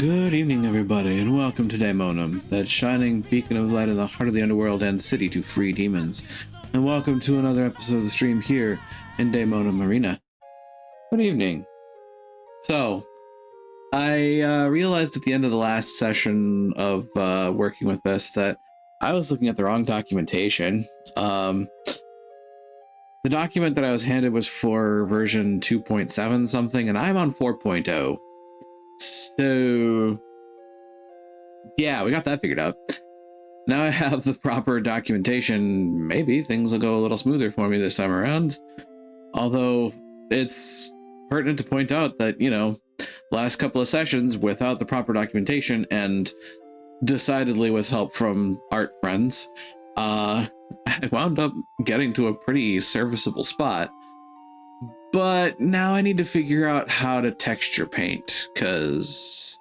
Good evening, everybody, and welcome to Daemonum, that shining beacon of light in the heart of the underworld and city to free demons. And welcome to another episode of the stream here in Daemonum Arena. Good evening. So, I realized at the end of the last session of working with this that I was looking at the wrong documentation. The document that I was handed was for version 2.7 something, and I'm on 4.0. So yeah, we got that figured out. Now I have the proper documentation. Maybe things will go a little smoother for me this time around. Although it's pertinent to point out that, you know, last couple of sessions without the proper documentation and decidedly with help from art friends, I wound up getting to a pretty serviceable spot. But now I need to figure out how to texture paint, because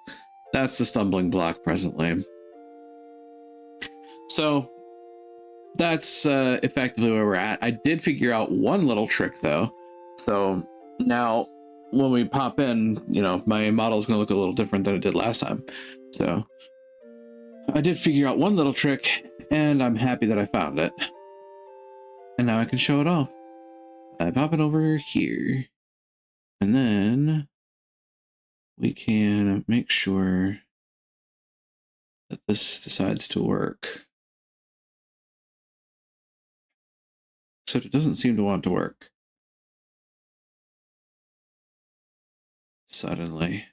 that's the stumbling block presently. So that's effectively where we're at. I did figure out one little trick though. So now when we pop in, you know, my model is going to look a little different than it did last time. So I did figure out one little trick, and I'm happy that I found it. And now I can show it off. I pop it over here, and then we can make sure that this decides to work. So it doesn't seem to want to work suddenly.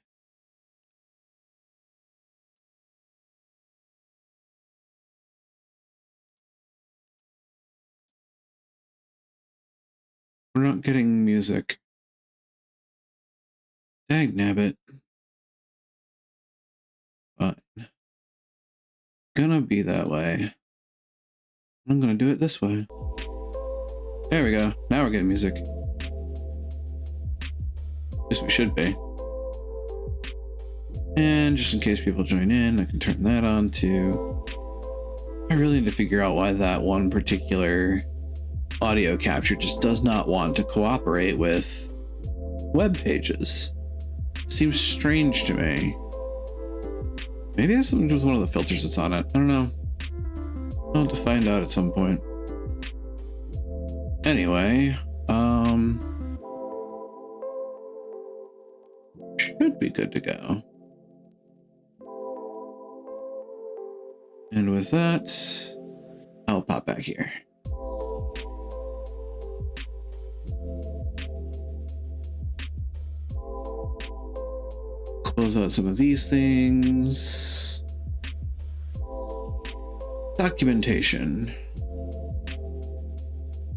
We're not getting music. Dang nabbit. Fine. Gonna be that way. I'm gonna do it this way. There we go. Now we're getting music. At least we should be. And just in case people join in, I can turn that on too. I really need to figure out why that one particular audio capture just does not want to cooperate with web pages. Seems strange to me. Maybe it has something to do with one of the filters that's on it. I don't know. I'll have to find out at some point. Anyway, should be good to go. And with that, I'll pop back here. Close out some of these things. Documentation.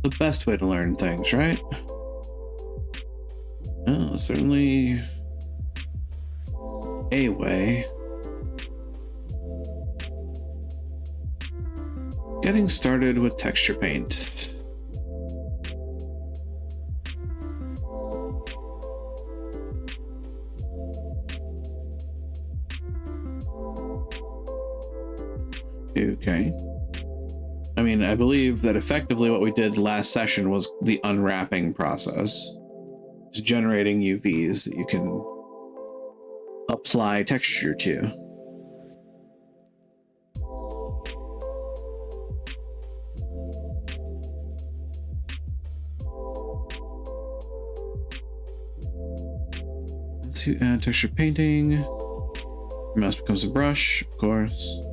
The best way to learn things, right? Well, certainly a way. Getting started with texture paint. Okay. I mean, I believe that effectively what we did last session was the unwrapping process. It's generating UVs that you can apply texture to. Let's see, add texture painting. Your mouse becomes a brush, of course.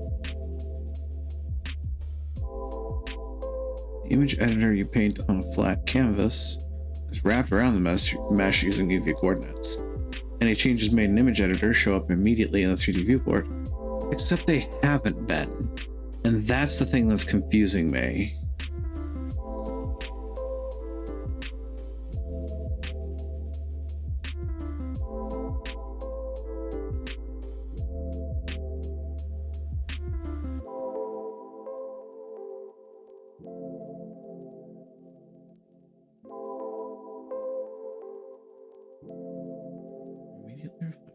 The image editor you paint on a flat canvas is wrapped around the mesh using UV coordinates. Any changes made in image editor show up immediately in the 3D viewport, except they haven't been. And that's the thing that's confusing me. Immediately reflected.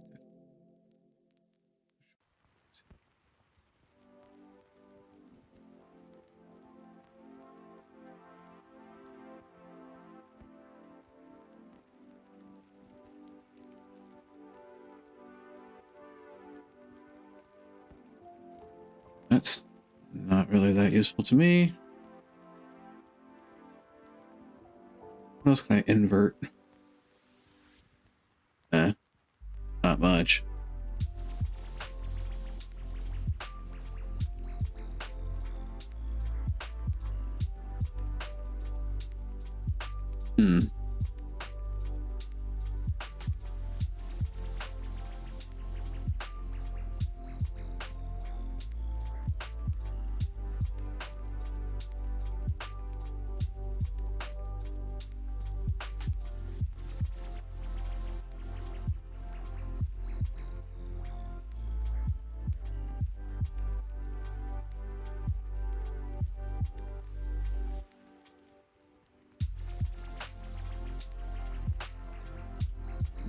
That's not really that useful to me. What else can I invert? Not much.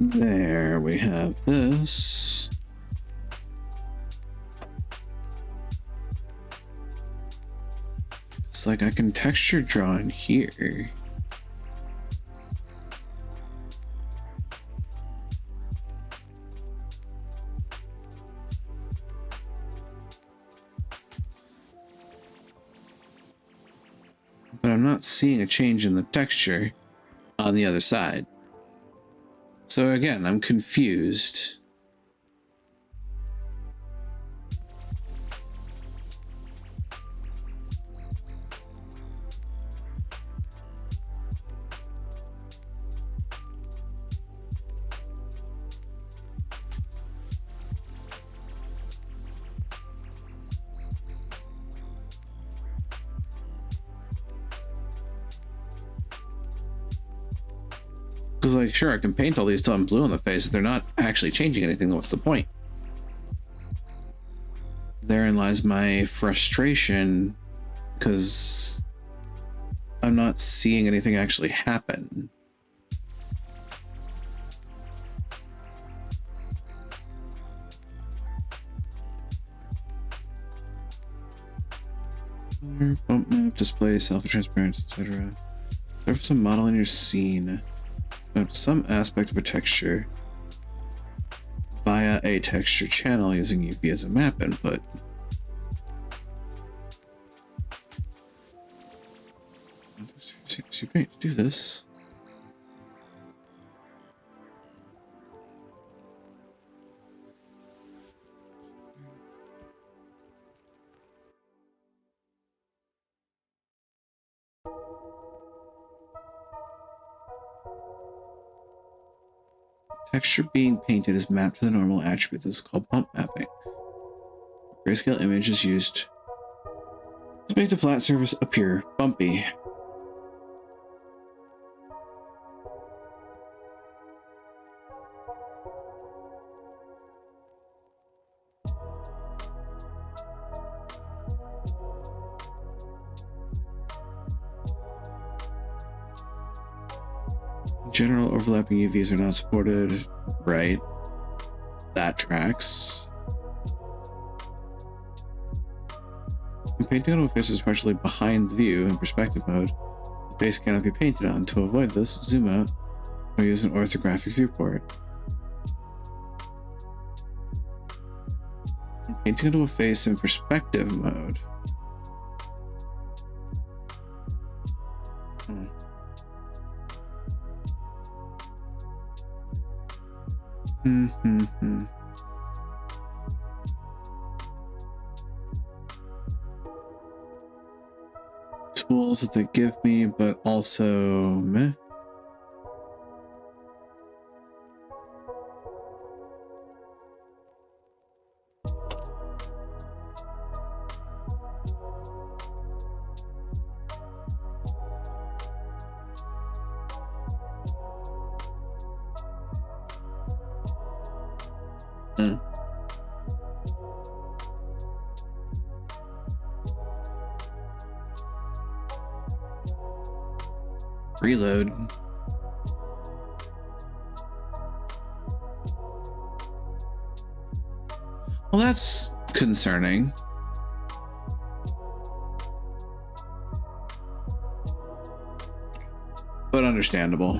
There we have this. It's like I can texture draw in here. But I'm not seeing a change in the texture on the other side. So again, I'm confused. Because, like, sure, I can paint all these till I'm blue on the face. If they're not actually changing anything, then what's the point? Therein lies my frustration, because I'm not seeing anything actually happen. Bump map, display, self-transparent, etc. Surface a model in your scene. Map to some aspect of a texture via a texture channel using UV as a map input. You paint to do this. Texture being painted is mapped to the normal attribute. This is called bump mapping. Grayscale image is used to make the flat surface appear bumpy. General overlapping UVs are not supported. Right. That tracks. When painting on a face is partially behind the view in perspective mode, the face cannot be painted on. To avoid this, zoom out or use an orthographic viewport. When painting onto a face in perspective mode. Tools that they give me, but also meh. Reload. Well, that's concerning. But understandable.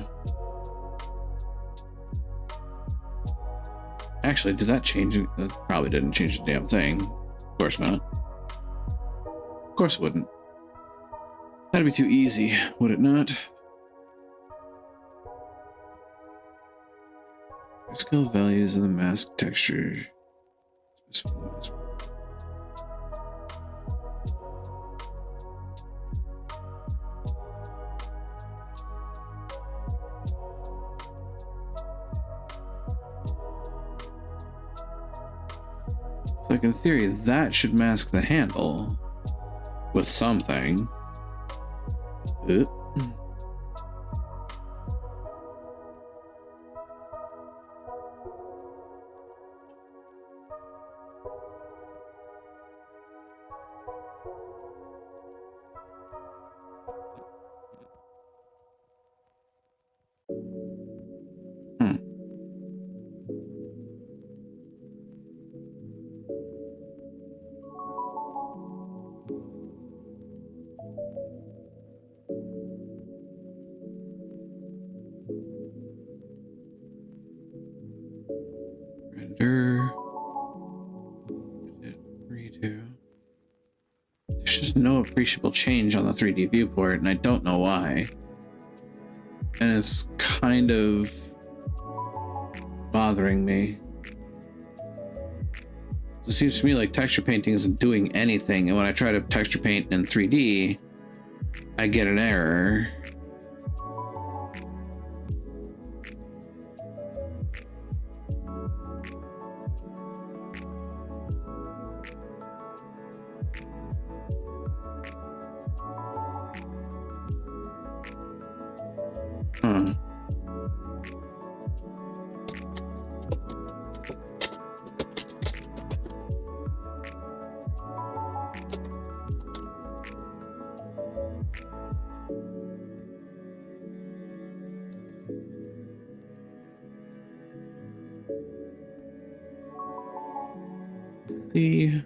Actually, did that change it? That probably didn't change the damn thing. Of course not. Of course it wouldn't. That'd be too easy, would it not? Scale values and the mask texture. So like in theory, that should mask the handle with something. Oop. Render. Redo. There's just no appreciable change on the 3D viewport, and I don't know why. And it's kind of bothering me. It seems to me like texture painting isn't doing anything, and when I try to texture paint in 3D, I get an error. Huh. See.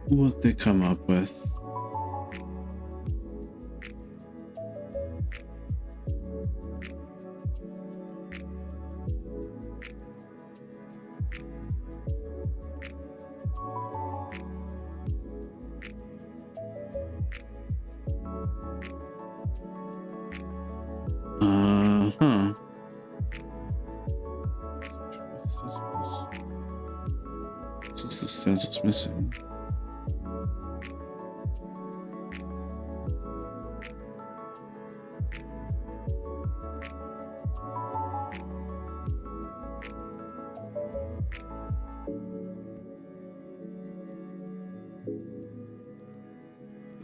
What they come up with. Huh. What's the stencil's missing?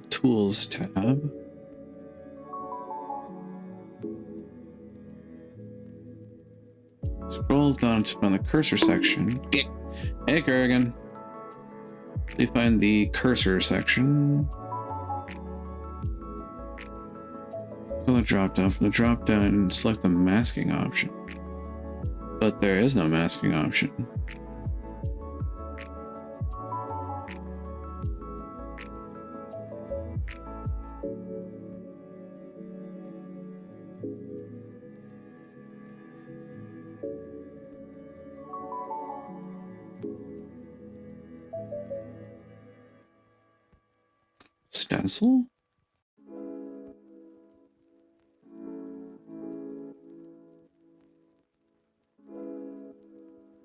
Tools tab. Scroll down to find the cursor section. Hey, Kerrigan. You find the cursor section. Go to the drop down. From the drop down, select the masking option. But there is no masking option. Stencil?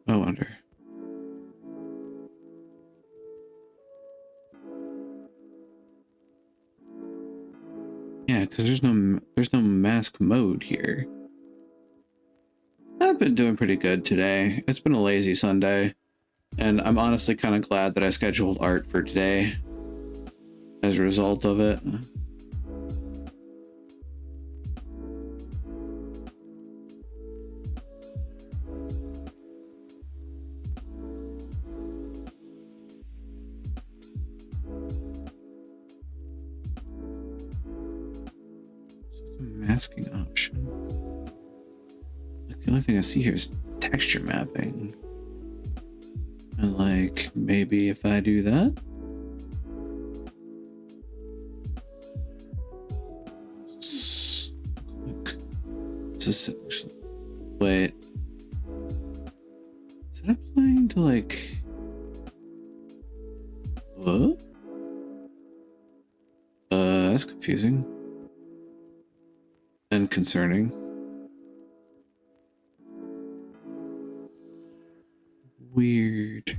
I wonder. Yeah, because there's no mask mode here. I've been doing pretty good today. It's been a lazy Sunday, and I'm honestly kind of glad that I scheduled art for today as a result of it. Masking option. Like, the only thing I see here is texture mapping. And like, maybe if I do that. This is actually, wait. to like... What? That's confusing. And concerning. Weird.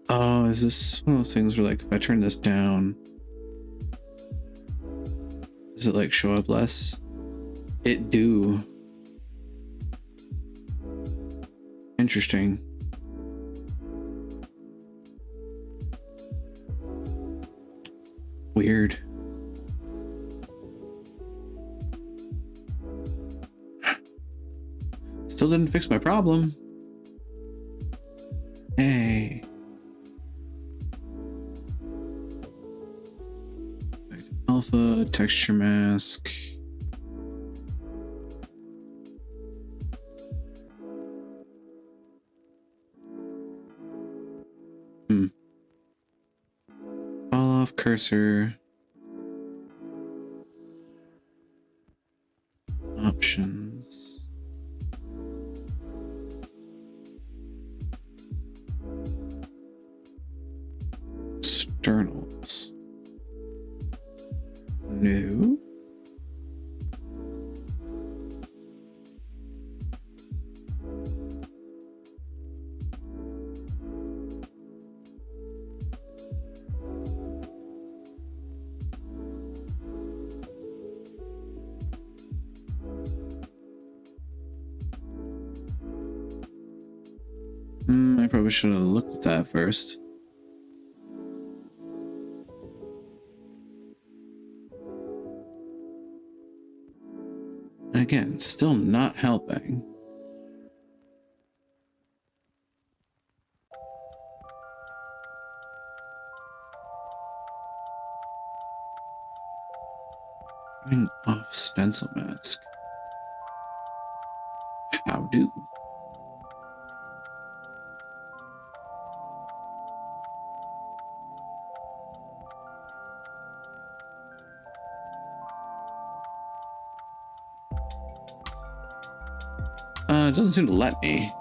Oh, is this one of those things where like if I turn this down, does it like show up less? It do. Interesting. Weird. Still didn't fix my problem. Hey. Alpha, texture mask. Fall off cursor. Options. Externals. No. I probably should have looked at that first. And again, still not helping. Turning off stencil mask. How do? It doesn't seem to let me.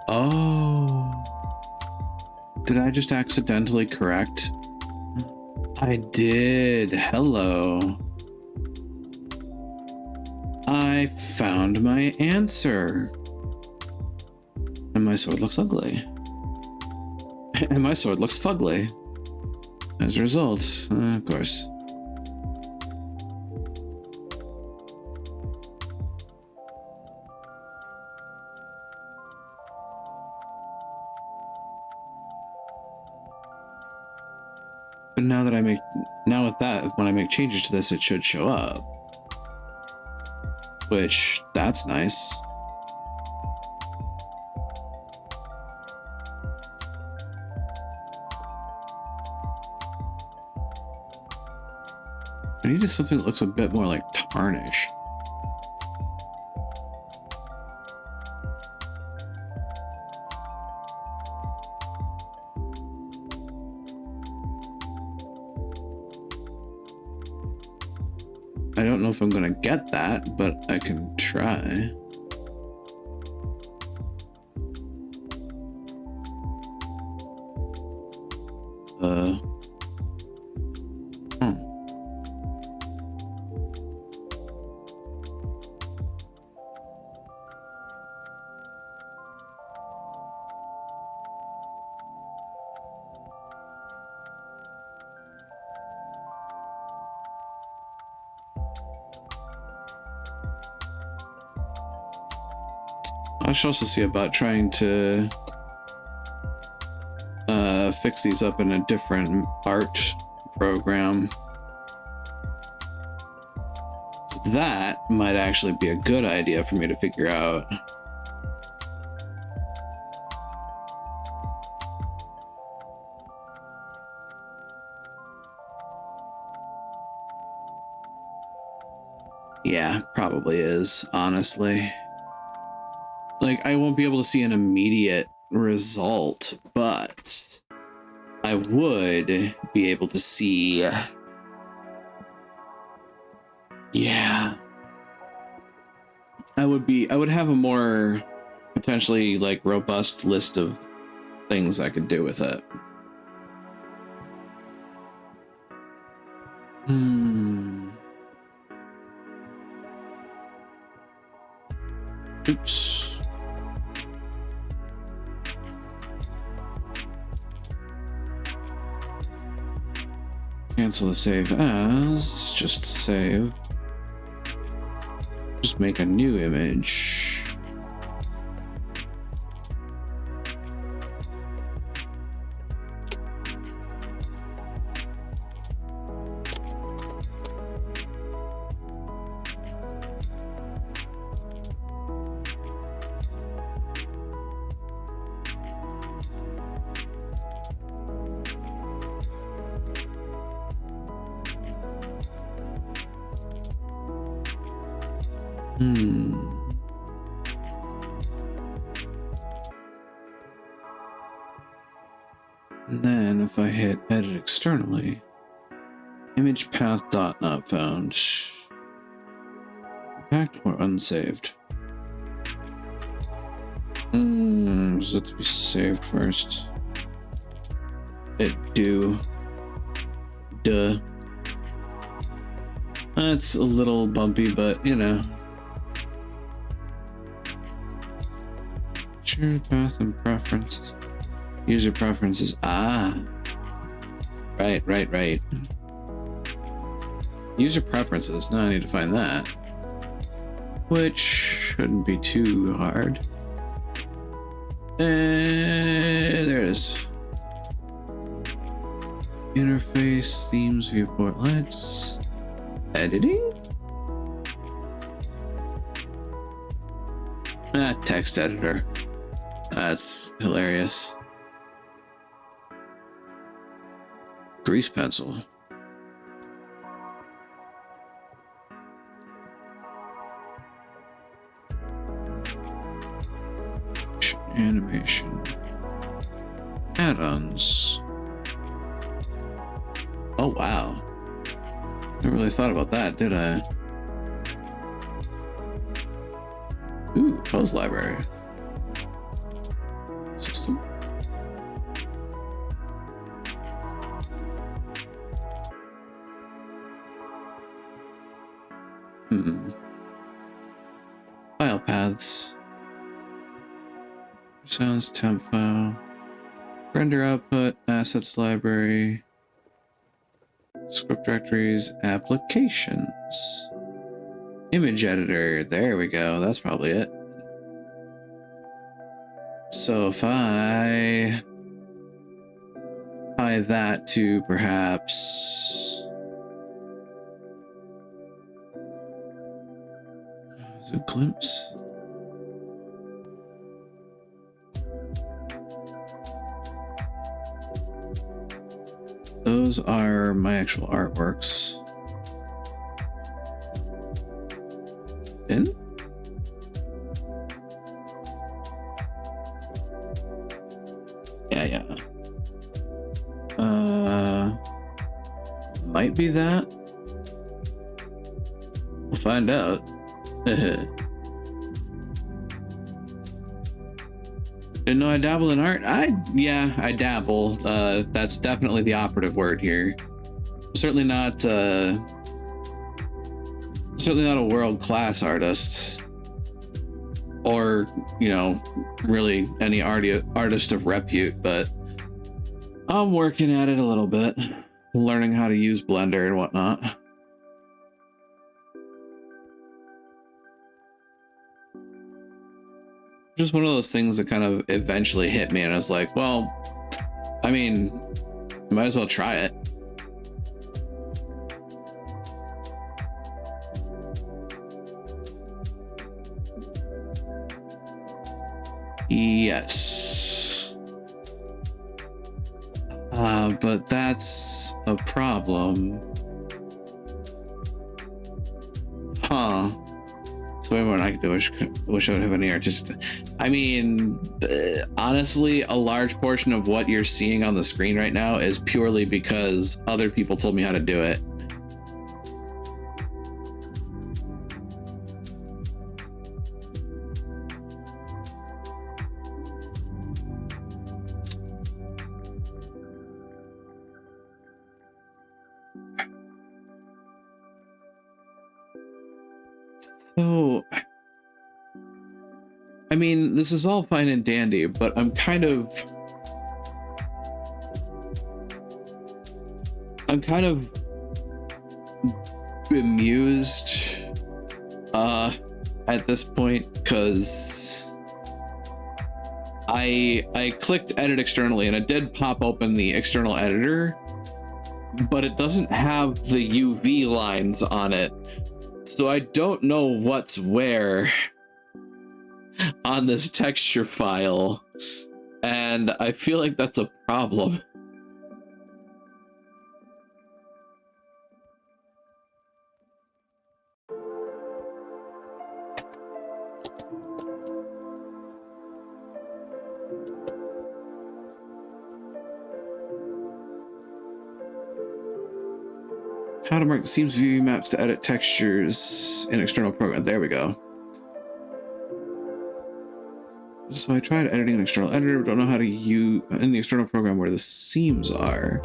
Oh. Did I just accidentally correct? I did. Hello. I found my answer. And my sword looks ugly. And my sword looks fugly. As a result, of course. But now that now with that, when I make changes to this, it should show up. Which, that's nice. I need just something that looks a bit more like tarnish. I don't know if I'm gonna get that, but I can try. I should also see about trying to fix these up in a different art program. That might actually be a good idea for me to figure out. Yeah, probably is, honestly. Like, I won't be able to see an immediate result, but I would be able to see... Yeah. I would have a more potentially, like, robust list of things I could do with it. Oops. Cancel the save as. Just save. Just make a new image. And then if I hit edit externally, image path dot not found. Packed or unsaved? Does it to be saved first? It do. Duh. That's a little bumpy, but you know. Share path and preferences. User preferences. Ah. Right. User preferences. Now I need to find that. Which shouldn't be too hard. There it is. Interface, themes, viewport lights. Editing? Text editor. That's hilarious. Grease pencil. Animation. Add-ons. Oh wow. Never really thought about that, did I? Ooh, pose library. System. File paths. Sounds temp file. Render output, assets library. Script directories, applications. Image editor, there we go, that's probably it. So if I tie that to perhaps... Is it Glimpse? Those are my actual artworks. In? Yeah. Might be that. We'll find out. Didn't know I dabble in art. Yeah, I dabble. That's definitely the operative word here. Certainly not a world-class artist, or you know, really any artist of repute. But I'm working at it a little bit, learning how to use Blender and whatnot. Just one of those things that kind of eventually hit me, and I was like, well, I mean, might as well try it. Yes. But that's a problem. Huh. So way more than I could do. Wish I would have any artistic. I mean, honestly, a large portion of what you're seeing on the screen right now is purely because other people told me how to do it. So, I mean, this is all fine and dandy, but I'm kind of bemused at this point, because I clicked edit externally and it did pop open the external editor, but it doesn't have the UV lines on it. So I don't know what's where on this texture file, and I feel like that's a problem. How to mark the seams view maps to edit textures in external program. There we go. So I tried editing an external editor, but don't know how to use in the external program where the seams are.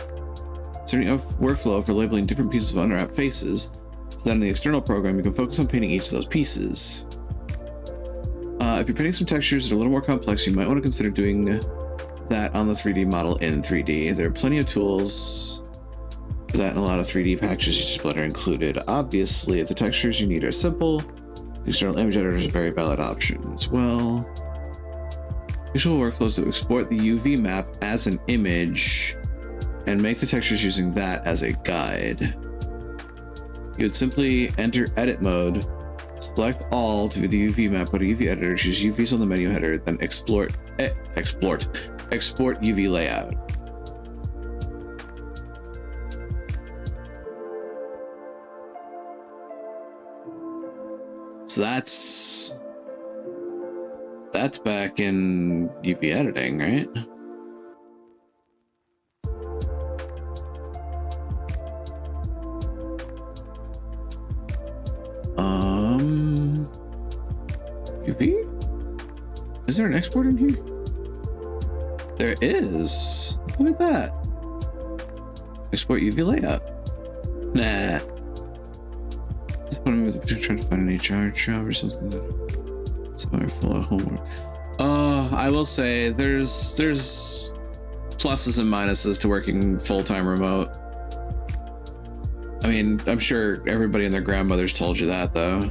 Setting up workflow for labeling different pieces of unwrapped faces, so that in the external program you can focus on painting each of those pieces. If you're painting some textures that are a little more complex, you might want to consider doing that on the 3D model in 3D. There are plenty of tools for that in a lot of 3D packages, such as Blender included. Obviously, if the textures you need are simple, the external image editor is a very valid option as well. Visual workflows to export the UV map as an image and make the textures using that as a guide. You would simply enter edit mode, select all to view the UV map, go to UV editor, choose UVs on the menu header, then export UV layout. So that's back in UV editing, right? UV? Is there an export in here? There is. Look at that. Export UV layout. Nah. This one was trying to find an HR job or something. Sorry, full of homework. I will say there's pluses and minuses to working full-time remote. I mean, I'm sure everybody and their grandmothers told you that, though.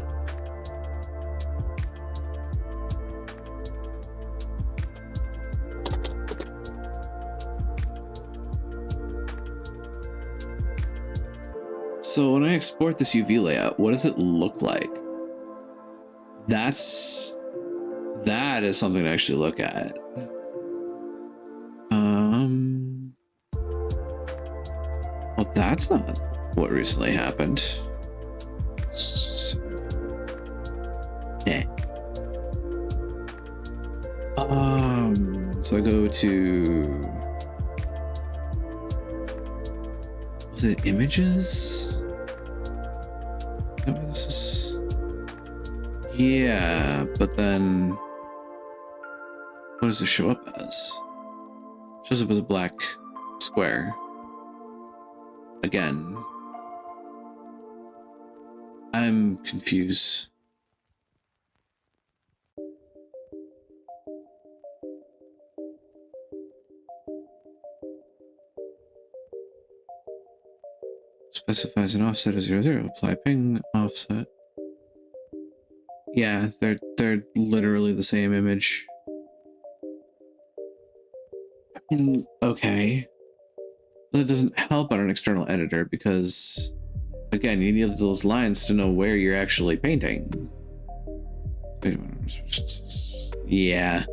So when I export this UV layout, what does it look like? That is something to actually look at. Well, that's not what recently happened. Yeah. So I go to, was it images? Is that what this is? Yeah, but then what does it show up as? It shows up as a black square. Again. I'm confused. Specifies an offset of 00. Apply ping offset. Yeah, they're literally the same image. I mean, okay. But it doesn't help on an external editor because, again, you need those lines to know where you're actually painting. Yeah.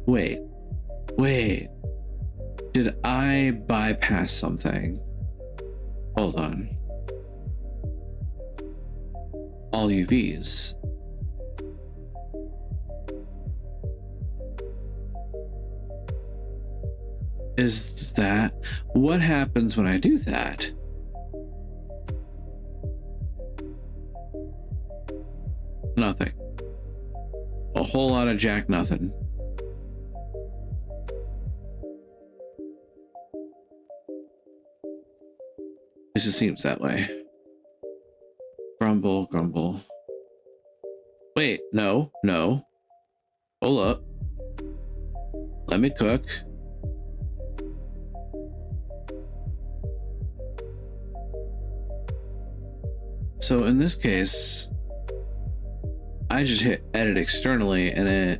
Wait. Did I bypass something? Hold on. All UVs. Is that what happens when I do that? Nothing. A whole lot of jack nothing. It just seems that way. Grumble, grumble. Wait, no. Hold up. Let me cook. So in this case, I just hit edit externally and it...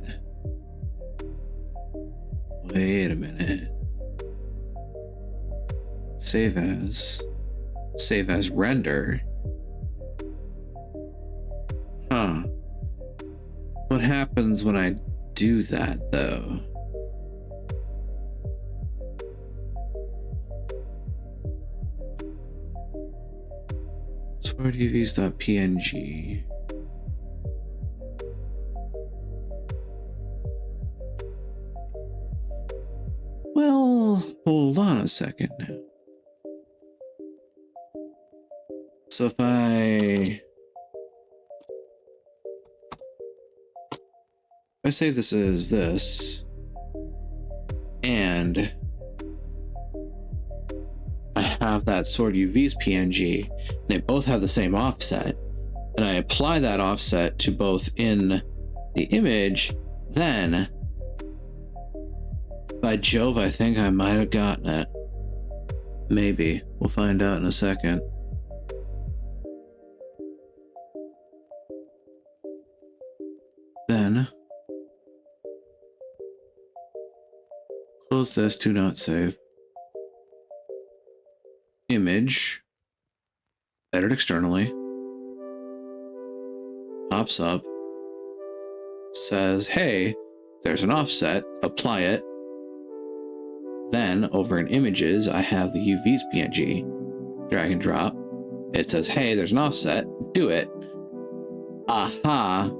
Wait a minute. Save as render. Huh. What happens when I do that though? SwordUVs.png. Well, hold on a second now. So if I say this is this, and I have that SwordUVs PNG, and they both have the same offset, and I apply that offset to both in the image, then by Jove, I think I might have gotten it. Maybe. We'll find out in a second. Then close this, do not save. Image, edit externally, pops up, says, hey, there's an offset, apply it. Then over in images, I have the UVs PNG, drag and drop. It says, hey, there's an offset, do it. Aha.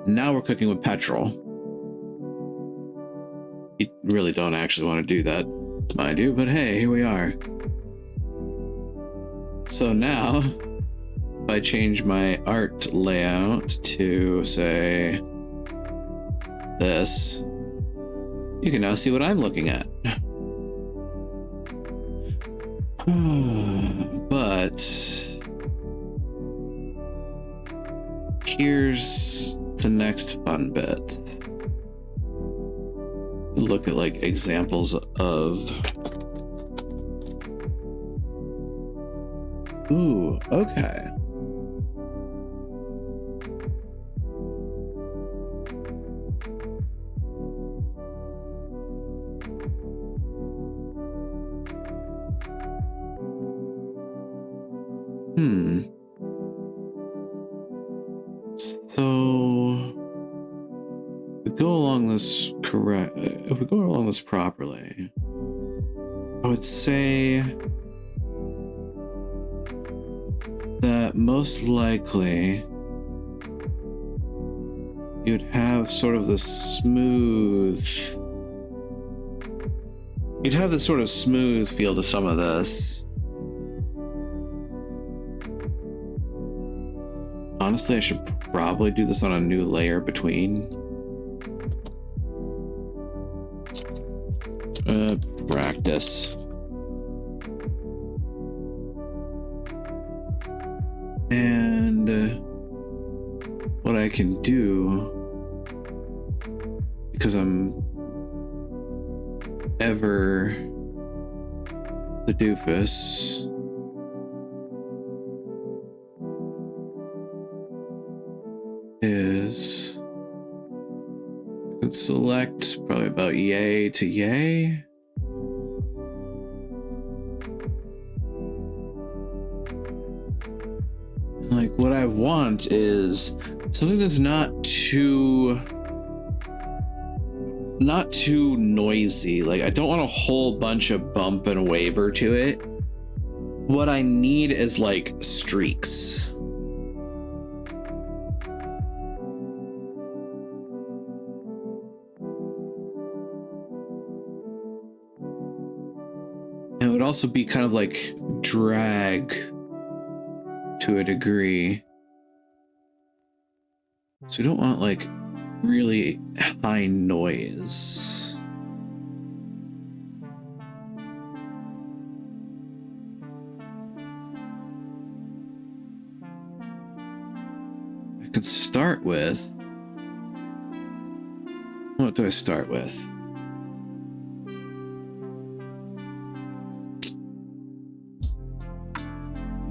Now we're cooking with petrol. You really don't actually want to do that, mind you, but hey, here we are. So now, if I change my art layout to, say, this, you can now see what I'm looking at. But here's the next fun bit. Look at like examples of... Ooh, okay. So if we go along this properly, I would say that most likely you'd have sort of the smooth, you'd have this sort of smooth feel to some of this. Honestly, I should probably do this on a new layer between. Practice. And what I can do, because I'm ever the doofus, is I can select probably about yay to yay. Like what I want is something that's not too not too noisy. Like, I don't want a whole bunch of bump and waver to it. What I need is like streaks. It would also be kind of like drag to a degree. So we don't want like really high noise. I could start with, what do I start with?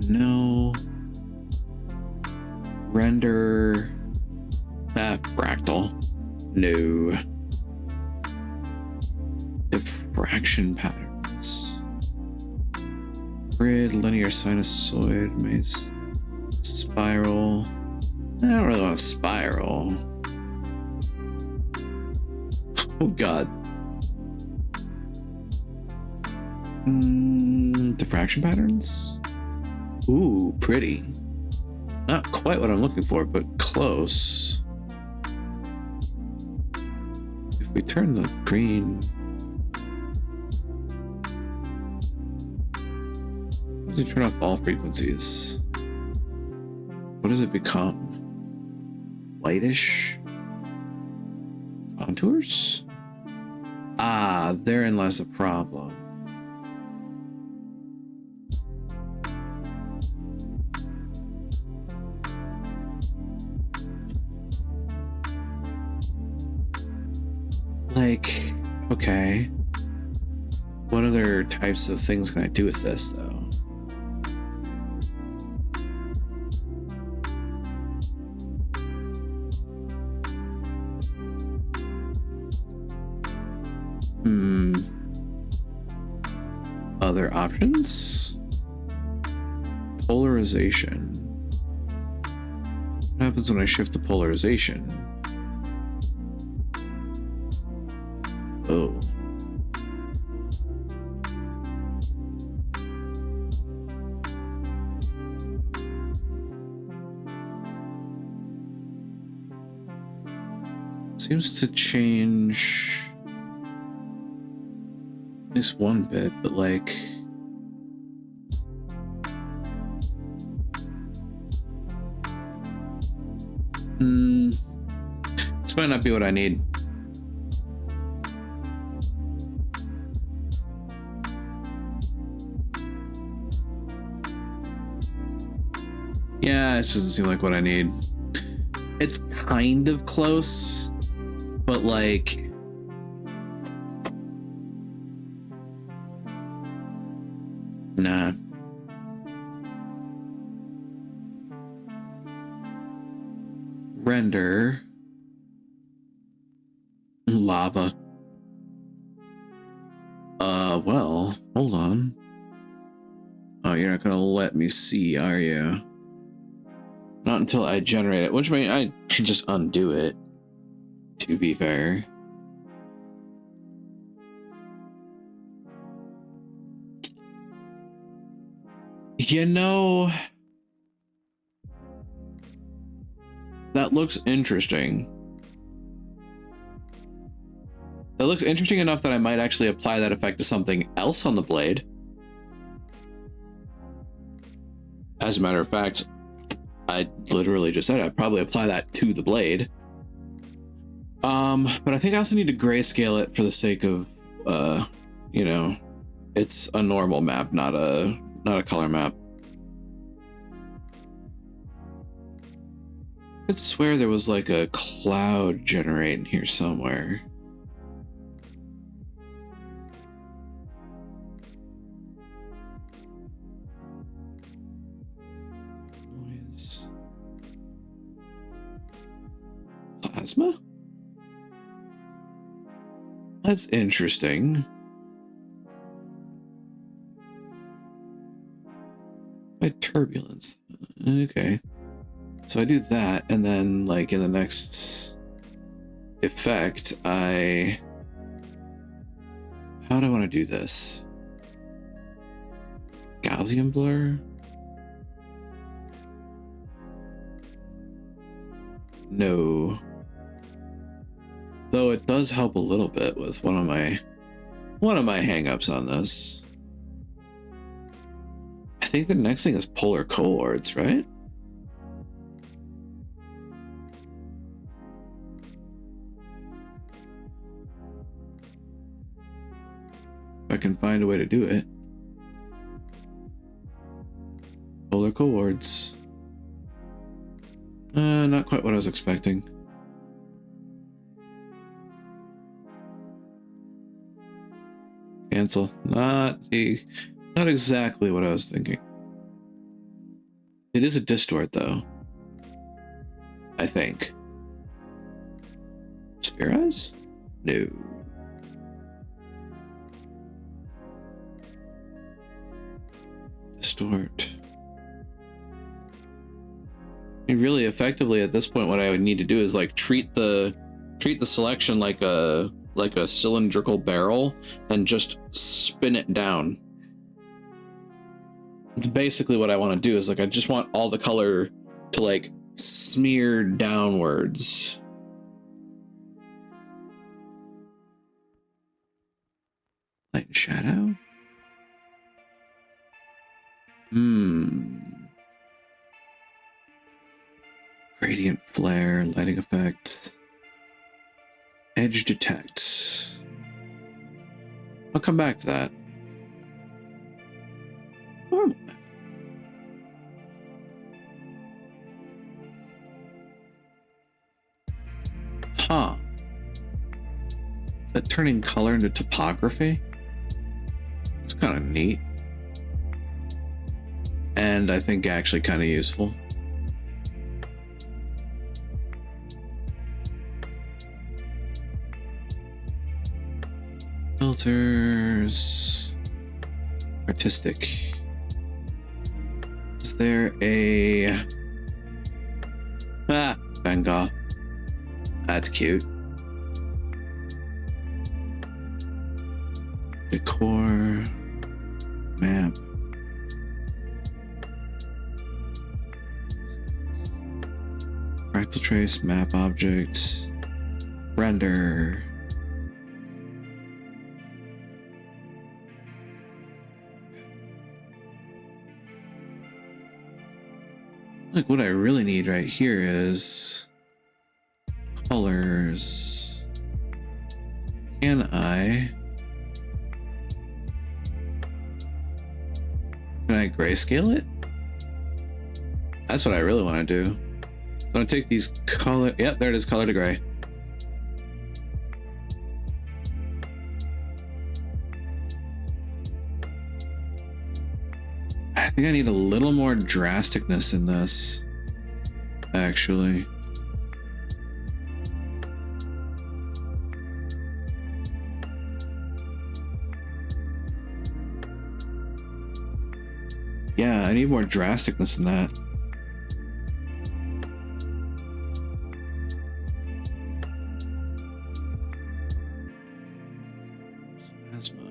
No. Render. Fractal. No. Diffraction patterns. Grid, linear sinusoid, maze, spiral. I don't really want a spiral. Oh god. Diffraction patterns? Ooh, pretty. Not quite what I'm looking for, but close. If we turn the green... How does it turn off all frequencies? What does it become? Whitish? Contours? Ah, therein lies the problem. Like, okay. What other types of things can I do with this, though? Other options? Polarization. What happens when I shift the polarization? Oh. Seems to change at least one bit, but like this might not be what I need. Yeah, it doesn't seem like what I need. It's kind of close, but like nah. Render lava. Well, hold on. Oh, you're not gonna let me see, are you? Not until I generate it, which means I can just undo it, to be fair. You know, that looks interesting. That looks interesting enough that I might actually apply that effect to something else on the blade. As a matter of fact, I literally just said I'd probably apply that to the blade. But I think I also need to grayscale it for the sake of, you know, it's a normal map, not a color map. I could swear there was like a cloud generating here somewhere. Noise. Plasma? That's interesting. By turbulence. Okay. So I do that, and then like in the next effect, I How do I want to do this? Gaussian blur? No. Though it does help a little bit with one of my hang-ups on this. I think the next thing is polar cohorts, right? If I can find a way to do it. Polar cohorts. Not quite what I was expecting. Cancel. Not exactly what I was thinking. It is a distort though. I think. Sphereize? No. Distort. I mean, really effectively at this point what I would need to do is like treat the selection like a cylindrical barrel and just spin it down. It's basically what I want to do is like I just want all the color to like smear downwards. Light and shadow? Gradient flare, lighting effect. Edge detect. I'll come back to that. Huh. Is that turning color into topography? It's kind of neat. And I think actually kind of useful. Filters. Artistic. Is there a... Van Gogh. That's cute. Decor. Map. Fractal trace, map object. Render. Like what I really need right here is colors. Can I grayscale it? That's what I really want to do. So I'm gonna take these color. Yep, there it is, color to gray. I think I need a little more drasticness in this, actually. Yeah, I need more drasticness in that. Plasma.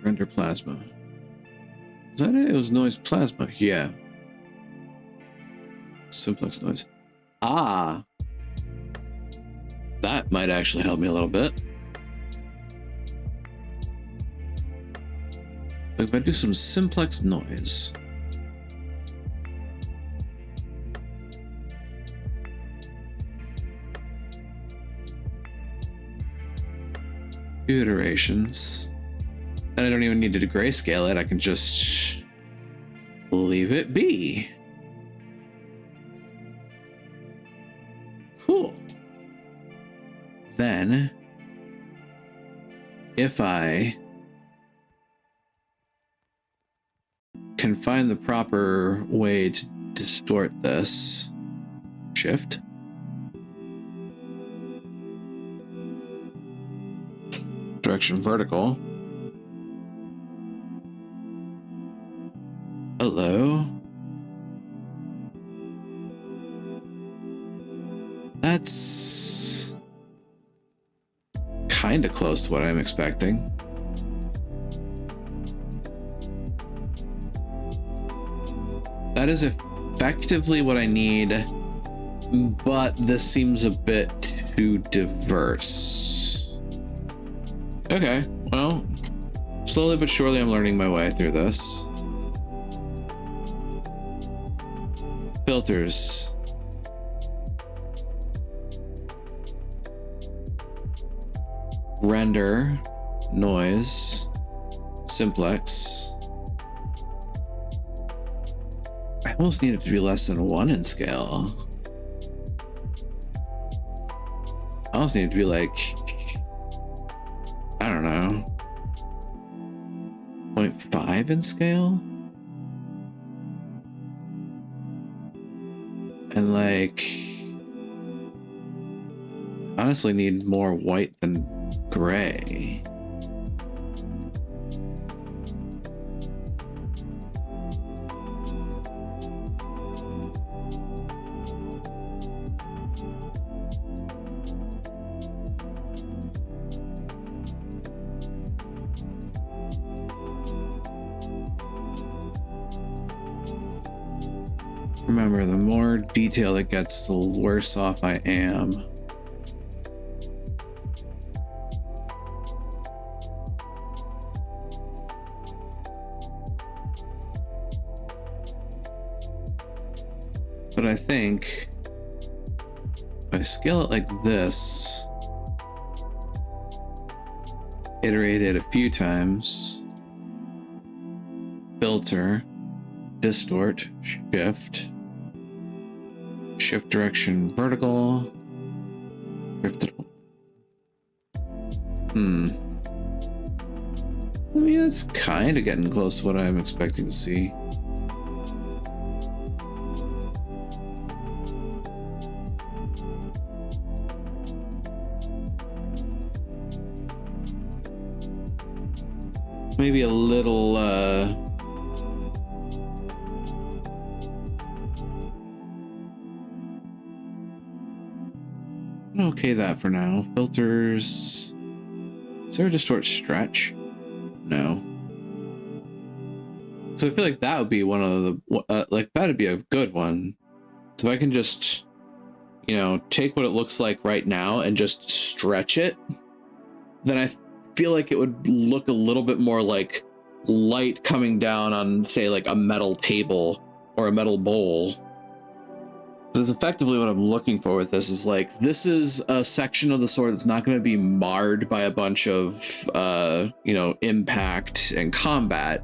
Render plasma. Is that it? It was noise plasma. Yeah. Simplex noise. Ah. That might actually help me a little bit. So if I do some simplex noise. Two iterations. And I don't even need to grayscale it. I can just leave it be. Cool. Then, if I can find the proper way to distort this, shift. Direction vertical. Hello. That's kind of close to what I'm expecting. That is effectively what I need, but this seems a bit too diverse. Okay, well, slowly but surely I'm learning my way through this. Filters. Render, noise, simplex. I almost need it to be less than 1 in scale. I almost need it to be like, I don't know, 0.5 in scale? And like, honestly need more white than gray. Remember, the more detailed it gets, the worse off I am. But I think if I scale it like this, iterate it a few times, filter, distort, shift direction vertical, shift. I mean, it's kind of getting close to what I'm expecting to see. Maybe a little okay, that for now. Filters. Is there a distort stretch? No. So I feel like that would be one of the like that'd be a good one. So if I can just, you know, take what it looks like right now and just stretch it, then I feel like it would look a little bit more like light coming down on, say, like a metal table or a metal bowl. That's effectively what I'm looking for with this. Is like, this is a section of the sword that's not going to be marred by a bunch of you know, impact and combat.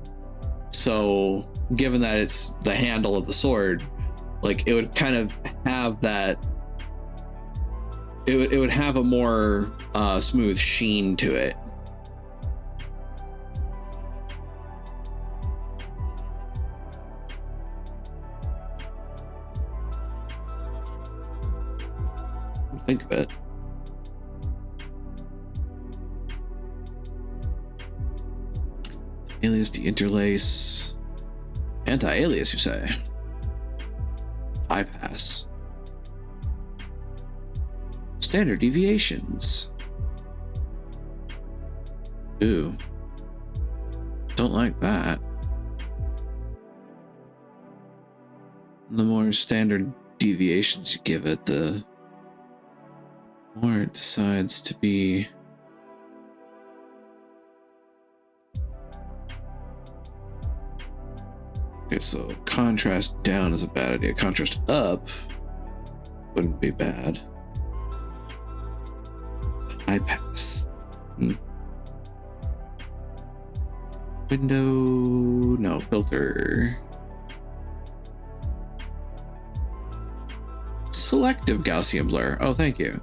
So given that it's the handle of the sword, like, it would kind of have that, it would have a more smooth sheen to it. Think of it. Alias, deinterlace, anti-alias, you say? Bypass. Standard deviations. Ooh. Don't like that. The more standard deviations you give it, the more it decides to be. Okay, so contrast down is a bad idea. Contrast up wouldn't be bad. Bypass. Window, no, filter. Selective Gaussian blur. Oh, thank you.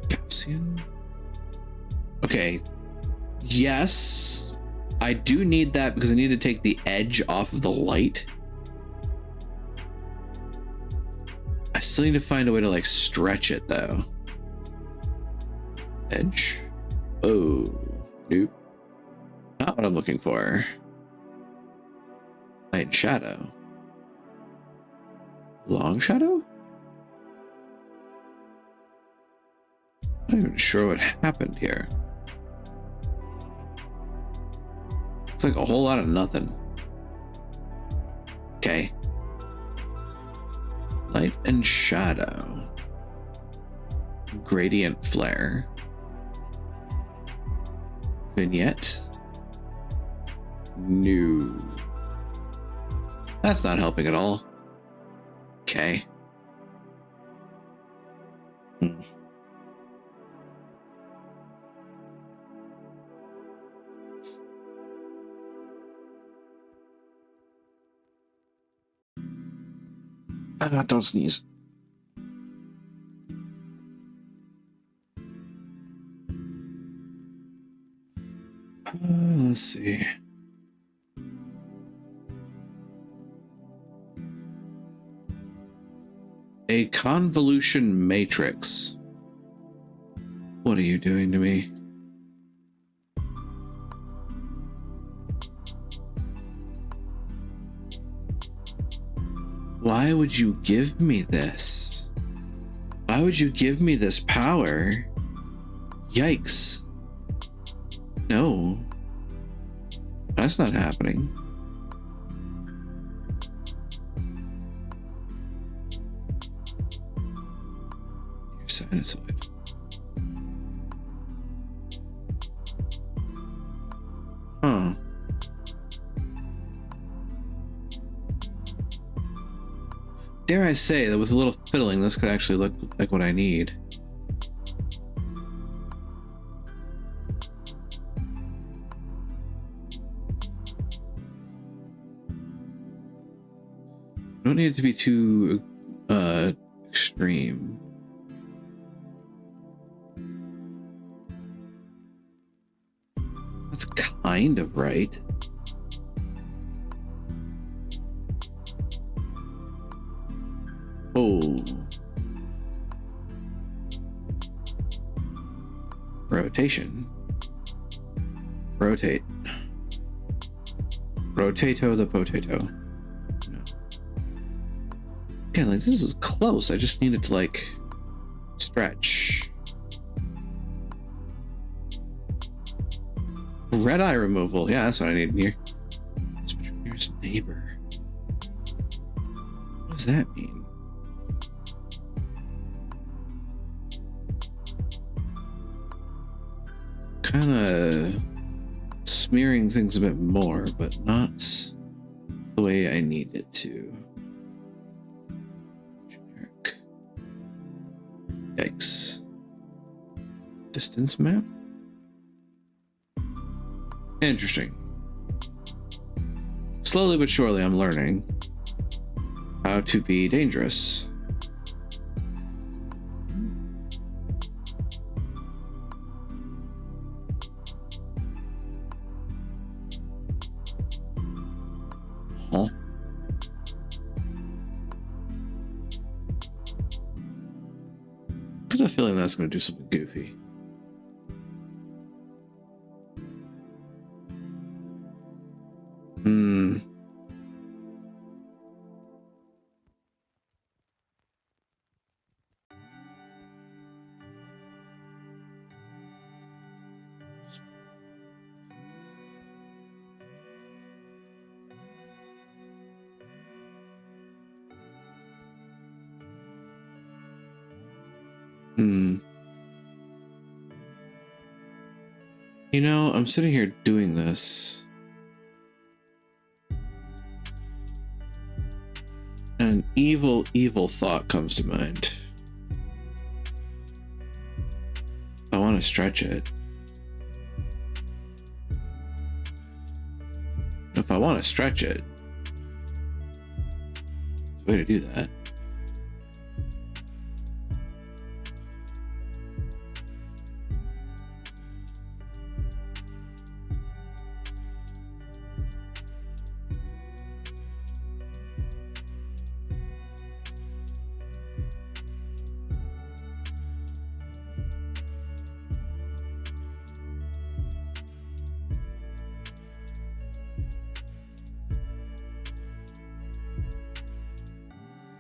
Gaussian. Okay. Yes, I do need that because I need to take the edge off of the light. I still need to find a way to like stretch it though. Edge. Oh, nope. Not what I'm looking for. Light and shadow. Long shadow? I'm not even sure what happened here. It's like a whole lot of nothing. Okay. Light and shadow. Gradient flare. Vignette. New. That's not helping at all. Okay. Don't sneeze. Let's see. A convolution matrix. What are you doing to me? Why would you give me this? Why would you give me this power? Yikes. No. That's not happening. You're sinusoid. Huh. Dare I say that with a little fiddling, this could actually look like what I need. Don't need it to be too extreme. That's kind of right. Oh. Rotation. Rotate. Rotato the potato. No. Again, like this is close. I just needed to like stretch. Red eye removal. Yeah, that's what I need in here. Switch your nearest neighbor. What does that mean? Kind of smearing things a bit more, but not the way I need it to. Generic. Yikes. Distance map? Interesting. Slowly but surely I'm learning how to be dangerous. Huh? I have a feeling that's going to do something goofy. You know, I'm sitting here doing this. An evil, evil thought comes to mind. I want to stretch it. If I want to stretch it, there's a way to do that.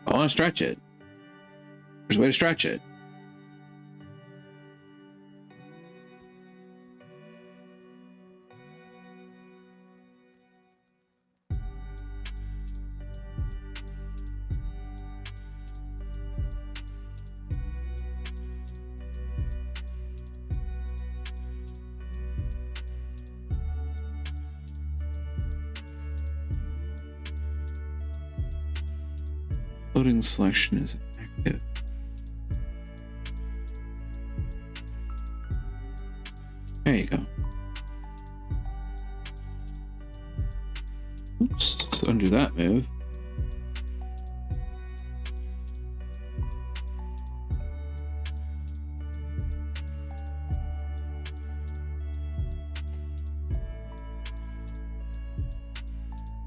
I want to stretch it. There's a way to stretch it. Loading selection is active. There you go. Oops, undo that move.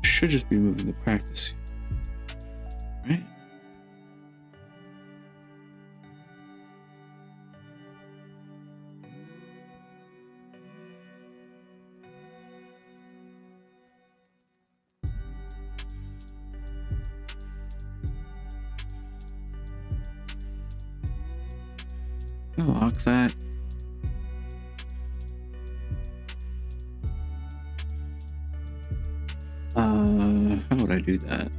Should just be moving the practice, right? I'll lock that. How would I do that?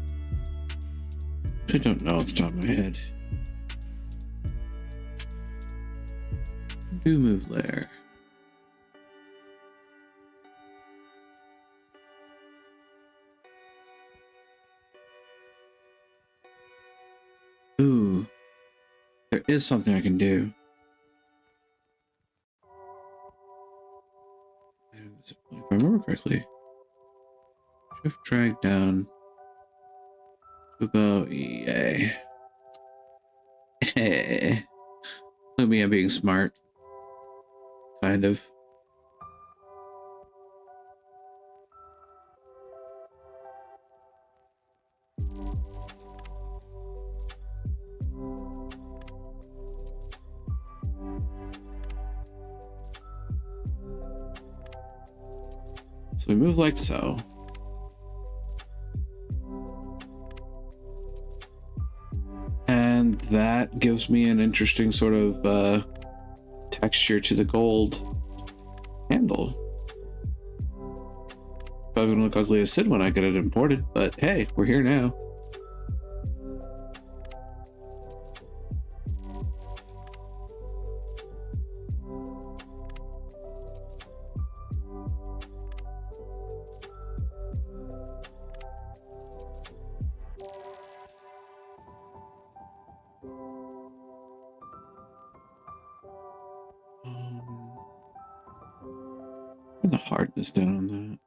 I don't know off the top of my head. Do move there. Ooh, there is something I can do. If I remember correctly, shift drag down to about EA. Look at me, I'm being smart. Kind of. So we move like so. And that gives me an interesting sort of texture to the gold handle. Probably gonna look ugly as Sid when I get it imported, but hey, we're here now. The hardness down on that.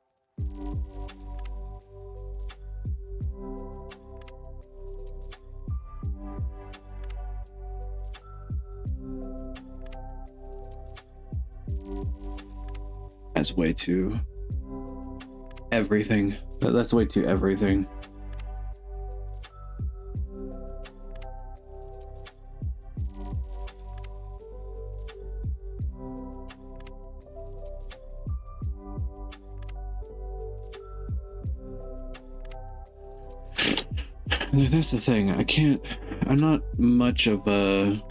That's way too everything. That's way too everything. That's the thing. I'm not much of a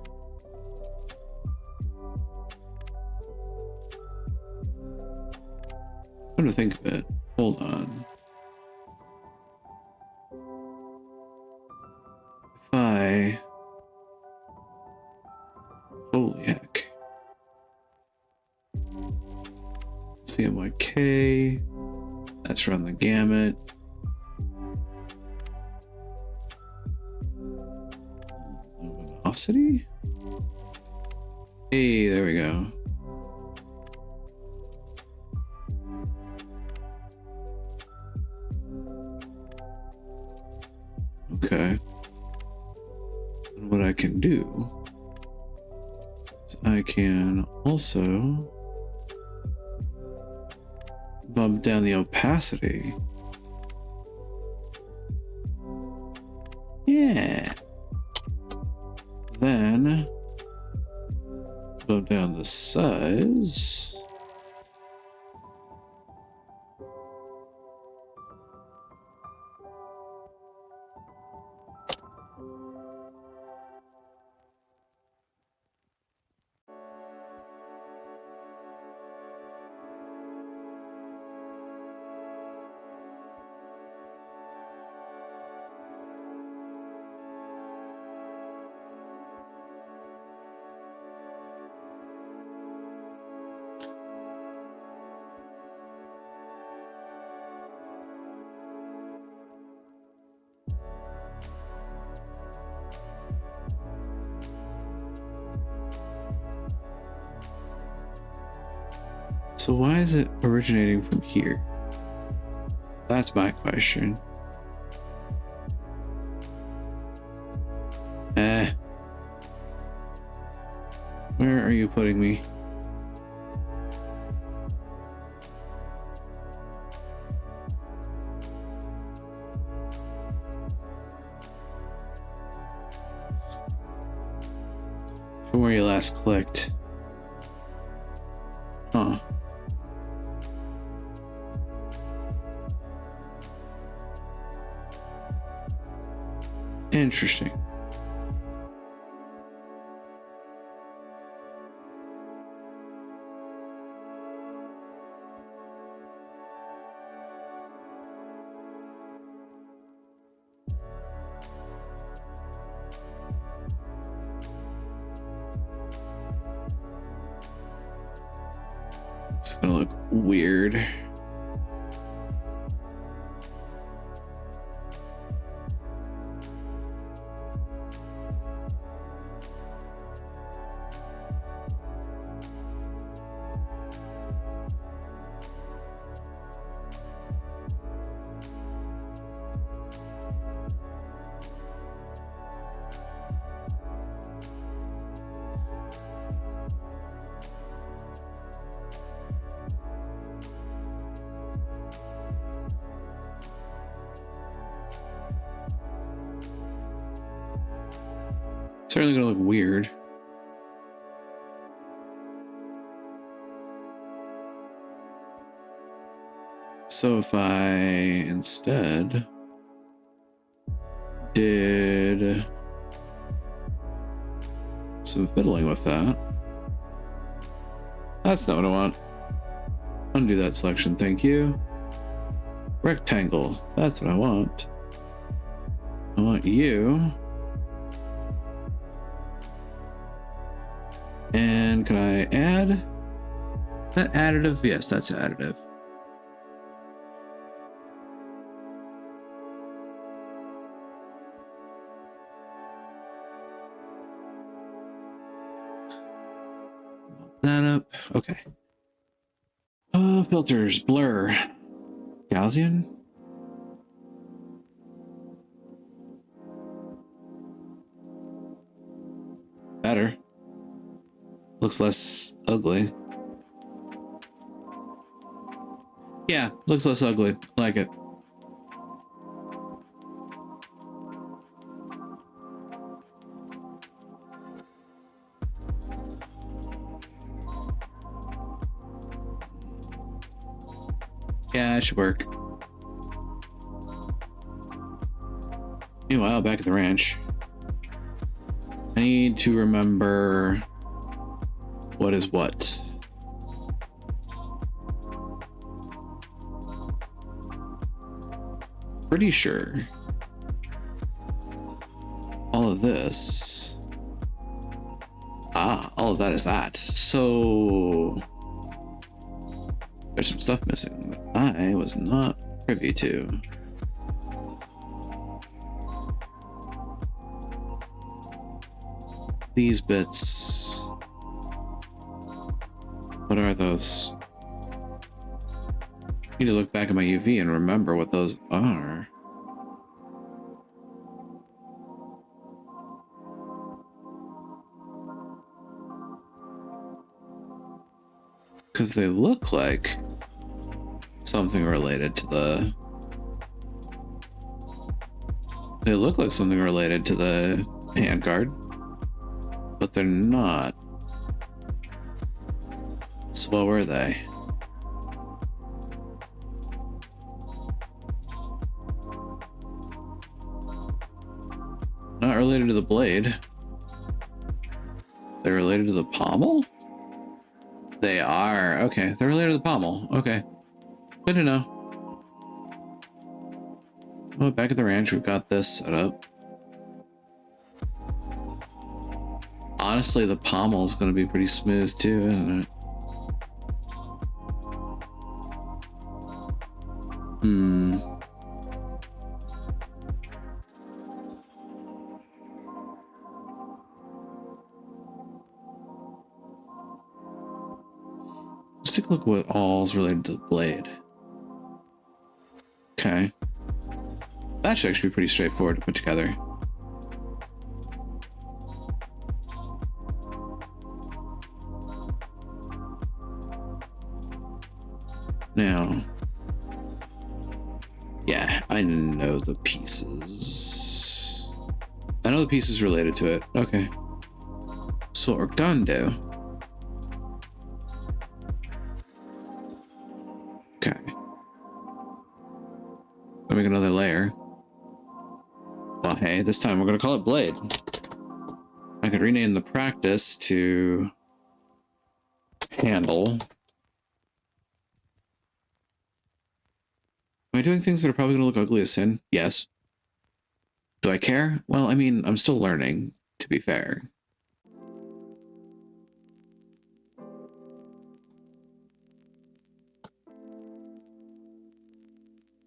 come to think of it. Hold on. Holy heck. CMYK. That's run the gamut. Luminosity? Hey, there we go. Okay. And what I can do is I can also bump down the opacity. Yeah. Then bump down the size. So why is it originating from here? That's my question. Where are you putting me? From where you last clicked. Huh. Interesting. It's gonna look weird. Certainly gonna look weird. So if I instead did some fiddling with that, that's not what I want. Undo that selection, thank you. Rectangle, that's what I want. I want you. And can I add that additive? Yes, that's additive. That up. Okay. Filters, blur, Gaussian. Better. Looks less ugly. Yeah, looks less ugly. Like it. Yeah, it should work. Meanwhile, back at the ranch, I need to remember what is what. Pretty sure all of this, all of that is that. So there's some stuff missing that I was not privy to. These bits, what are those? I need to look back at my UV and remember what those are. Because they look like something related to the... They look like something related to the handguard, but they're not. So what were they? Not related to the blade. They're related to the pommel? They are. Okay, they're related to the pommel. Okay. Good to know. Oh, back at the ranch, we've got this set up. Honestly, the pommel is going to be pretty smooth too, isn't it? Let's take a look at what all's related to the blade. Okay. That should actually be pretty straightforward to put together. Now, yeah, I know the pieces. I know the pieces related to it. Okay. So what we're gonna do. Okay. I'll make another layer. Well, hey, this time we're gonna call it blade. I could rename the practice to handle. Am I doing things that are probably gonna look ugly as sin? Yes. Do I care? Well, I mean, I'm still learning, to be fair.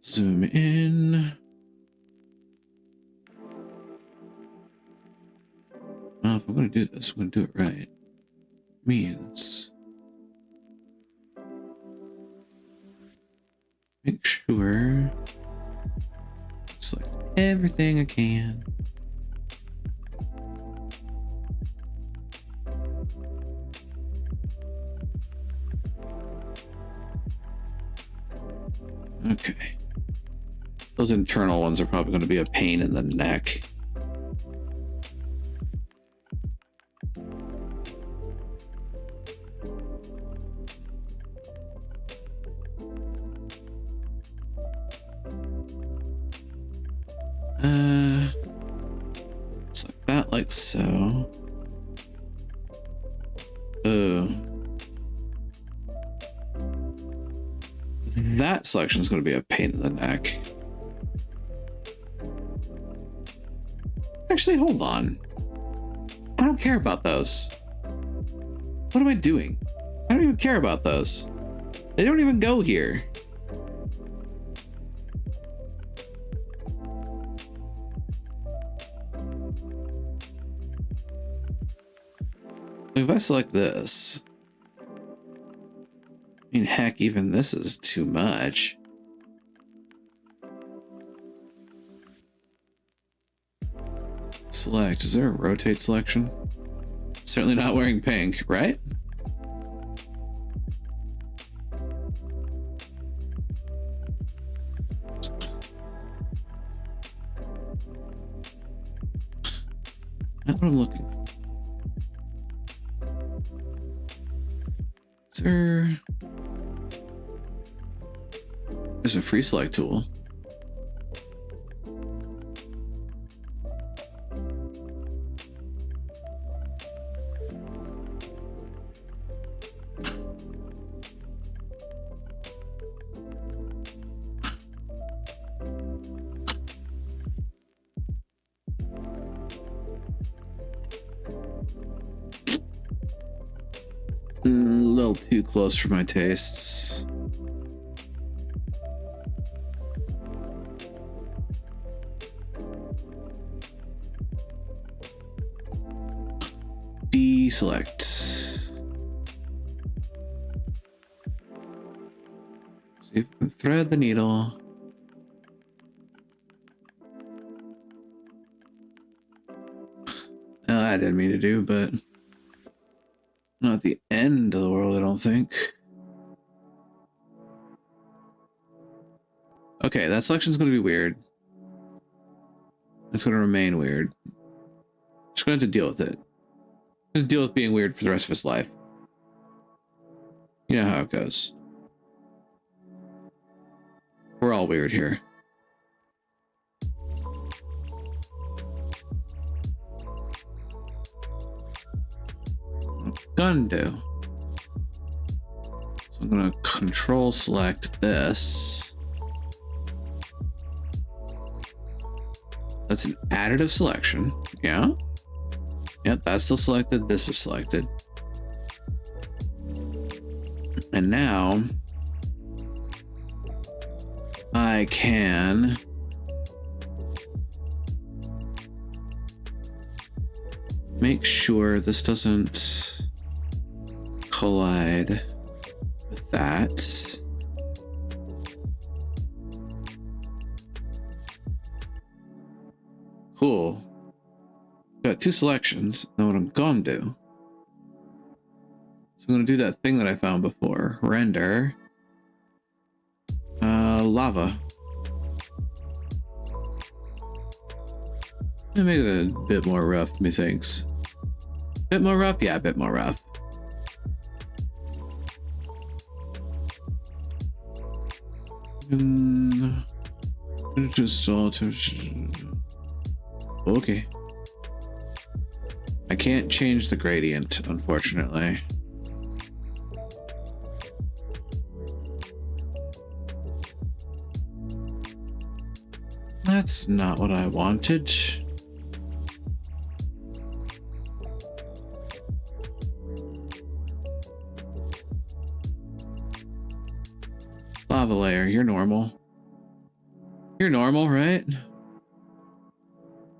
Zoom in. Well, if I'm going to do this, I'm going to do it right. Means make sure select everything I can. Okay. Those internal ones are probably going to be a pain in the neck. Select that like so. Oh. That selection is going to be a pain in the neck. Actually, hold on. I don't care about those. What am I doing? I don't even care about those. They don't even go here. If I select this, I mean, heck, even this is too much. Select. Is there a rotate selection? Certainly not wearing pink, right? Not what I'm looking for. Is there... There's a free select tool. A little too close for my tastes. Deselect. See if we can thread the needle. Well, I didn't mean to do, but not the end of the world, I don't think. Okay, that selection's going to be weird. It's going to remain weird. Just going to have to deal with it. To deal with being weird for the rest of his life. You know how it goes. We're all weird here. Gonna do. So I'm gonna control select this. That's an additive selection. Yeah. Yep, that's still selected. This is selected. And now I can make sure this doesn't collide with that. Cool. Got 2 selections. Now what I'm gonna do. So I'm gonna do that thing that I found before. Render. Lava. I made it a bit more rough, methinks. Bit more rough? Yeah, a bit more rough. Just okay. I can't change the gradient, unfortunately. That's not what I wanted. Lava layer, you're normal. You're normal, right?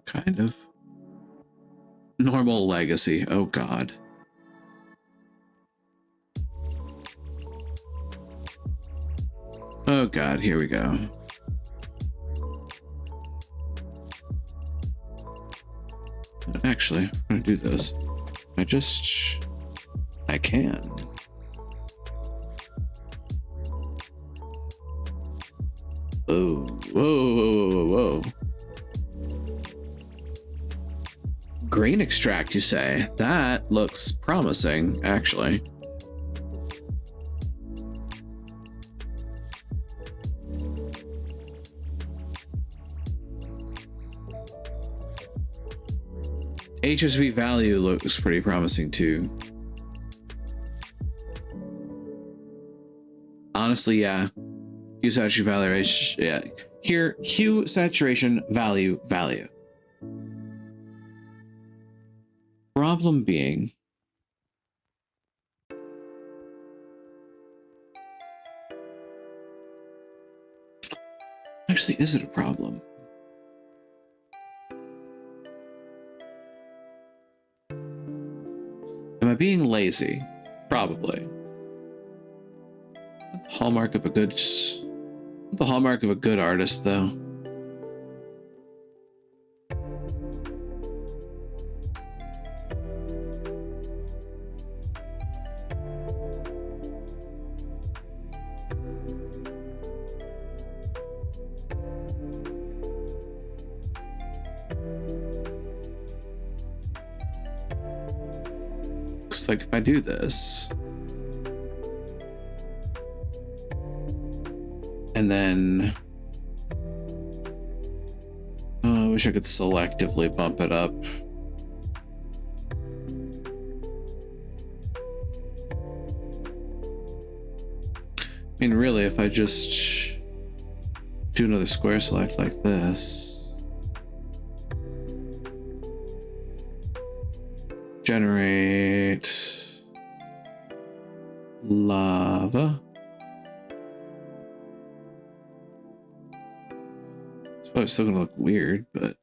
Kind of. Normal legacy. Oh god. Oh god, here we go. Actually, I'm gonna do this. I can. Oh, whoa. Grain extract, you say? That looks promising, actually. HSV value looks pretty promising too. Honestly, yeah. Hue saturation value, yeah. Here, hue saturation value. Problem being, actually, is it a problem? Am I being lazy? Probably. Not the hallmark of a good artist, though. Looks like if I do this, and then I wish I could selectively bump it up. I mean, really, if I just do another square select like this, generate lava. It's probably still gonna look weird, but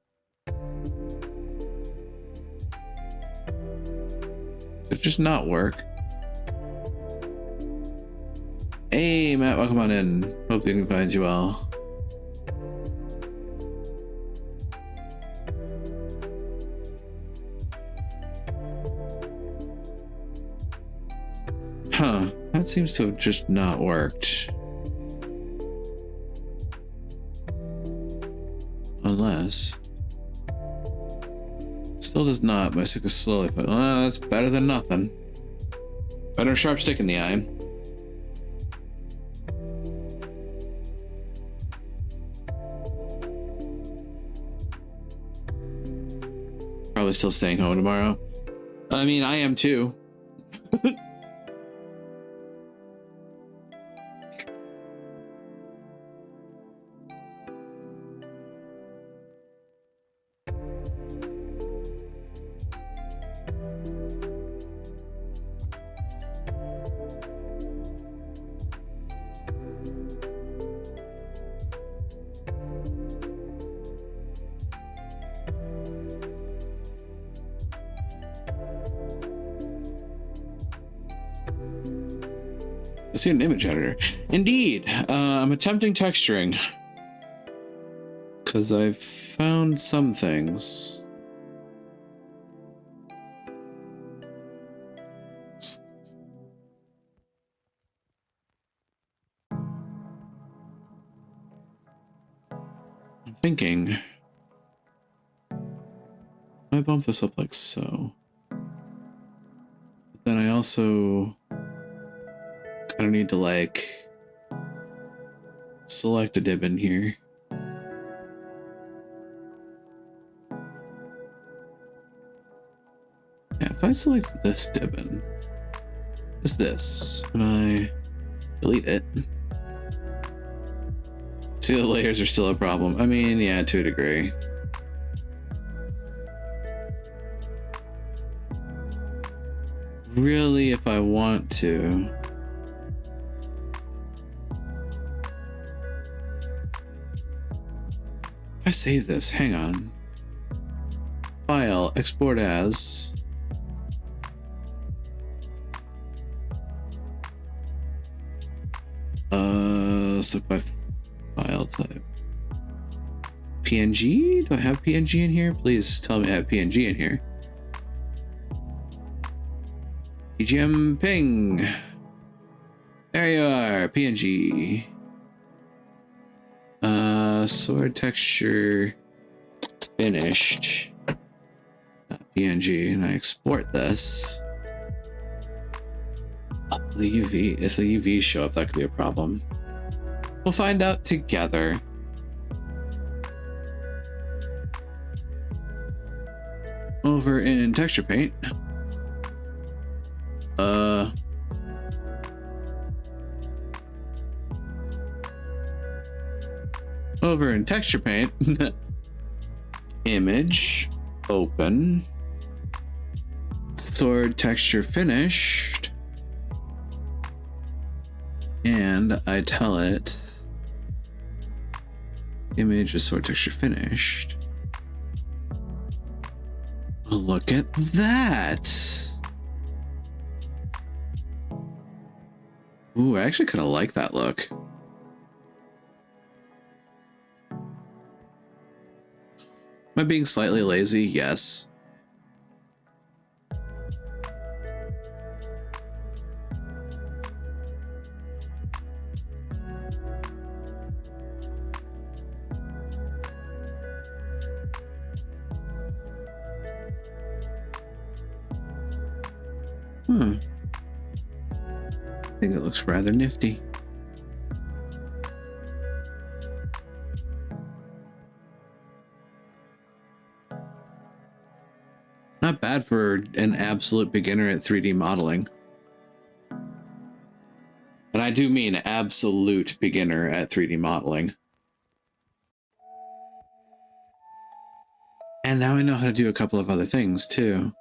it just not work. Hey, Matt, welcome on in. Hope the evening finds you well. Huh, that seems to have just not worked. Unless... Still does not. My stick is slowly... that's better than nothing. Better sharp stick in the eye. Probably still staying home tomorrow. I mean, I am too. see an image editor. Indeed, I'm attempting texturing because I've found some things. I'm thinking, I bump this up like so. But then I also kind of need to like select a dib in here. Yeah, if I select this dib in, is this, and I delete it. See, the layers are still a problem. I mean, yeah, to a degree. Really, if I want to. If I save this, hang on. File, export as. Let's look by file type. PNG? Do I have PNG in here? Please tell me I have PNG in here. PGM ping. There you are, PNG. Sword texture finished. PNG, and I export this. The UV, if the UVs show up, that could be a problem. We'll find out together. Over in texture paint. Over in texture paint. Image, open. Sword texture finished. And I tell it image is sword texture finished. Look at that. Ooh, I actually kind of like that look. Am I being slightly lazy? Yes. I think it looks rather nifty. Not bad for an absolute beginner at 3D modeling. And I do mean absolute beginner at 3D modeling. And now I know how to do a couple of other things too.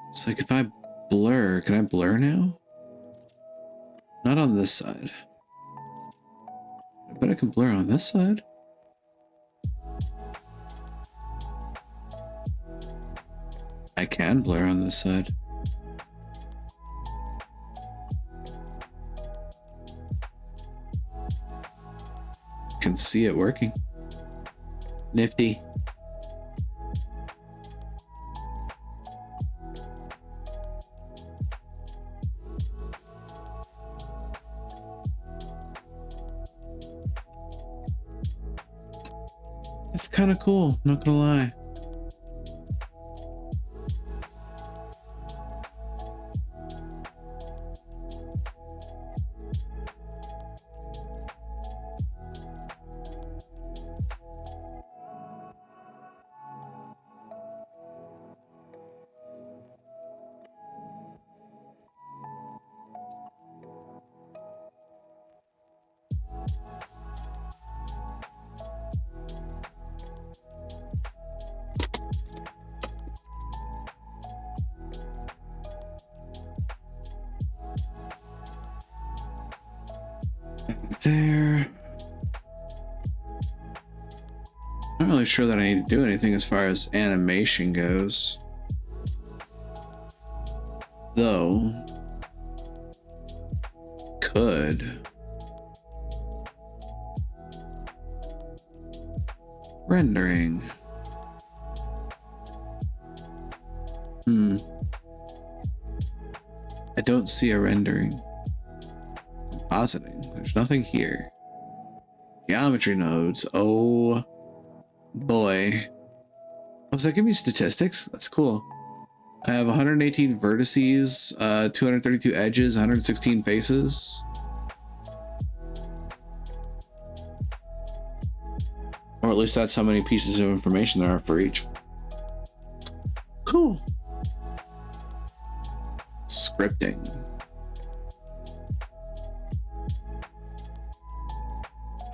It's like if I blur, can I blur now? Not on this side. I bet I can blur on this side. I can blur on this side. Can see it working. Nifty. It's kind of cool, not gonna lie. There. Not really sure that I need to do anything as far as animation goes. Though, could. Rendering. I don't see a rendering. Compositing. There's nothing here. Geometry nodes. Oh boy. Does that give me statistics? That's cool. I have 118 vertices, 232 edges, 116 faces. Or at least that's how many pieces of information there are for each. Cool. Scripting.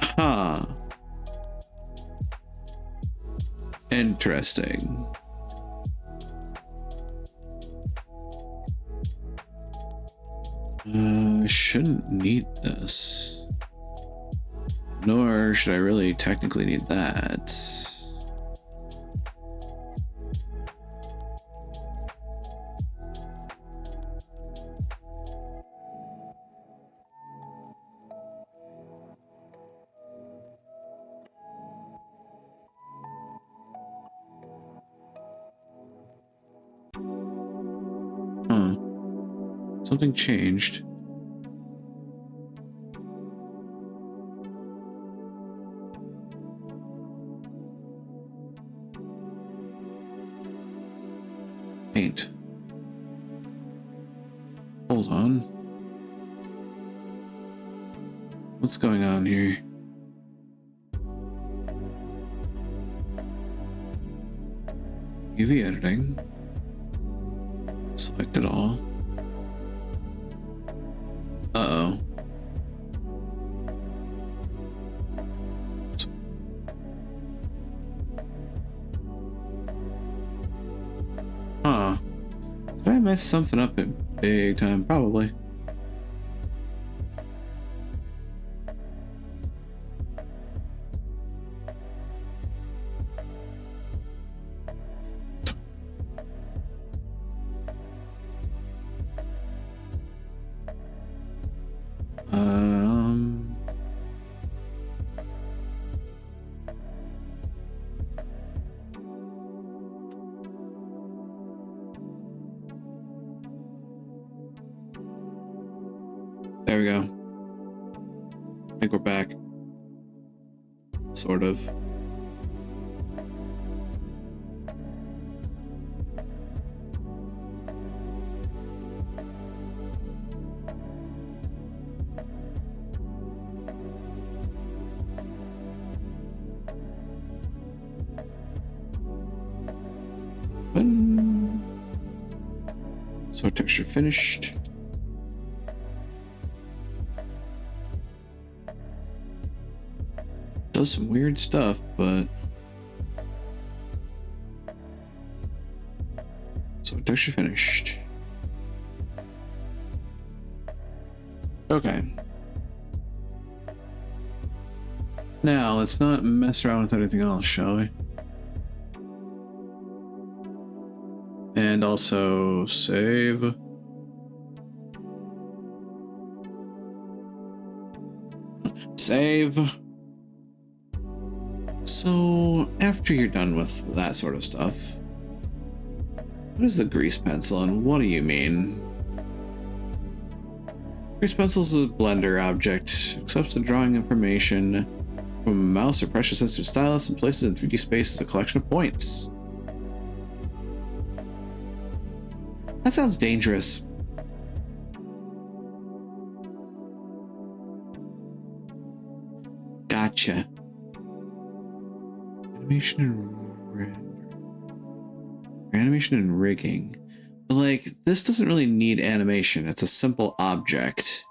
Huh. Interesting. I shouldn't need this. Nor should I really technically need that. Huh. Something changed. Paint. Hold on. What's going on here? UV editing. Select it all. Uh-oh. Huh. Did I mess something up at big time? Probably. There we go. I think we're back. Sort of. So texture finished. Does some weird stuff, but so texture finished. Okay. Now let's not mess around with anything else, shall we? And also save. Save. So after you're done with that sort of stuff, what is the grease pencil and what do you mean? Grease pencil is a blender object, accepts the drawing information from a mouse or pressure sensitive stylus and places in 3D space as a collection of points. That sounds dangerous. Gotcha. Animation and rigging. But like, this doesn't really need animation. It's a simple object.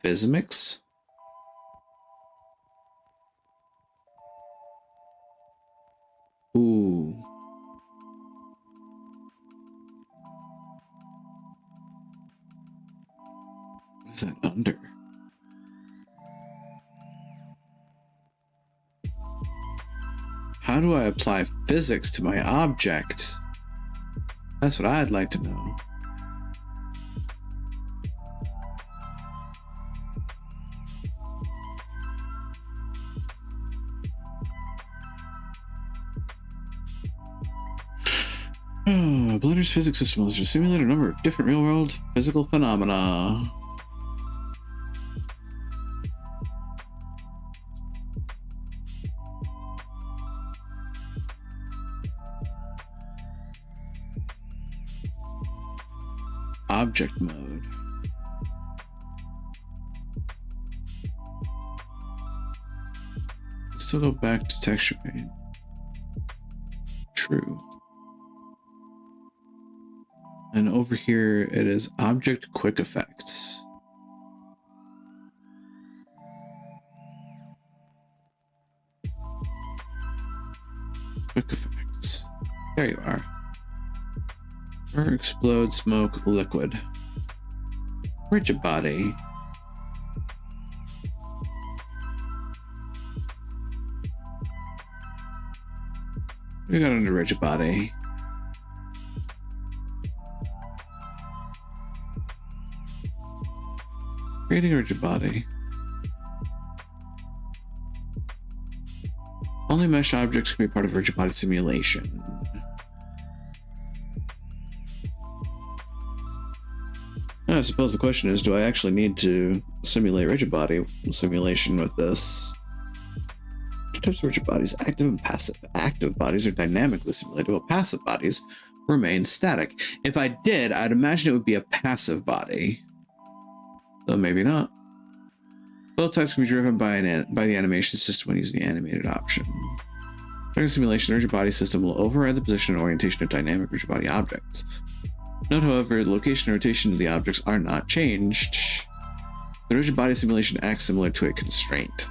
Vismix? Ooh. What is that under? How do I apply physics to my object? That's what I'd like to know. Blender's physics system will simulate a number of different real-world physical phenomena. Object mode. Still go back to texture paint. True. And over here it is object quick effects. Quick effects. There you are. Or explode, smoke, liquid. Rigid body. We got under rigid body. Creating a rigid body. Only mesh objects can be part of a rigid body simulation. I suppose the question is, do I actually need to simulate rigid body simulation with this? Two types of rigid bodies, active and passive. Active bodies are dynamically simulated, while passive bodies remain static. If I did, I'd imagine it would be a passive body. Though maybe not. Both types can be driven by the animation system when using the animated option. During a simulation, the rigid body system will override the position and orientation of dynamic rigid body objects. Note, however, the location and rotation of the objects are not changed. The rigid body simulation acts similar to a constraint.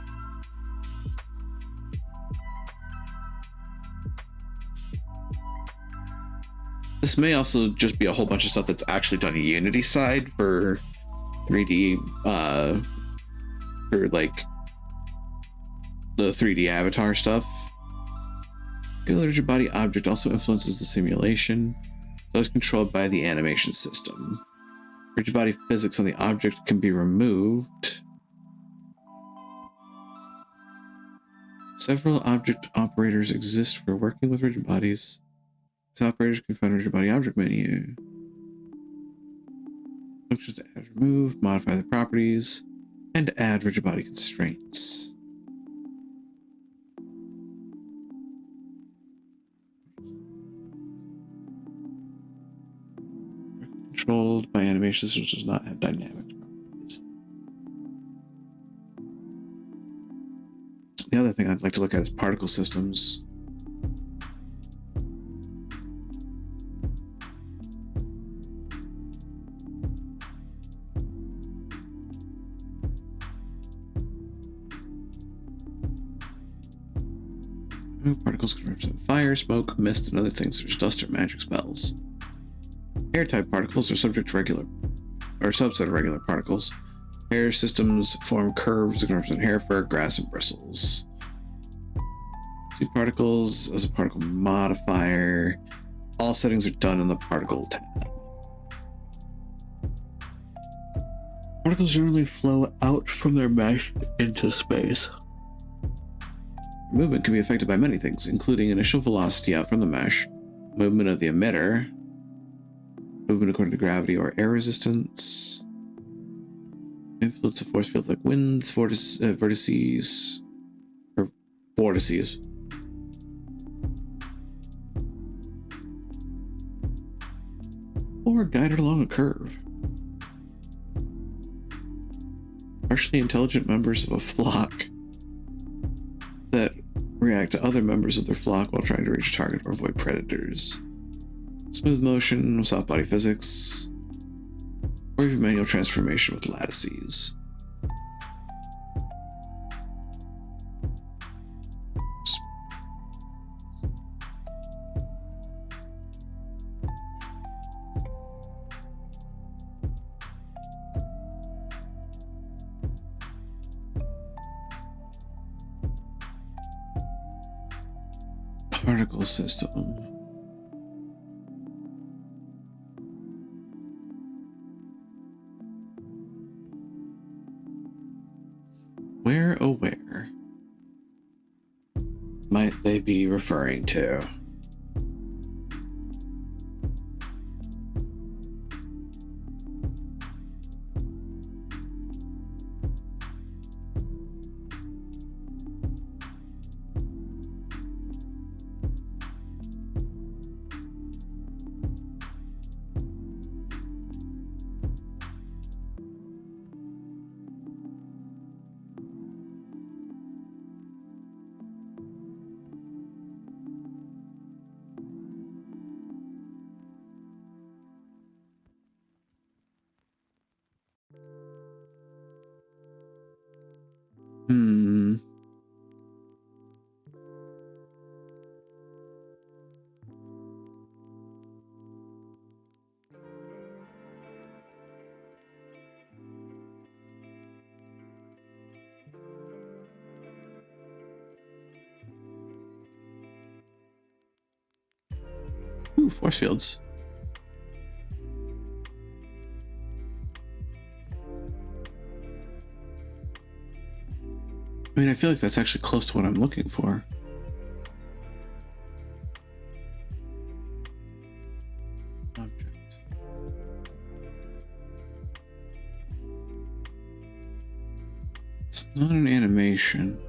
This may also just be a whole bunch of stuff that's actually done Unity side for 3D, for like the 3D avatar stuff. The rigid body object also influences the simulation, so it's controlled by the animation system. Rigid body physics on the object can be removed. Several object operators exist for working with rigid bodies. These operators can find rigid body object menu. Functions to add, remove, modify the properties, and to add rigid body constraints. Controlled by animation systems, does not have dynamic properties. The other thing I'd like to look at is particle systems. Particles can represent fire, smoke, mist, and other things such as dust or magic spells. Air-type particles are subject to regular, or subset of regular particles. Air systems form curves that can represent hair, fur, grass, and bristles. See particles as a particle modifier. All settings are done in the particle tab. Particles generally flow out from their mesh into space. Movement can be affected by many things, including initial velocity out from the mesh, movement of the emitter, movement according to gravity or air resistance, influence of force fields like winds, vortices, or vortices. Or guided along a curve. Partially intelligent members of a flock that react to other members of their flock while trying to reach a target or avoid predators. Smooth motion, soft body physics, or even manual transformation with lattices. Particle system. Where, oh where might they be referring to? Ooh, force fields. I mean, I feel like that's actually close to what I'm looking for. Object. It's not an animation.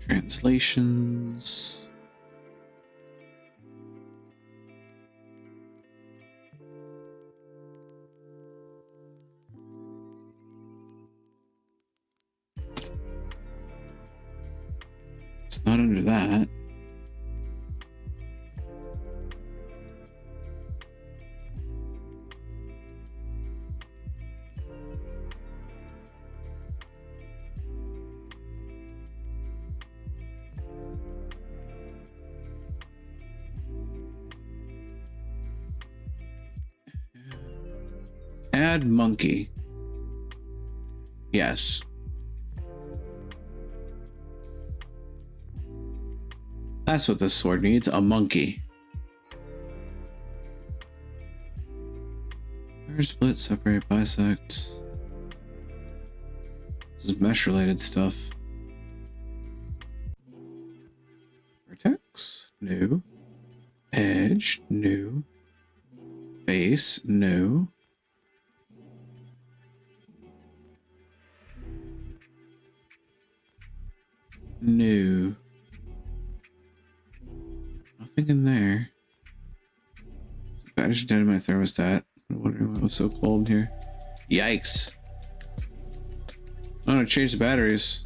Translations. It's not under that. Add monkey. Yes. That's what this sword needs, a monkey. Split, separate, bisect. This is mesh related stuff. Vertex, new. Edge, new. Base, new. New. Nothing in there. I just did my thermostat. I wonder why it was so cold here. Yikes. I'm gonna change the batteries.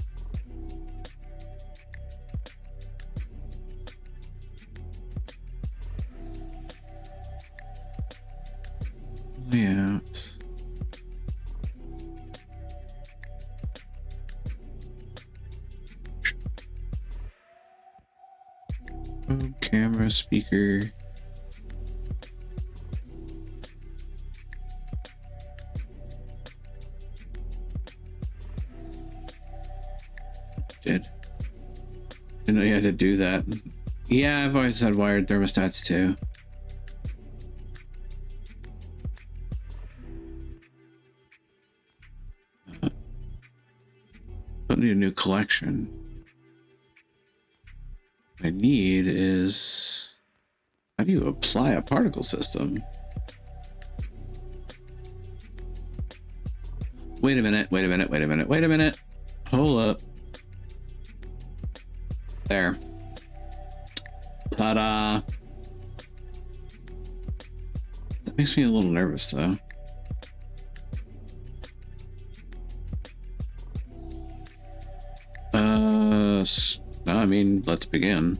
Layout. Oh, camera, speaker. Didn't know you had to do that. Yeah, I've always had wired thermostats too. Don't need a new collection. What I need is, how do you apply a particle system? Wait a minute, wait a minute, wait a minute, wait a minute. Hold up. There. Ta-da. That makes me a little nervous though. No, I mean, let's begin.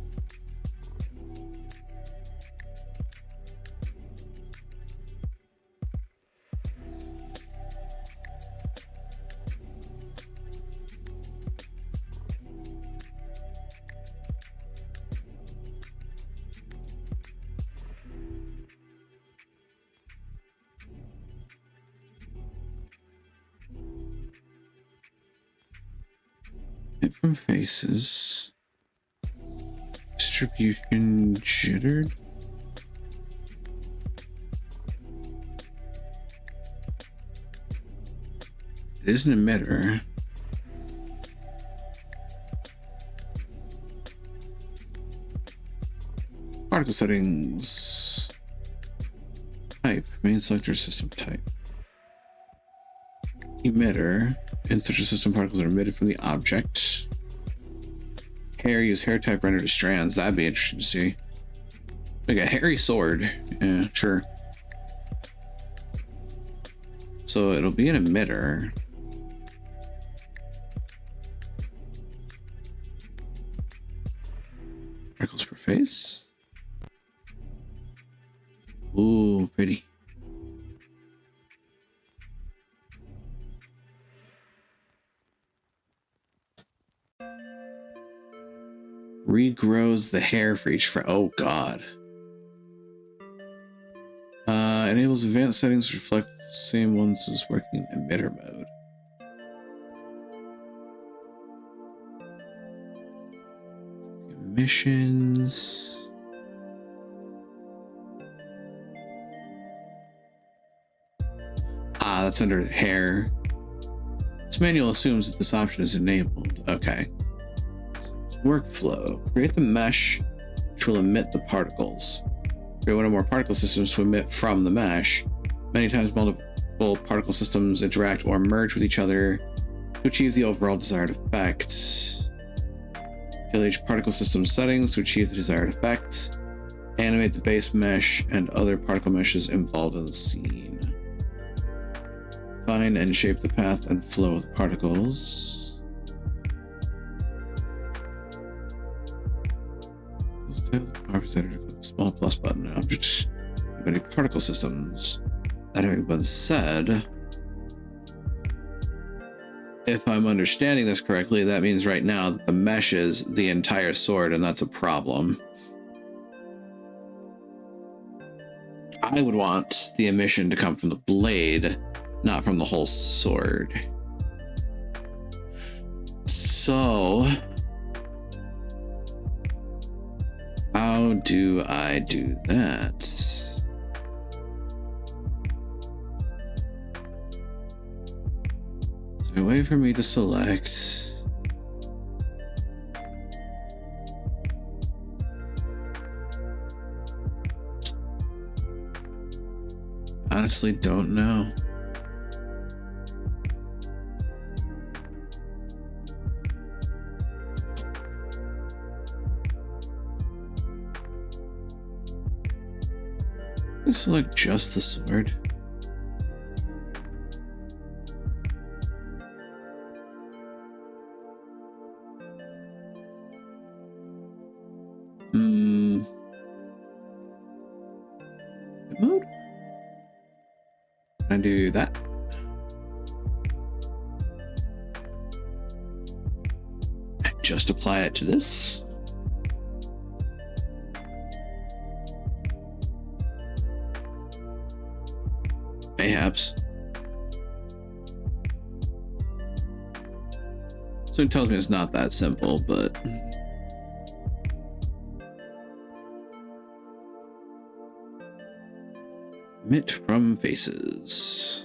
Hit from faces. Distribution jittered. It is an emitter. Particle settings. Type. Main selector system type. Emitter. In such a system, particles are emitted from the object. Hair. Use hair type rendered as strands. That'd be interesting to see. Like a hairy sword. Yeah, sure. So it'll be an emitter. Particles per face. Ooh, pretty. Regrows the hair for each frame. Oh god. Enables advanced settings to reflect the same ones as working in emitter mode. Emissions. Ah, that's under hair. This manual assumes that this option is enabled. Okay. Workflow. Create the mesh which will emit the particles. Create one or more particle systems to emit from the mesh. Many times multiple particle systems interact or merge with each other to achieve the overall desired effect. Kill each particle system settings to achieve the desired effect. Animate the base mesh and other particle meshes involved in the scene. Find and shape the path and flow of the particles. Click the small plus button and object many particle systems. That having been said, if I'm understanding this correctly, that means right now that the mesh is the entire sword, and that's a problem. I would want the emission to come from the blade, not from the whole sword. So how do I do that? Is there a way for me to select? Honestly, don't know. Select just the sword. Mode? Can I do that? Just apply it to this. Mayhaps. So it tells me it's not that simple, but emit from faces.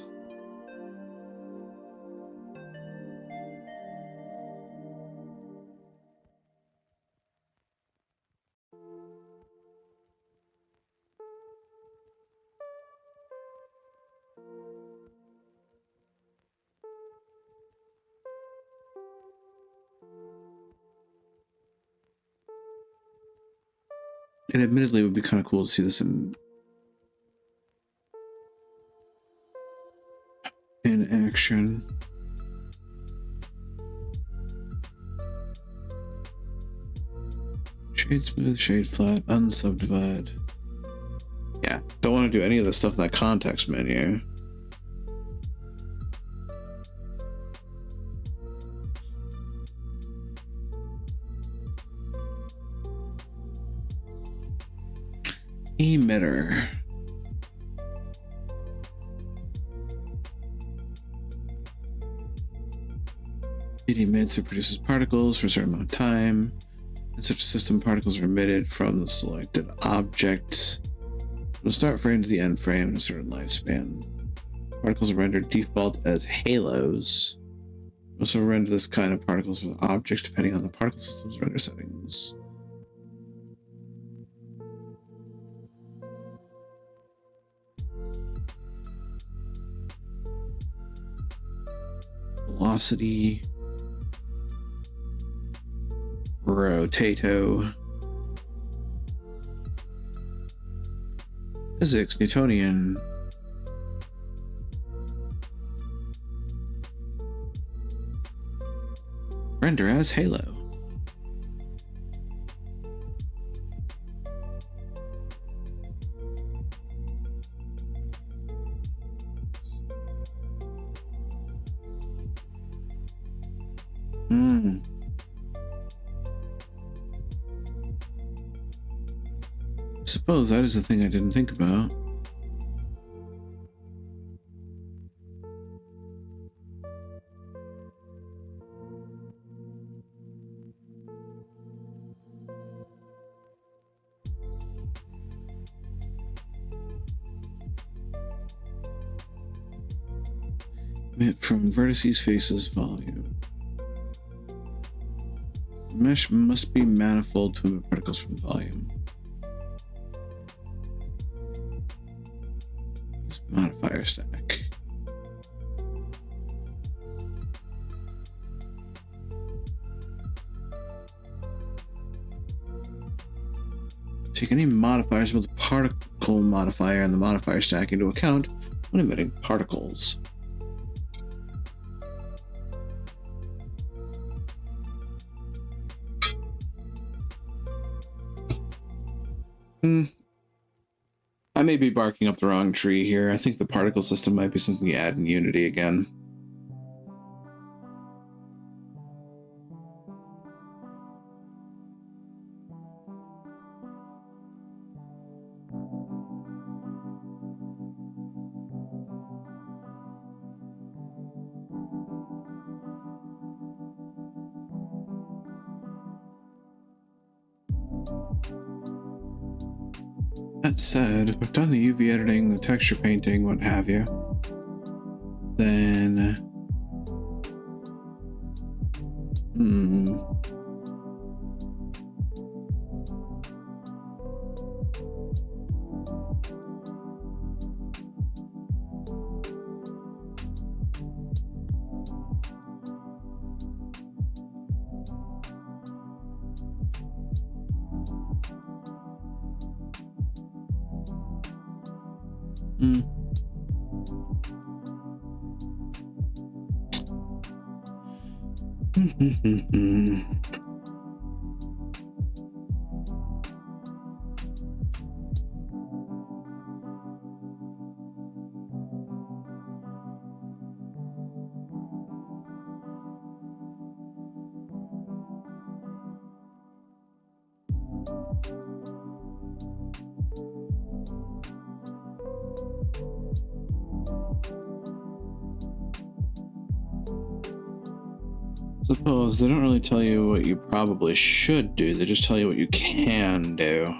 And admittedly, it would be kind of cool to see this in action. Shade smooth, shade flat, unsubdivide. Yeah, don't want to do any of the stuff in that context menu. Emitter. It emits or produces particles for a certain amount of time. In such a system, particles are emitted from the selected object from the start frame to the end frame in a certain lifespan. Particles are rendered default as halos. Also render this kind of particles for the objects depending on the particle system's render settings. Velocity, rotato, physics, Newtonian, render as halo. I suppose that is the thing I didn't think about. Emit from vertices, faces, volume. Mesh must be manifold to emit particles from volume. Modifier stack. Take any modifiers with the particle modifier and the modifier stack into account when emitting particles. I may be barking up the wrong tree here. I think the particle system might be something you add in Unity again. That said, if I've done the UV editing, the texture painting, what have you, then suppose they don't really tell you what you probably should do, they just tell you what you can do.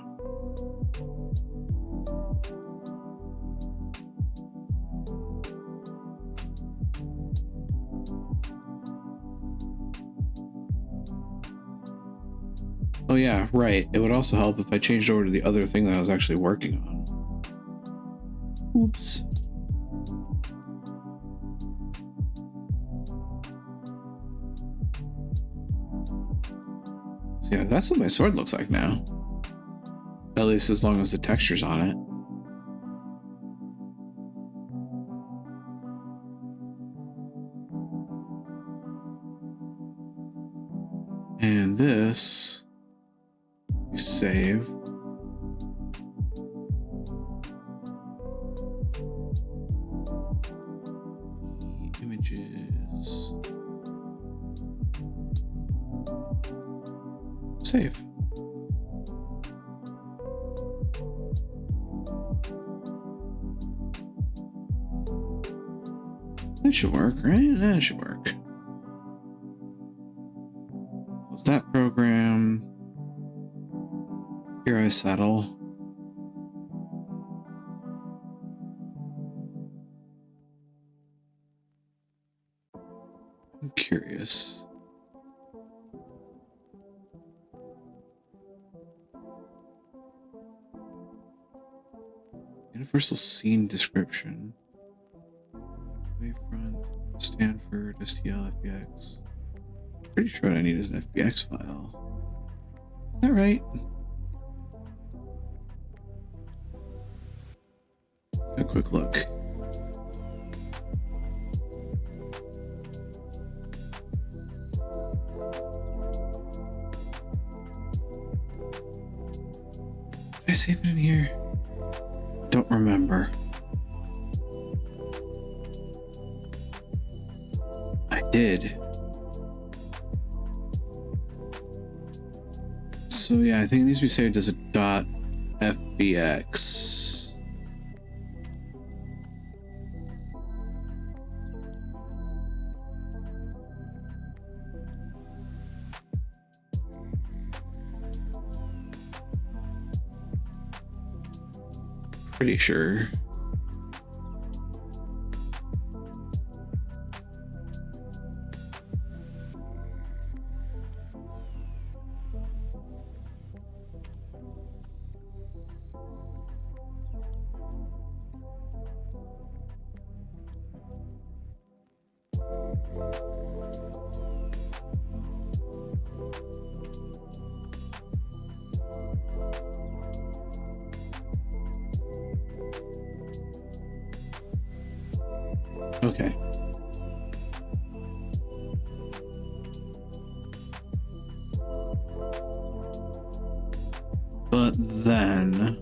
Oh yeah, right. It would also help if I changed over to the other thing that I was actually working on. Oops. So yeah, that's what my sword looks like now. At least as long as the texture's on it. And this, we save. Images. Save. That should work, right? That should work. Close that program. Here I settle. I'm curious. Universal scene description. Wavefront, Stanford, STL, FBX. Pretty sure what I need is an FBX file. Is that right? A quick look. Did I save it in here? Don't remember. I did. So yeah, I think it needs to be saved as a .fbx. Pretty sure. Okay. But then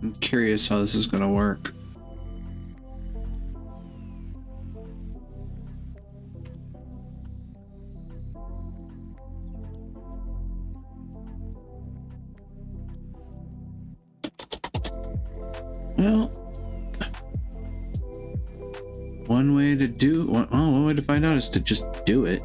I'm curious how this is going to work. Well, one way to find out is to just do it.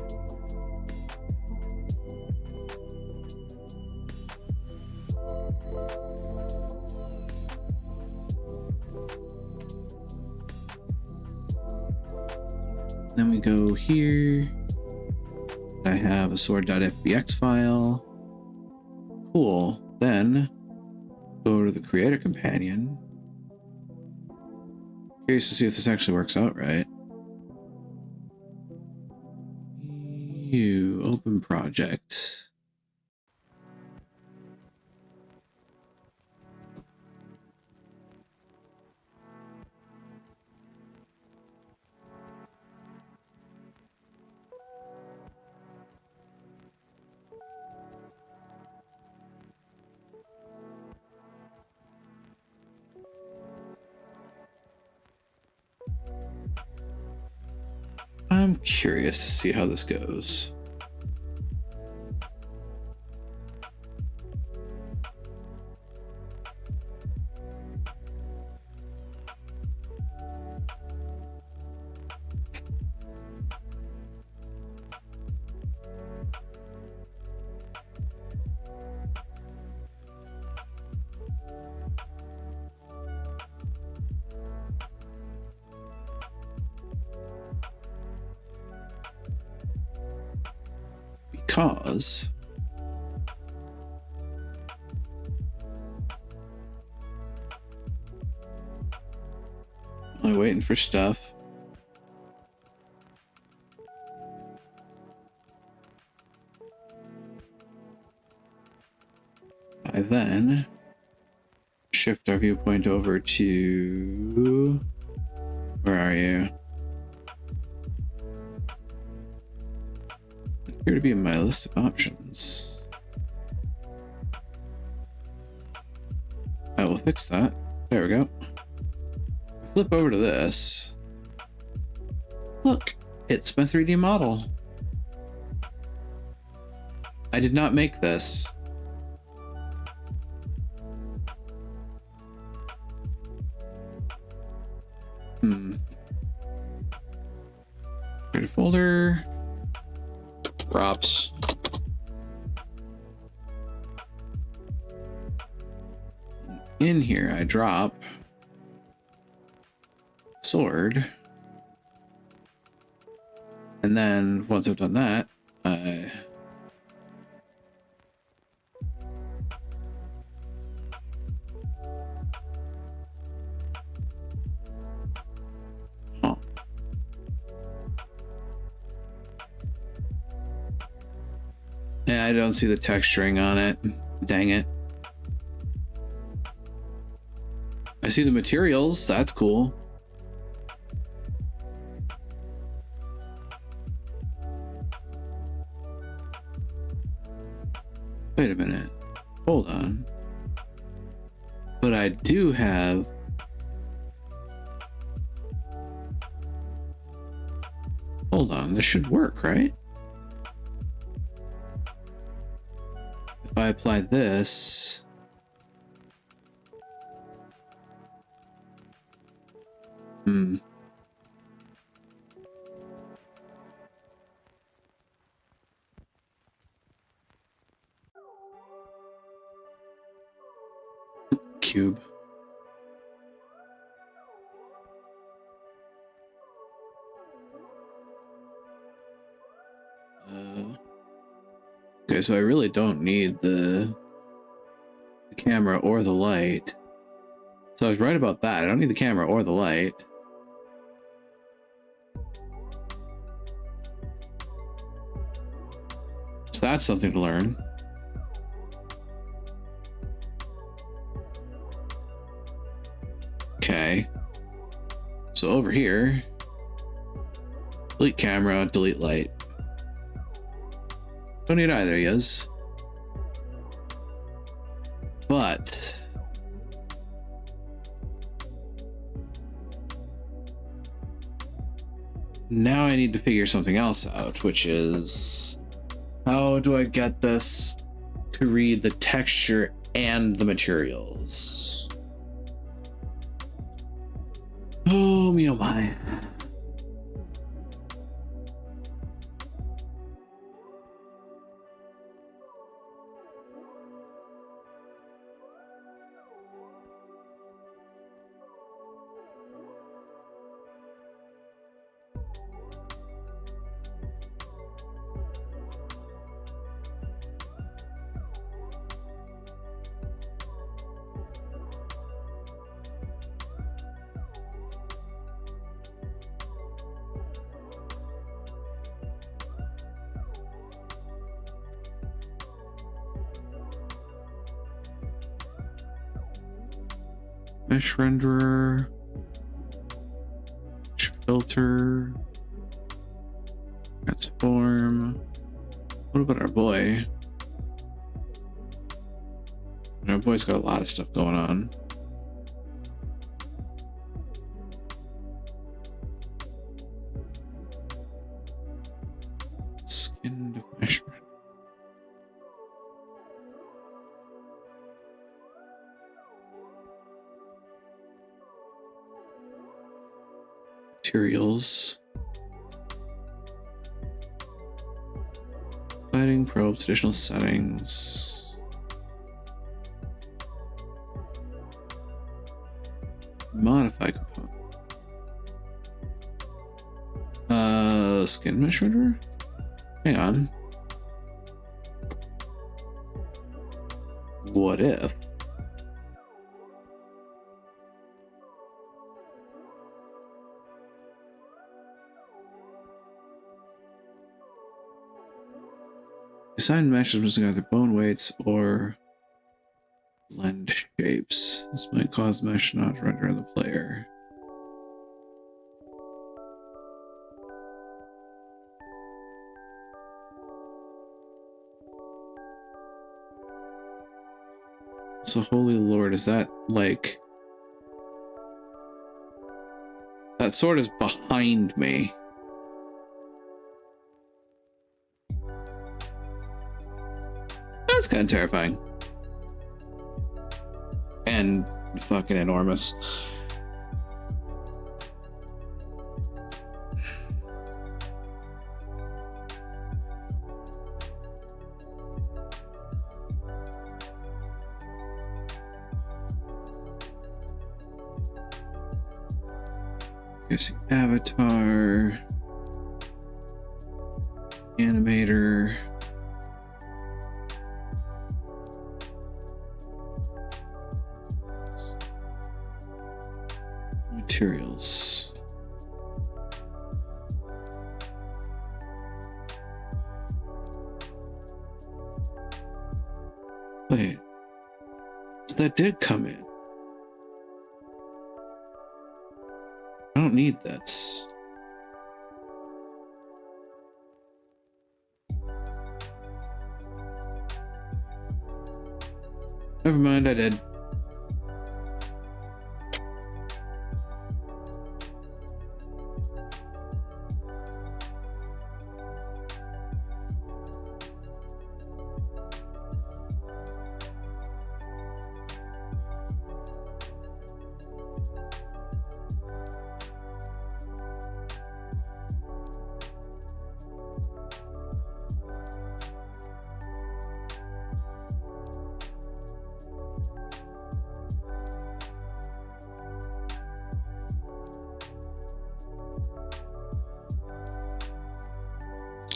Then we go here. I have a sword.fbx file. Cool. Then go to the creator companion. Curious to see if this actually works out right. New open project. I'm curious to see how this goes. Because I'm waiting for stuff. I then shift our viewpoint over to, where are you? Appear to be in my list of options. I will fix that. There we go. Flip over to this. Look, it's my 3D model. I did not make this. Create a folder. Props. In here, I drop sword. And then once I've done that, I yeah, I don't see the texturing on it. Dang it. I see the materials. That's cool. Wait a minute. Hold on. But I do have... Hold on. This should work, right? If I apply this... Cube. Okay, so I really don't need the camera or the light. So I was right about that. I don't need the camera or the light. So that's something to learn. Okay. So over here, delete camera, delete light. Don't need either, yes. But now I need to figure something else out, which is how do I get this to read the texture and the materials? Oh me, oh my. Mesh renderer, filter, transform. What about our boy? Our boy's got a lot of stuff going on. Skin mesh renderer. Materials, lighting, probes, additional settings, modify component, skin mesh renderer. Hang on, what if assign meshes using either bone weights or blend shapes? This might cause mesh not to render in the player. So, Holy Lord, is that like... That sword is behind me. That's kind of terrifying. And fucking enormous. Guessing avatar, animator, materials. Wait, so that did come in. I don't need this. Never mind, I did.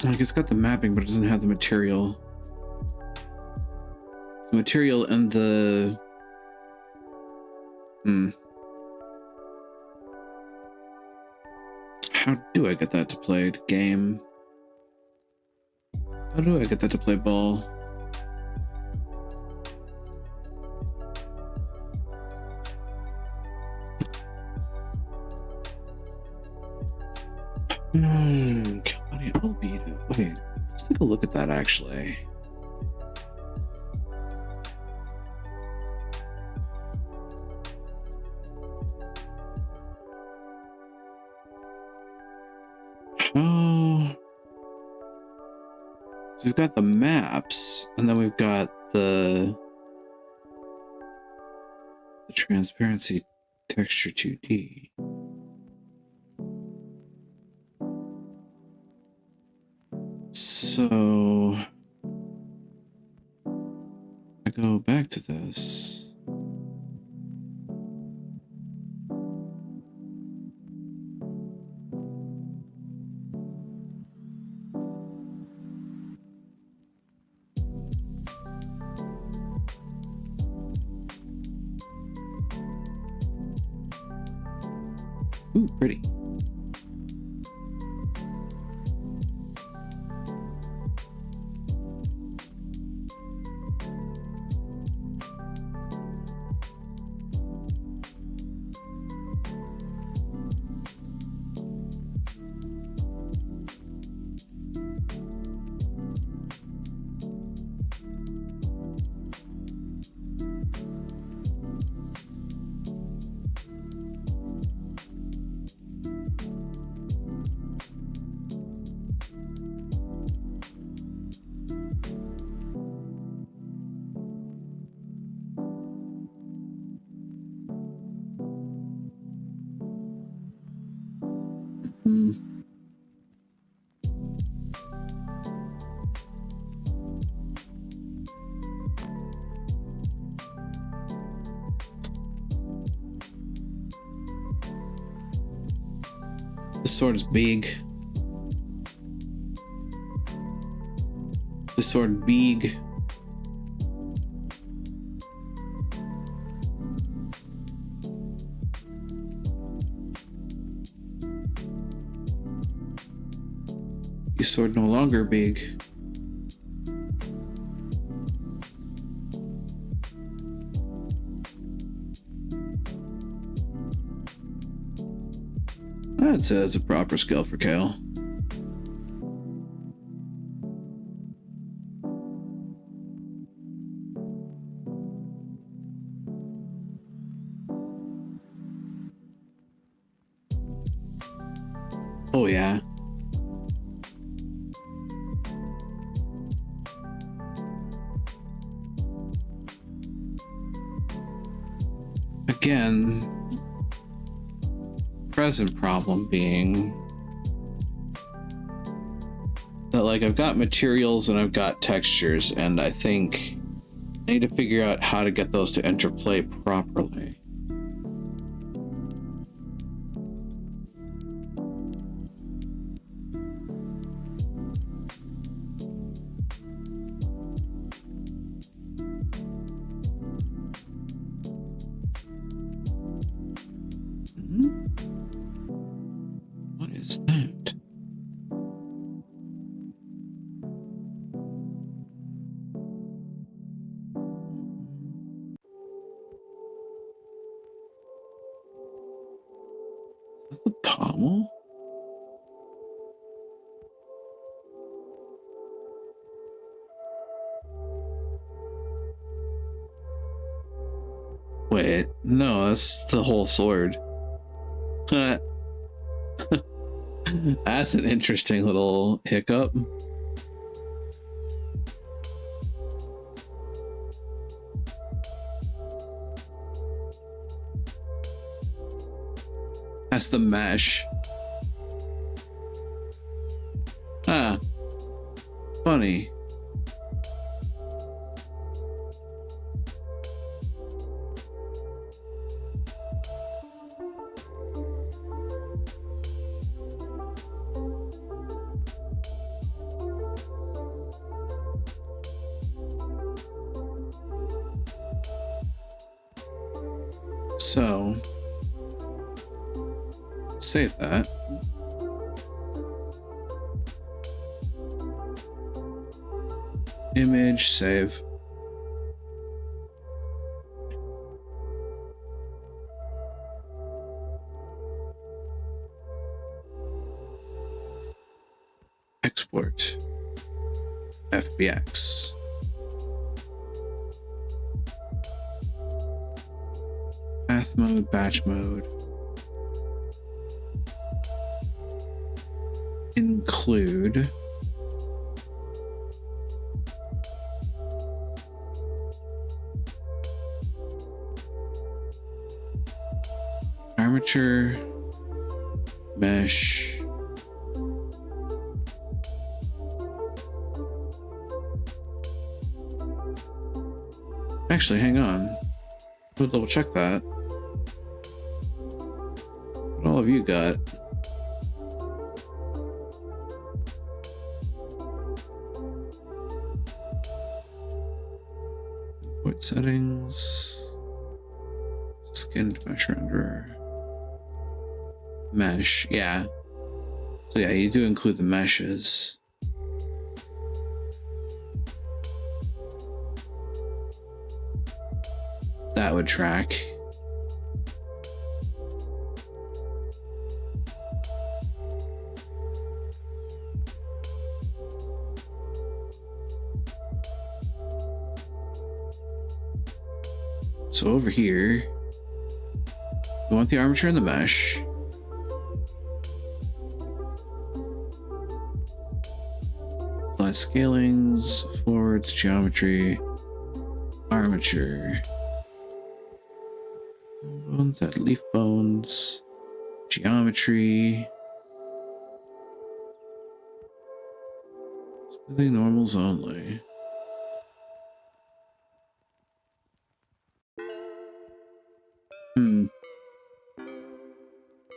Like, it's got the mapping, but it doesn't have the material. The material and the... How do I get that to play game? How do I get that to play ball? Albedo. Wait, let's take a look at that actually. Oh, so we've got the maps, and then we've got the transparency texture 2D. So I go back to this. Ooh, pretty. This sword is big. This sword big. This sword no longer big. I'd say that's a proper skill for Kale. Oh yeah. Again, present problem being that, like, I've got materials and I've got textures, and I think I need to figure out how to get those to interplay properly. What is that? Is that the pommel? Wait, no, that's the whole sword. That's an interesting little hiccup. That's the mesh. Ah, funny. So, save that. Image, save. Export. FBX. Path mode, batch mode. Include. Armature. Mesh. Actually, hang on. We'll double check that. What all have you got? Import settings. Skinned mesh renderer. Mesh, yeah. So yeah, you do include the meshes. That would track. So over here, we want the armature and the mesh. Apply scalings, forwards, geometry, armature. Bones, add leaf bones, geometry. Smoothing normals only.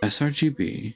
sRGB.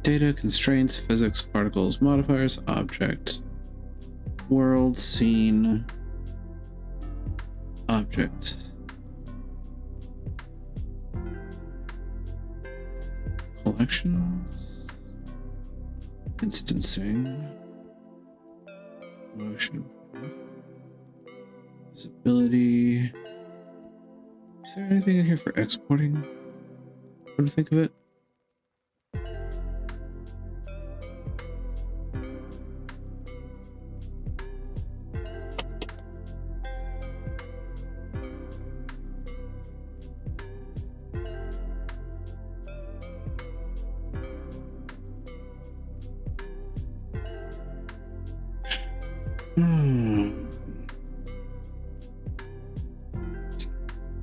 data, constraints, physics, particles, modifiers, object, world, scene, object, collections, instancing, motion, visibility. Is there anything in here for exporting? What do you think of it?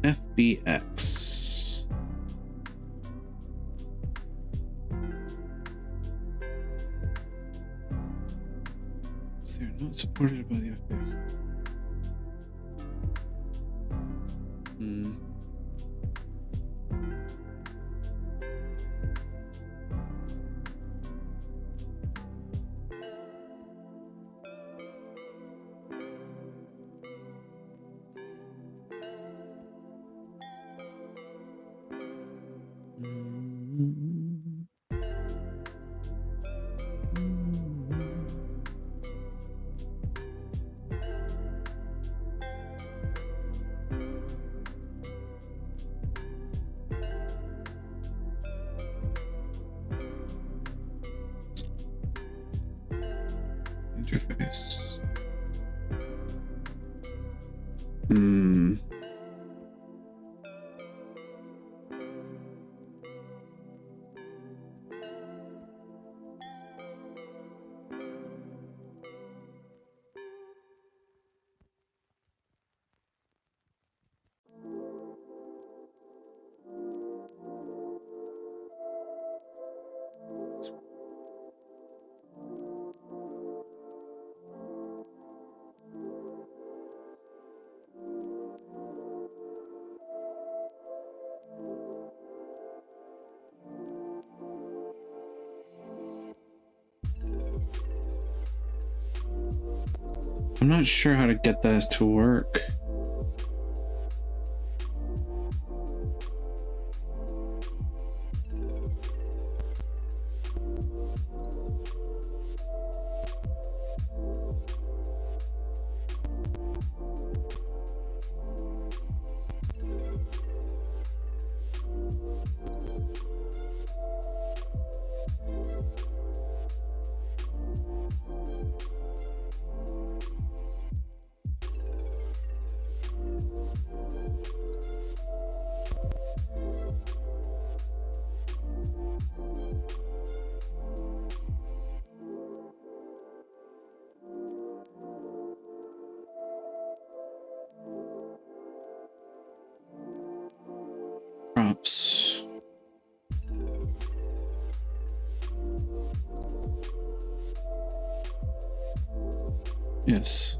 FBX. So they're not supported by the FBX. Interface. I'm not sure how to get that to work. Props. Yes.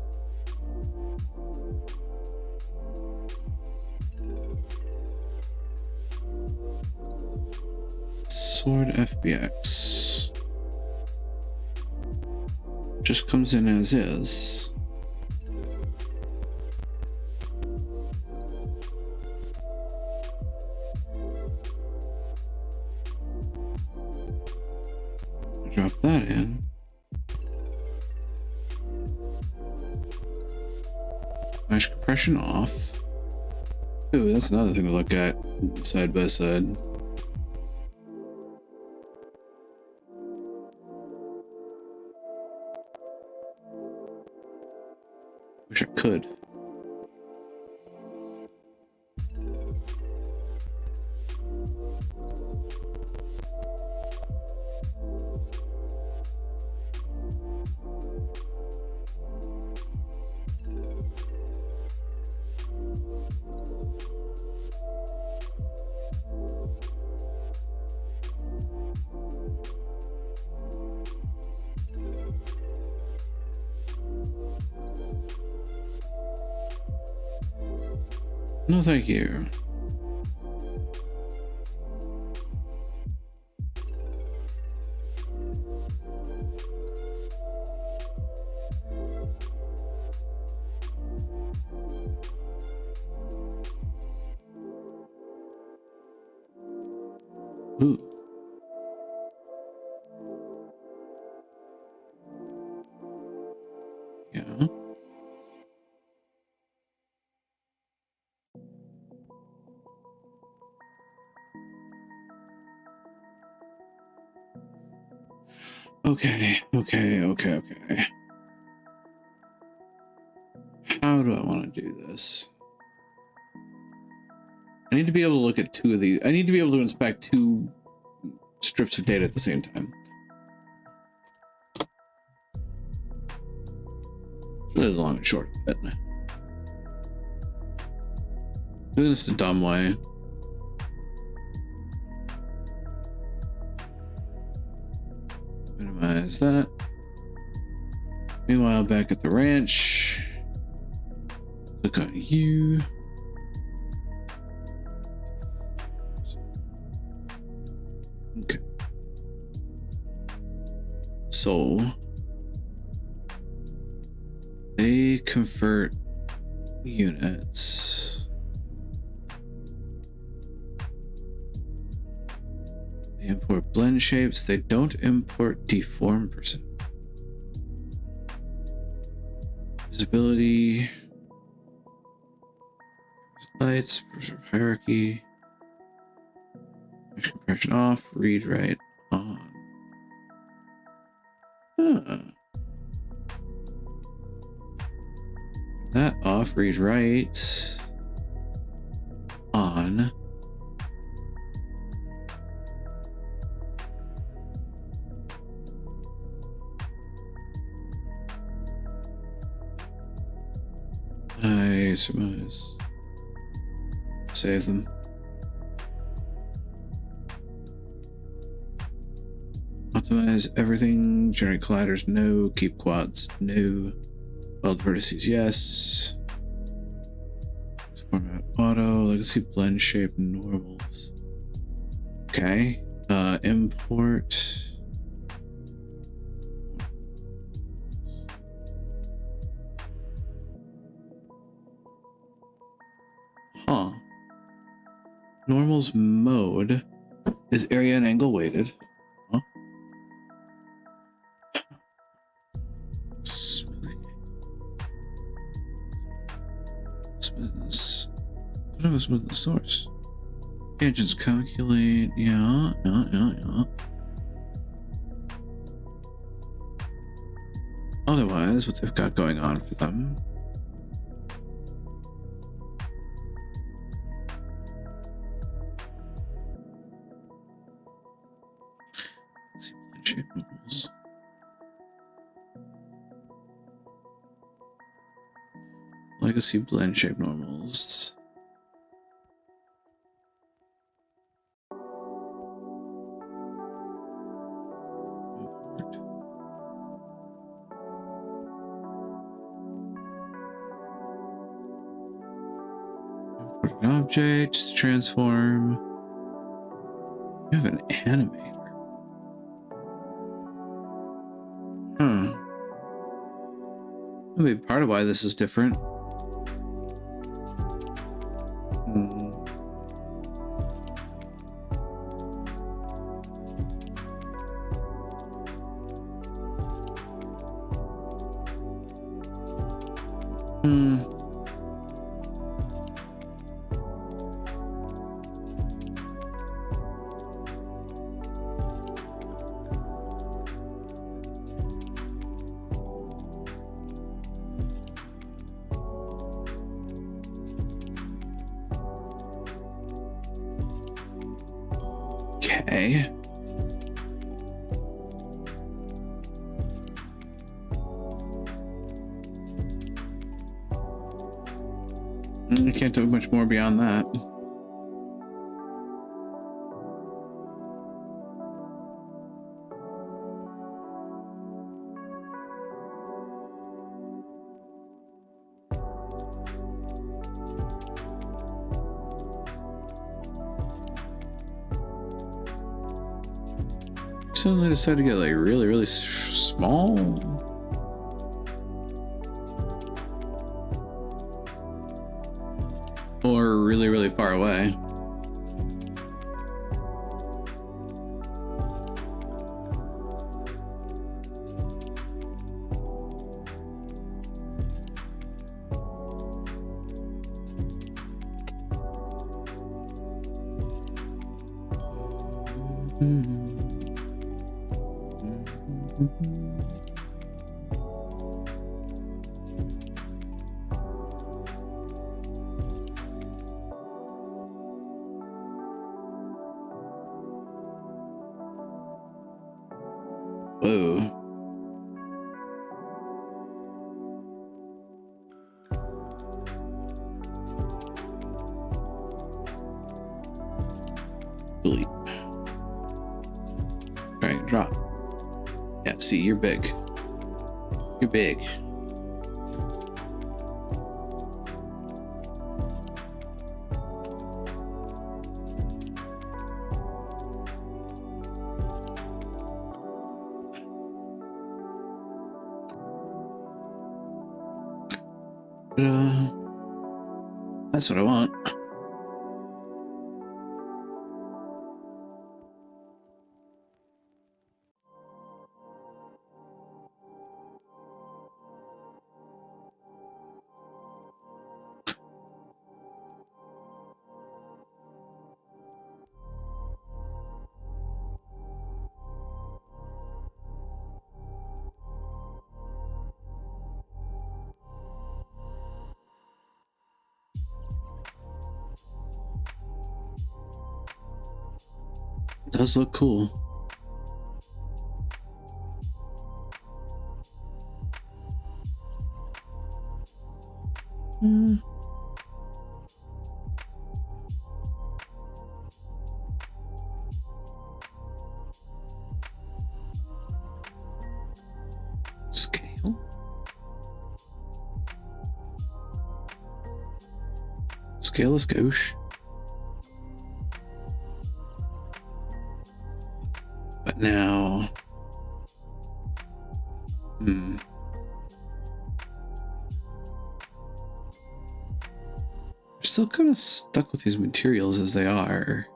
Sword FBX. Just comes in as is. Drop that in. Mesh compression off. Ooh, that's another thing to look at side by side. Wish I could. No, thank you. Ooh. Yeah. Okay. How do I want to do this? I need to be able to look at two of these. I need to be able to inspect two strips of data at the same time. It's really long and short of it. Doing this the dumb way. Minimize that. Meanwhile, back at the ranch, click on you. Okay. So they convert units. They import blend shapes. They don't import deform percent. Visibility. Lights. Preserve hierarchy. Mesh compression off. Read write on. Huh. That off. Read write on. I surmise. Save them. Optimize everything. Generate colliders. No. Keep quads. No. Weld vertices. Yes. Format auto. Legacy blend shape normals. Okay. Import. Huh. Normals mode is area and angle weighted. Huh? Smoothness. What have a smoothness source? Tangents calculate. Yeah. Otherwise, what they've got going on for them. Shape normals. Legacy blend shape normals. Import an object, transform. You have an animator. Huh. Maybe part of why this is different. Okay. I can't do much more beyond that. Suddenly decided to get like really small. Or really far away. Whoa. Delete. Drag and drop. Yeah, see, you're big. You're big. That's what I want. It does look cool. Scale. Scale is gauche. But now, we're still kind of stuck with these materials as they are.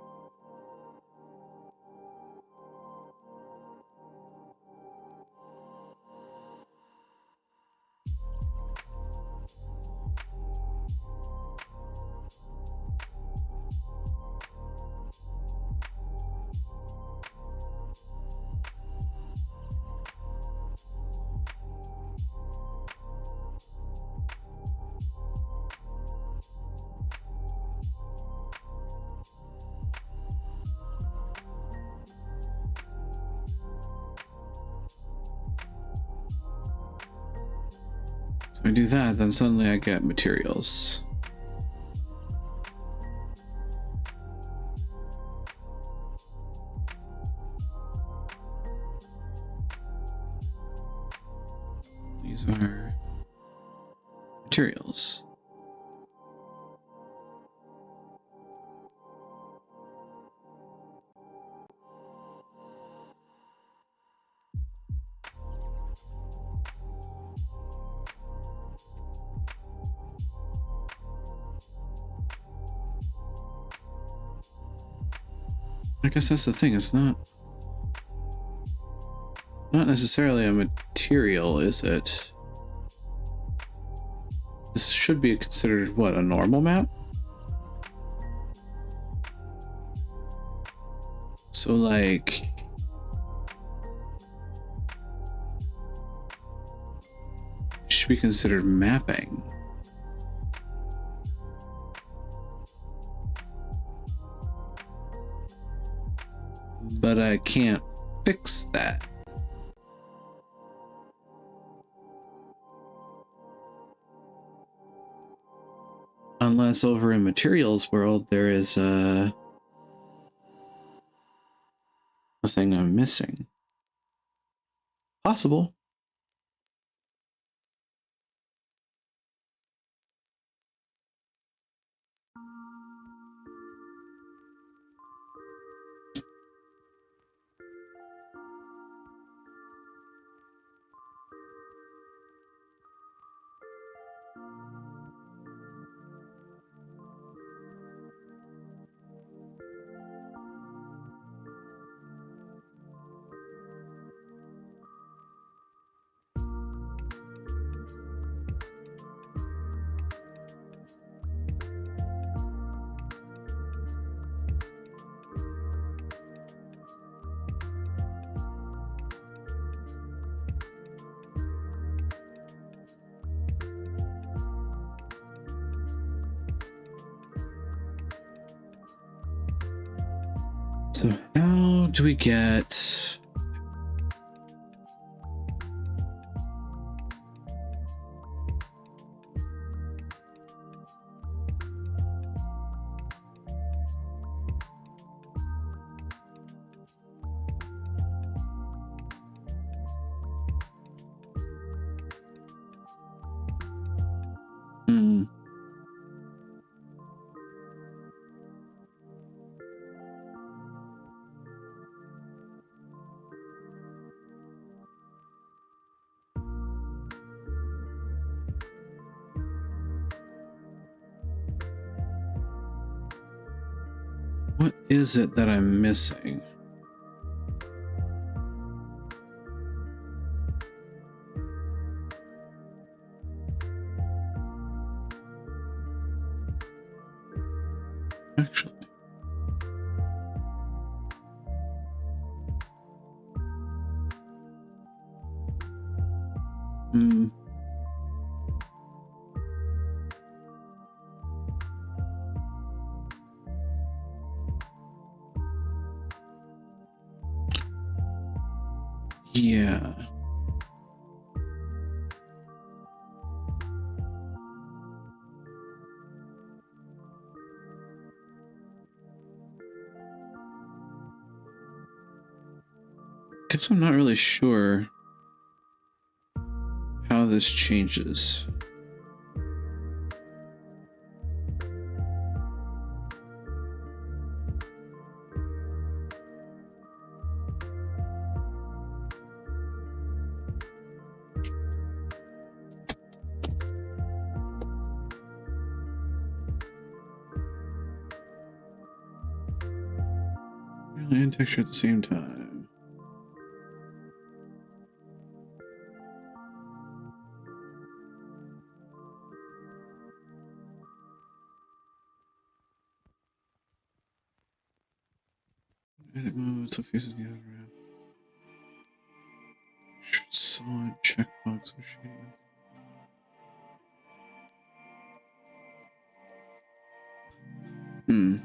So I do that, then suddenly I get materials. These are materials. I guess that's the thing, it's not necessarily a material, is it? This should be considered, what, a normal map? So, like, it should be considered mapping. But I can't fix that. Unless over in Materials World there is a thing I'm missing. Possible. So how do we get... Hmm. What is it that I'm missing? Actually. Hmm. Yeah. Guess I'm not really sure how this changes. And texture at the same time. Edit mode, suffuses the other wrap. Solid checkbox or shading. Hmm.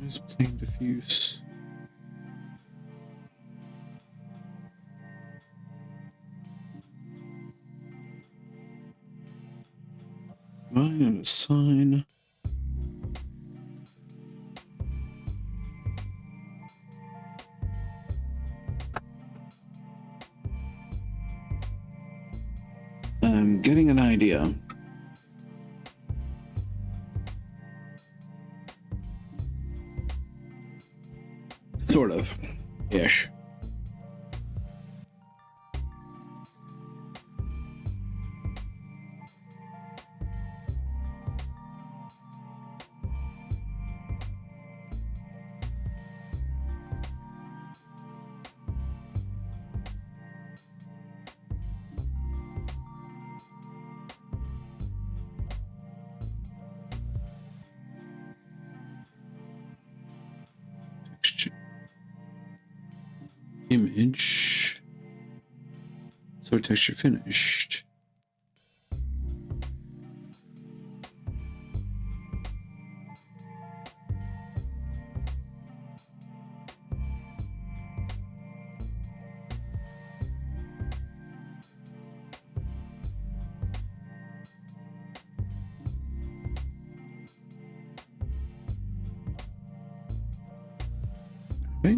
It's plain diffuse. Line and a sign. I'm getting an idea. Sort of. Ish. Texture. Image. So texture finished. Okay.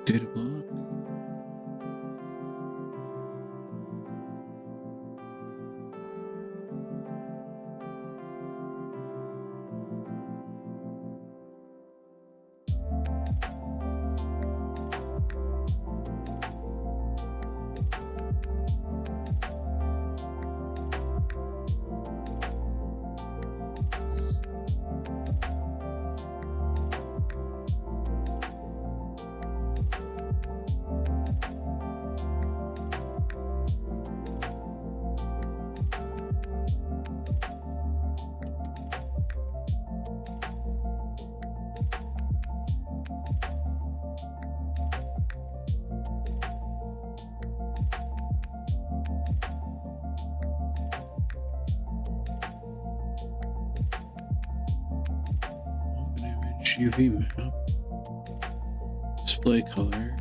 Data block. UV map, display color,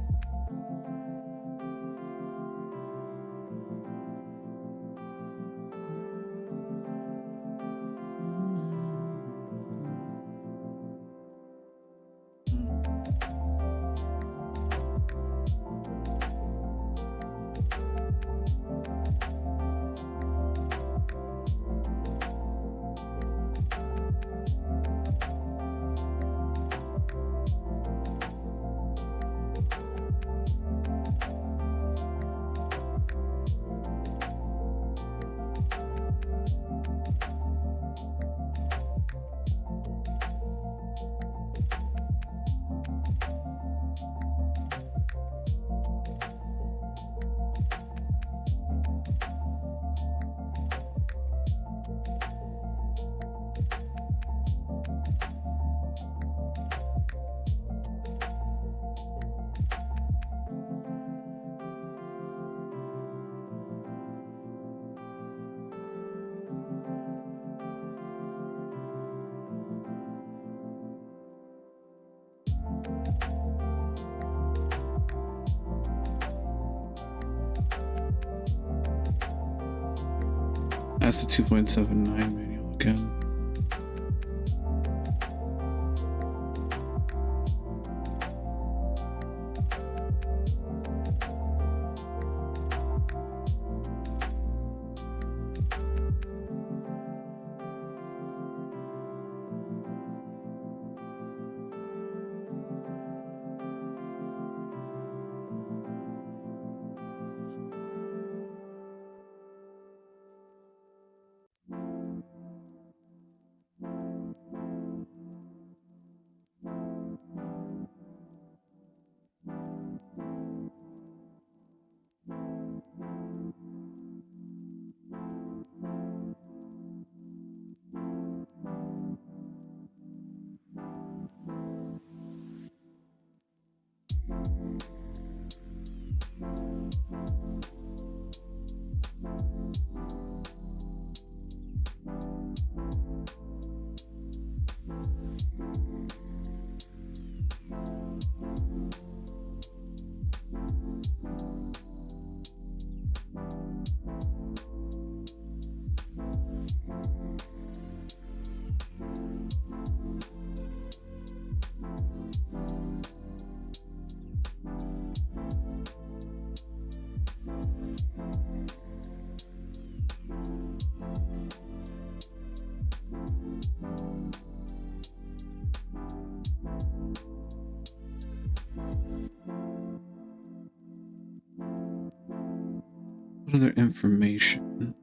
that's the 2.79 manual again. What other information?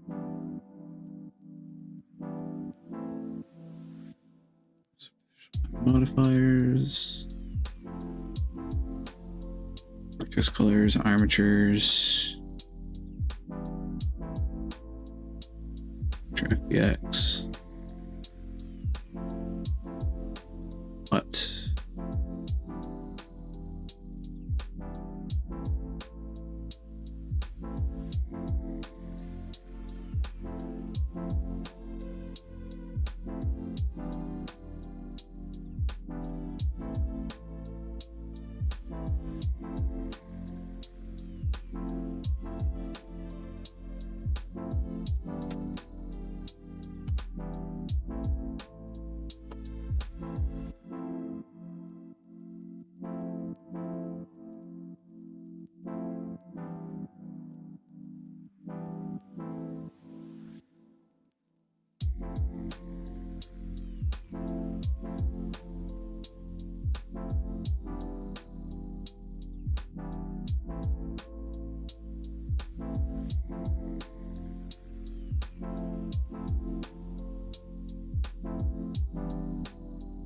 Modifiers, vertex colors, armatures, FBX. What?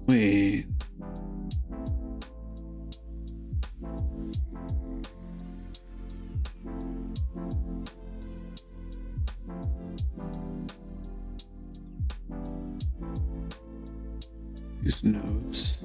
Wait. These notes.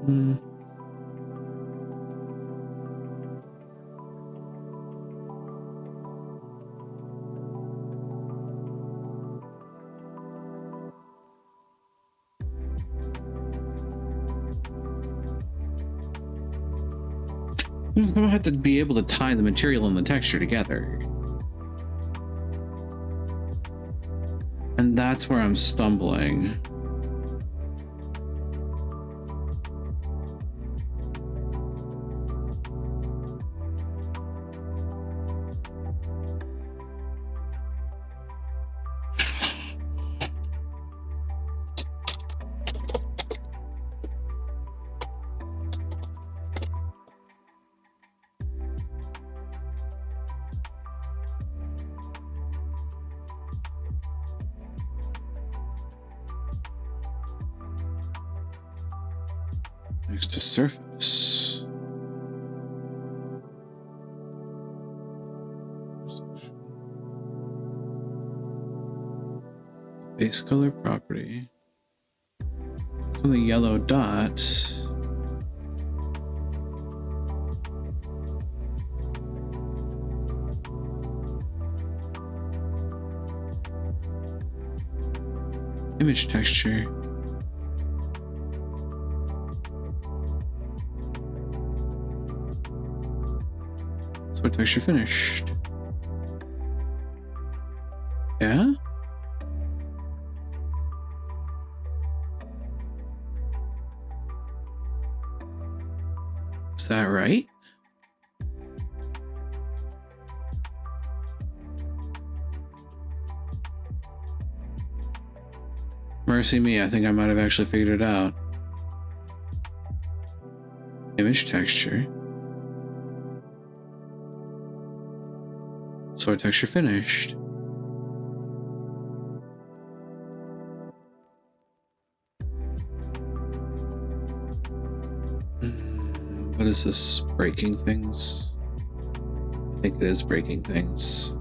Hmm. I'm gonna have to be able to tie the material and the texture together. And that's where I'm stumbling. Next to surface. Base color property. On the yellow dot. Image texture. Sort texture finished. Yeah? Is that right? Mercy me, I think I might have actually figured it out. Image texture. Sort texture finished. What is this? Breaking things? I think it is breaking things.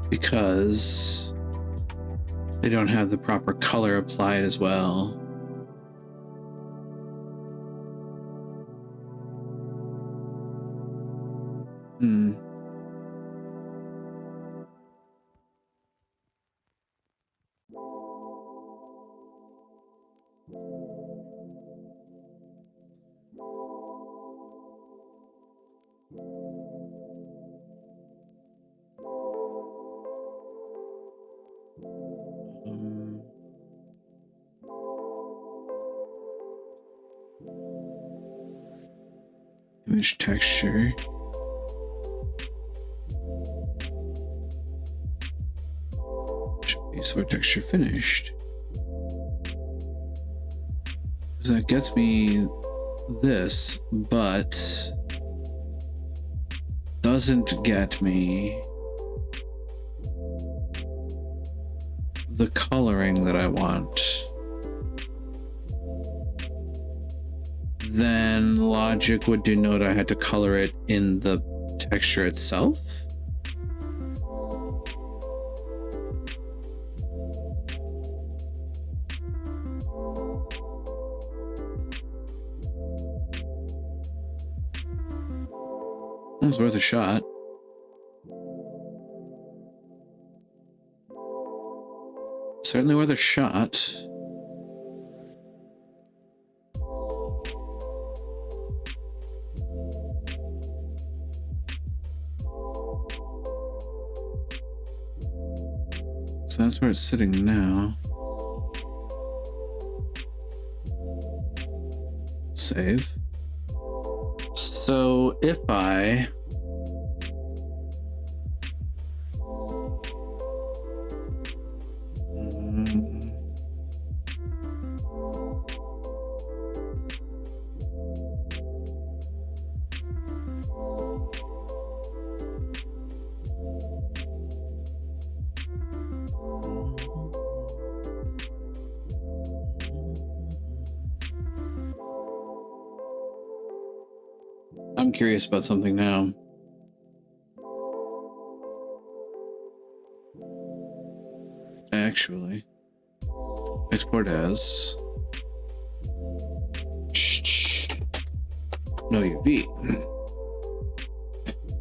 Because they don't have the proper color applied as well. Image texture. Should be sort texture finished. Because that gets me this, but doesn't get me the coloring that I want. Then logic would denote I had to color it in the texture itself. It was worth a shot. Certainly worth a shot. So that's where it's sitting now. Save. So if I I'm curious about something now. Actually, export as no UV.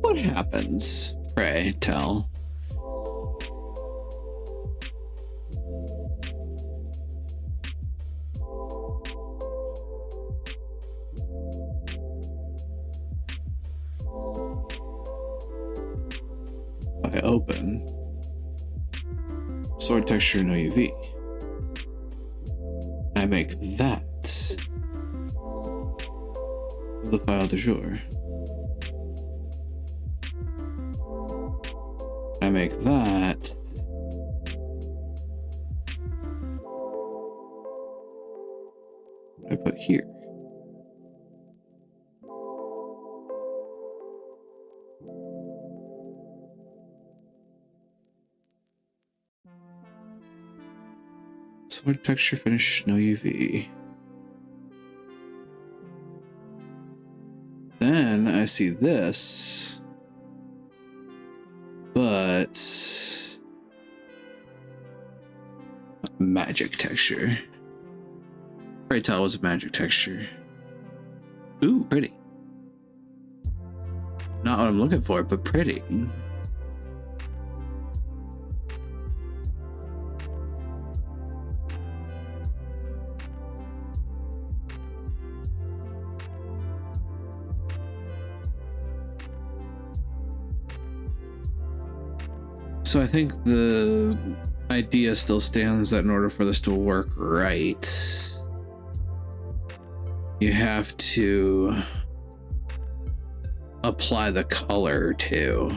What happens? Pray tell. If I open sword texture no UV, I make that the file du jour. I make that I put here. Sword texture finish no UV. Then I see this, but magic texture. Pray tell was a magic texture. Ooh, pretty. Not what I'm looking for, but pretty. So I think the idea still stands that in order for this to work right, you have to apply the color too.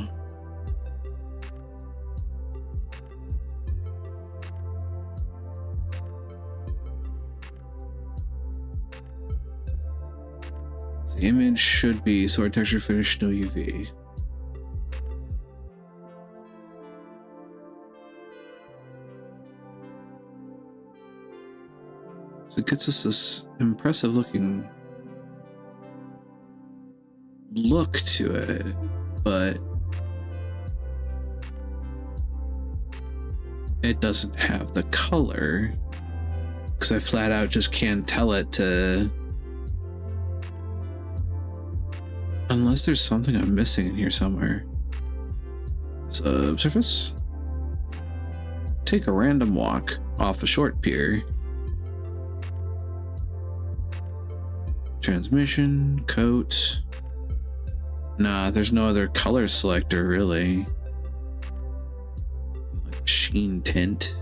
So the image should be sword texture finish no UV. So it gets us this impressive looking look to it, but it doesn't have the color because I flat out just can't tell it to, unless there's something I'm missing in here somewhere. Subsurface. Take a random walk off a short pier. Transmission, coat. Nah, there's no other color selector really. Like sheen tint.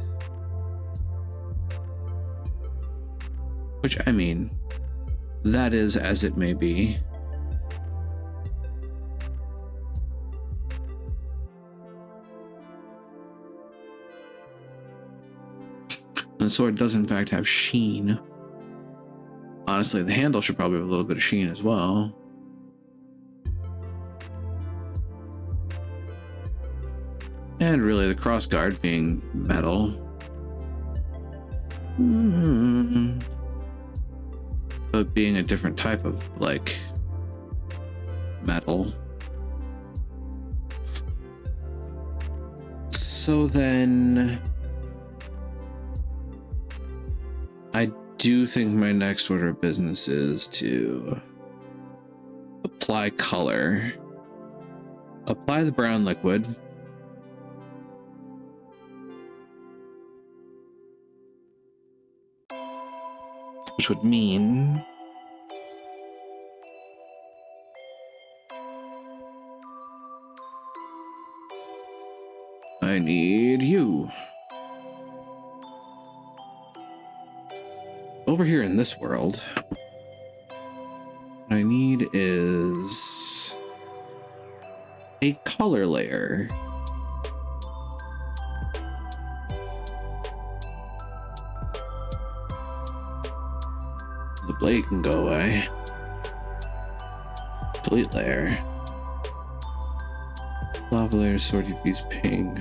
Which, I mean, that is as it may be. The sword does in fact have sheen. Honestly, the handle should probably have a little bit of sheen as well. And really the crossguard being metal. But being a different type of, like, metal. So then I do think my next order of business is to apply color. Apply the brown liquid. which would mean I need you. Over here in this world, what I need is a color layer. The blade can go away. Delete layer. Lava layer, sword use ping.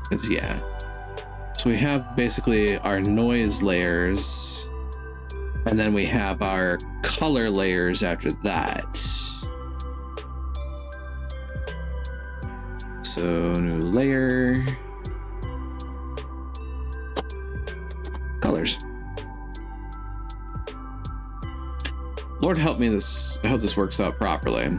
Because yeah. So we have basically our noise layers, and then we have our color layers after that. So new layer. Colors. Lord help me this. I hope this works out properly.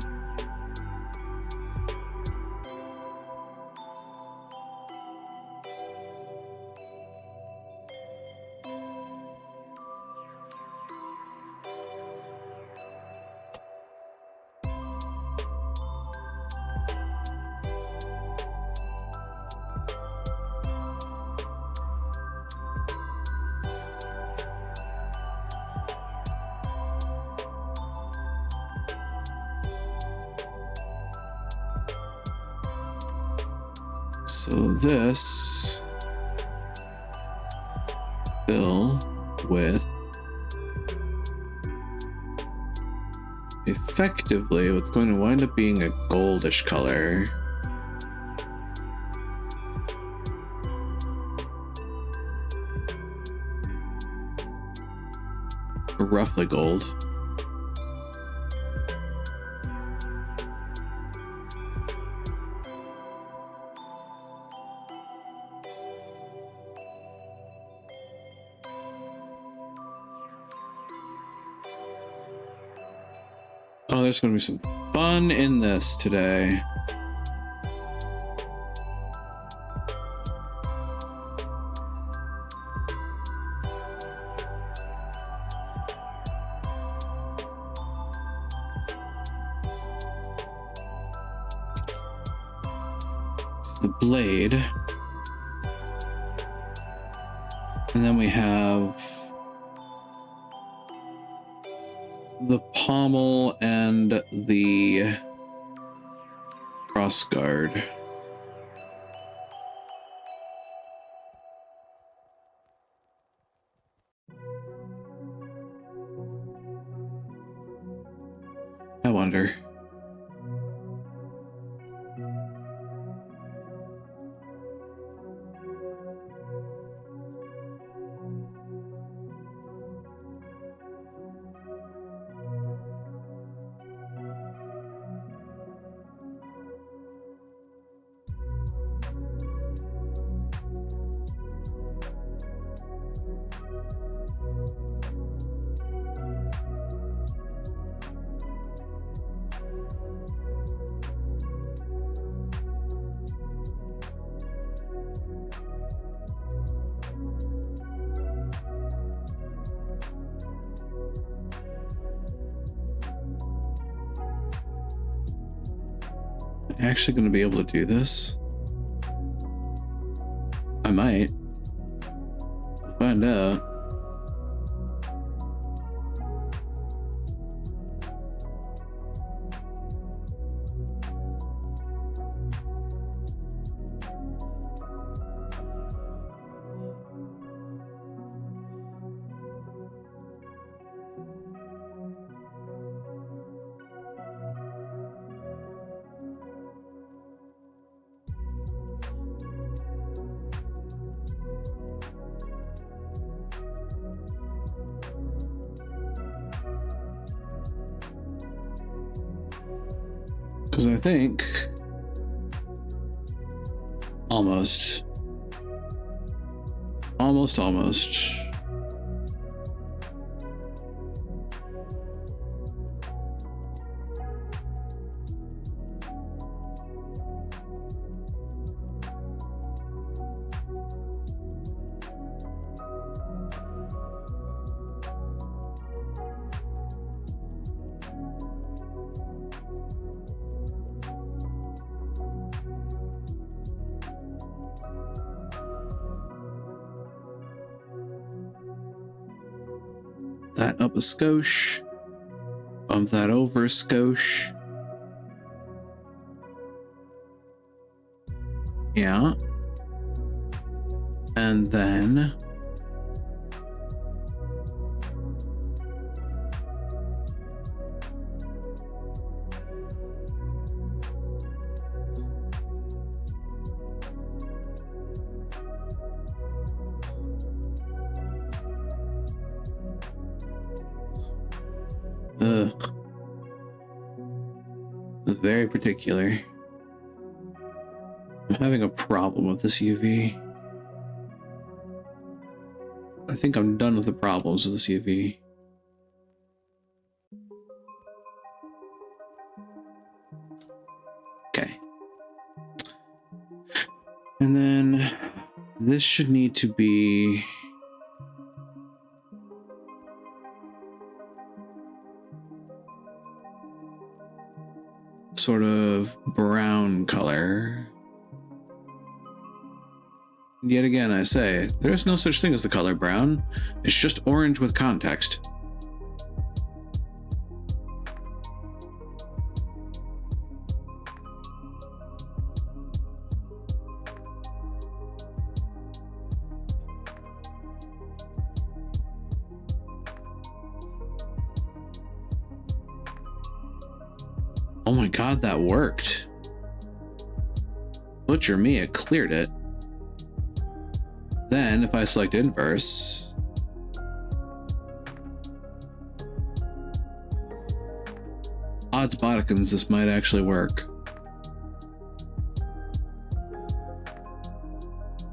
So this fill with effectively what's going to wind up being a goldish color. Or roughly gold. Oh, there's going to be some fun in this today. So the blade. And then we have the pommel and the cross guard. I wonder. Actually going to be able to do this? I might. We'll find out. Because I think almost. bump that up a skosh. Bump that over a skosh. Yeah. And then it's very particular. I'm having a problem with this UV. I think I'm done with the problems with this UV. Okay. And then this should need to be sort of brown color. Yet again, I say, there's no such thing as the color brown. It's just orange with context. Oh my god, that worked. Butcher me, it cleared it. Then, if I select inverse, odds bodikins, this might actually work.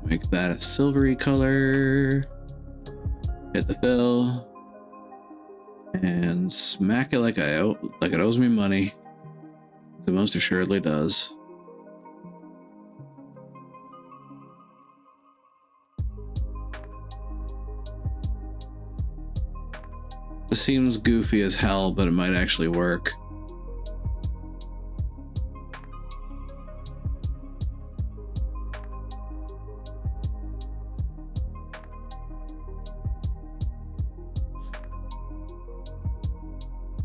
Make that a silvery color. Hit the fill. And smack it like it owes me money. It most assuredly does. This seems goofy as hell, but it might actually work.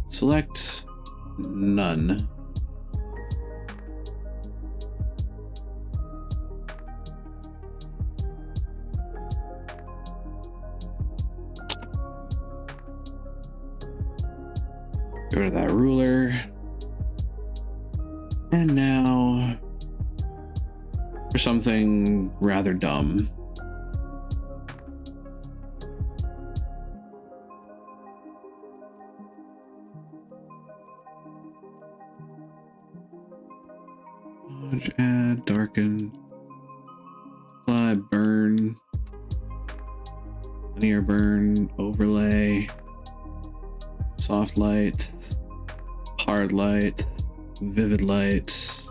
Select none. Go to that ruler. And now for something rather dumb. Add, darken, apply, burn, linear burn, overlay, soft light, hard light, vivid light,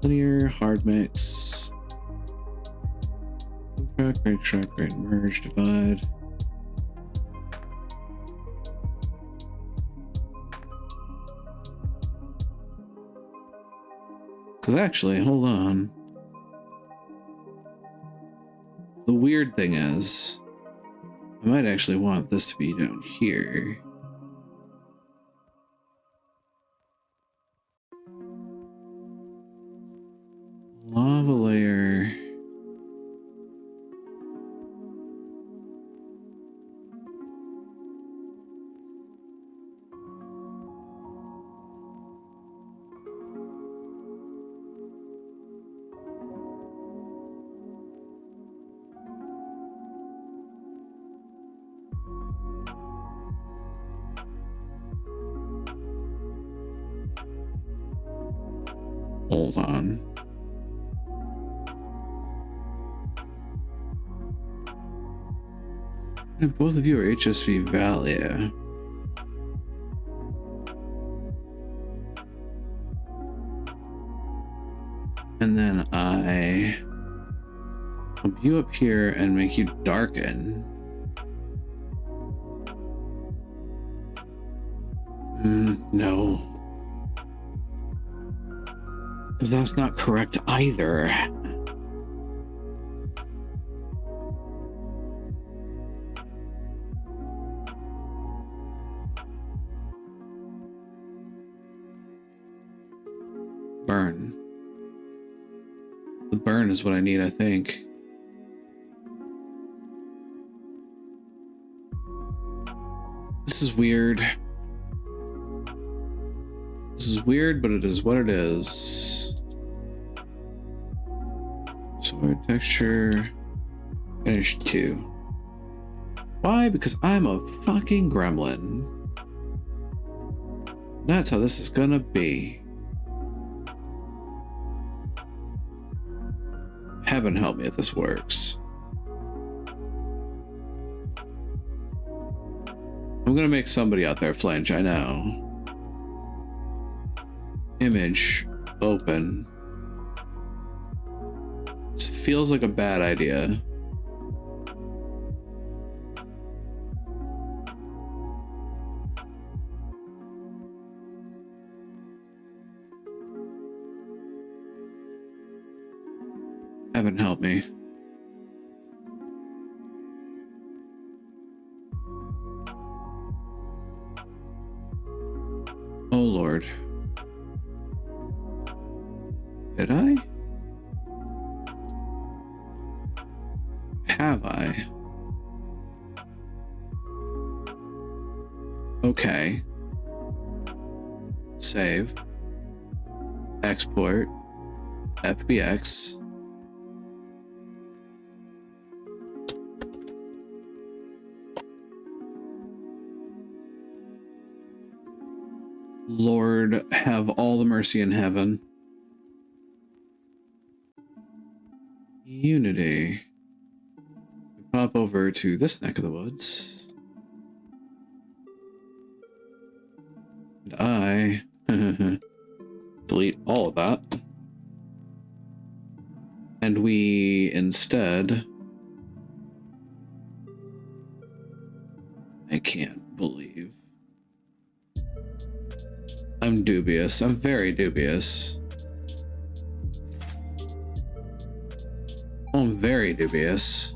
linear, hard mix, subtract, right extract, right merge, divide. Because actually, hold on. The weird thing is, I might actually want this to be down here. Lava layer. Hold on. And both of you are HSV value. And then I bump you up here and make you darken. No. Because that's not correct either. burn is what I need, I think. This is weird. This is weird, but it is what it is. Sword texture. Finish 2. Why? Because I'm a fucking gremlin. That's how this is gonna be. Heaven help me if this works. I'm gonna make somebody out there flinch, I know. Image, open. This feels like a bad idea. Heaven help me. Oh Lord. Did I? Have I? Okay. Save. Export. FBX. Lord, have all the mercy in heaven. Unity. Pop over to this neck of the woods. And I delete all of that. And we instead... I can't believe. I'm dubious. I'm very dubious. I'm very dubious.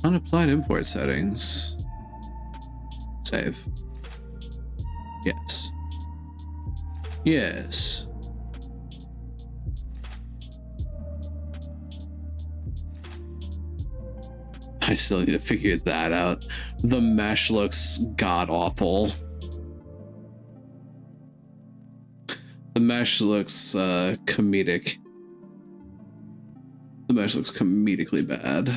Unapplied import settings. Save. Yes. Yes. I still need to figure that out. The mesh looks god-awful. The mesh looks comedic. The mesh looks comedically bad.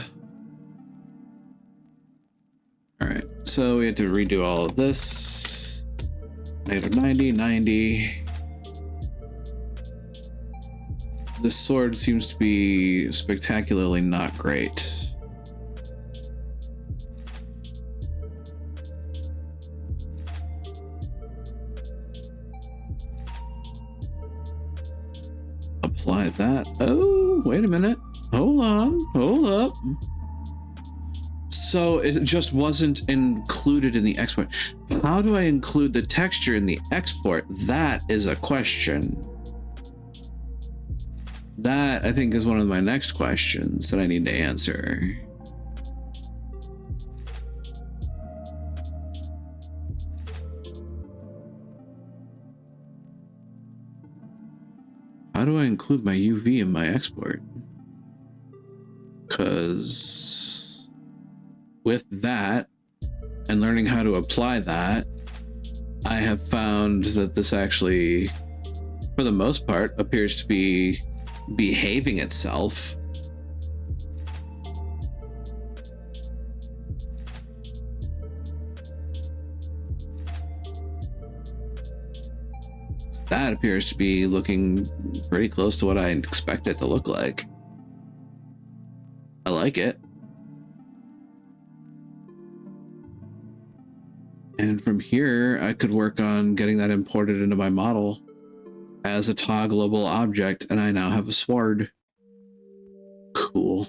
Alright, so we had to redo all of this. Negative 90, 90. This sword seems to be spectacularly not great. Apply that. Oh, wait a minute. Hold on. Hold up. So it just wasn't included in the export. How do I include the texture in the export? That is a question. That, I think, is one of my next questions that I need to answer. How do I include my UV in my export? Because with that and learning how to apply that, I have found that this actually, for the most part, appears to be behaving itself. That appears to be looking pretty close to what I expect it to look like. I like it. And from here, I could work on getting that imported into my model as a toggleable object, and I now have a sword. Cool.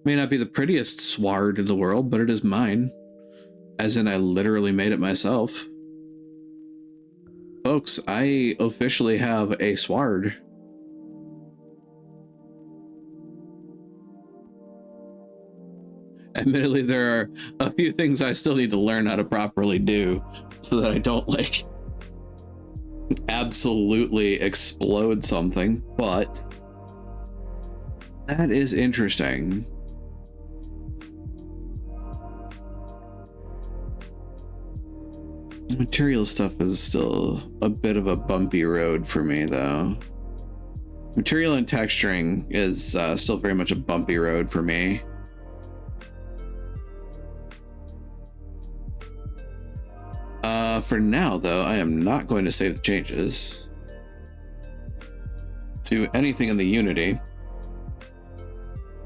May not be the prettiest sword in the world, but it is mine. As in, I literally made it myself. folks, I officially have a sword. Admittedly, there are a few things I still need to learn how to properly do so that I don't like absolutely explode something, but that is interesting. Material stuff is still a bit of a bumpy road for me, though. Material and texturing is still very much a bumpy road for me. For now, though, I am not going to save the changes to anything in the Unity,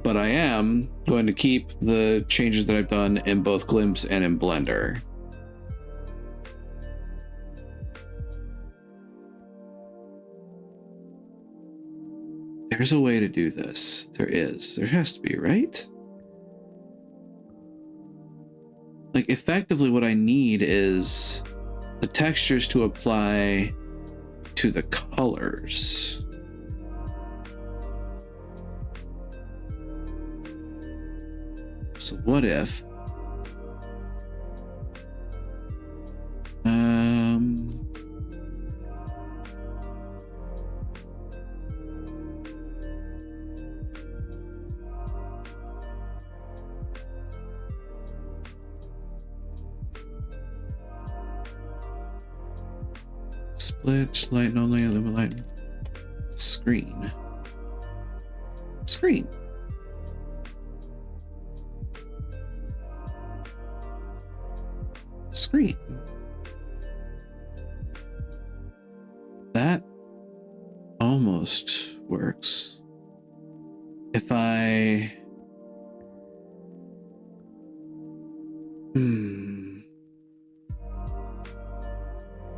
but I am going to keep the changes that I've done in both Glimpse and in Blender. There's a way to do this. There is. There has to be, right? Like, effectively what I need is the textures to apply to the colors. So what if split, light only, illuminate, screen. Screen. Screen. That almost works. If I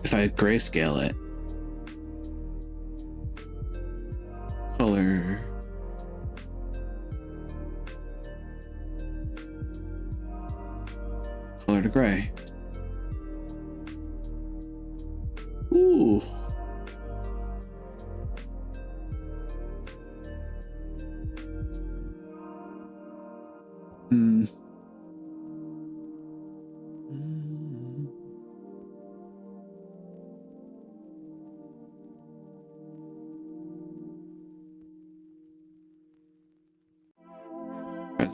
if I grayscale it, color, color to gray. Ooh.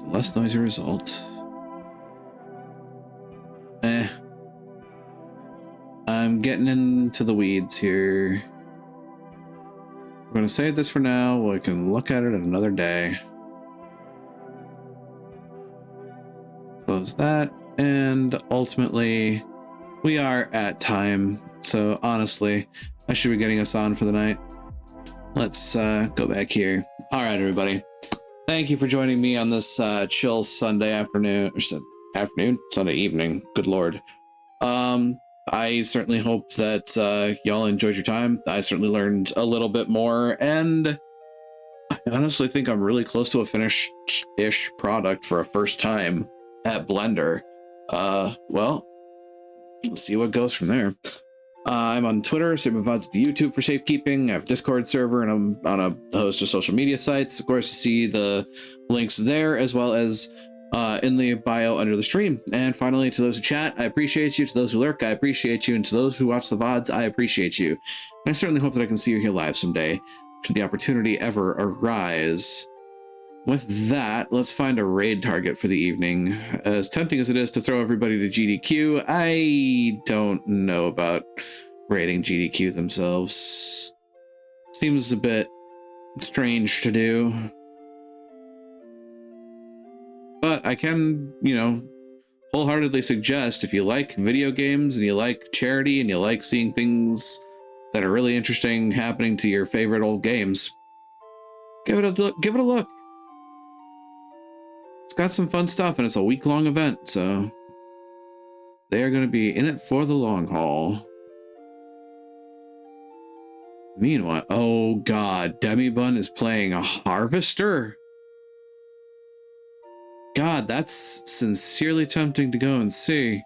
Less noisy result. I'm getting into the weeds here. I'm going to save this for now. We can look at it another day. Close that. And ultimately, we are at time. So honestly, I should be getting us on for the night. Let's go back here. All right, everybody. Thank you for joining me on this chill Sunday afternoon, or Sunday evening. Good Lord. I certainly hope that y'all enjoyed your time. I certainly learned a little bit more, and I honestly think I'm really close to a finished-ish product for a first time at Blender. Well, let's see what goes from there. I'm on Twitter, SigmaVods, YouTube for safekeeping. I have a Discord server, and I'm on a host of social media sites. Of course, you see the links there, as well as in the bio under the stream. And finally, to those who chat, I appreciate you. To those who lurk, I appreciate you. And to those who watch the VODs, I appreciate you. And I certainly hope that I can see you here live someday, should the opportunity ever arise. With that, let's find a raid target for the evening. As tempting as it is to throw everybody to GDQ, I don't know about raiding GDQ themselves. Seems a bit strange to do. But I can, wholeheartedly suggest, if you like video games and you like charity and you like seeing things that are really interesting happening to your favorite old games, give it a look. It's got some fun stuff, and it's a week-long event, so they are going to be in it for the long haul. Meanwhile, oh god, Demibun is playing a Harvester? God, that's sincerely tempting to go and see.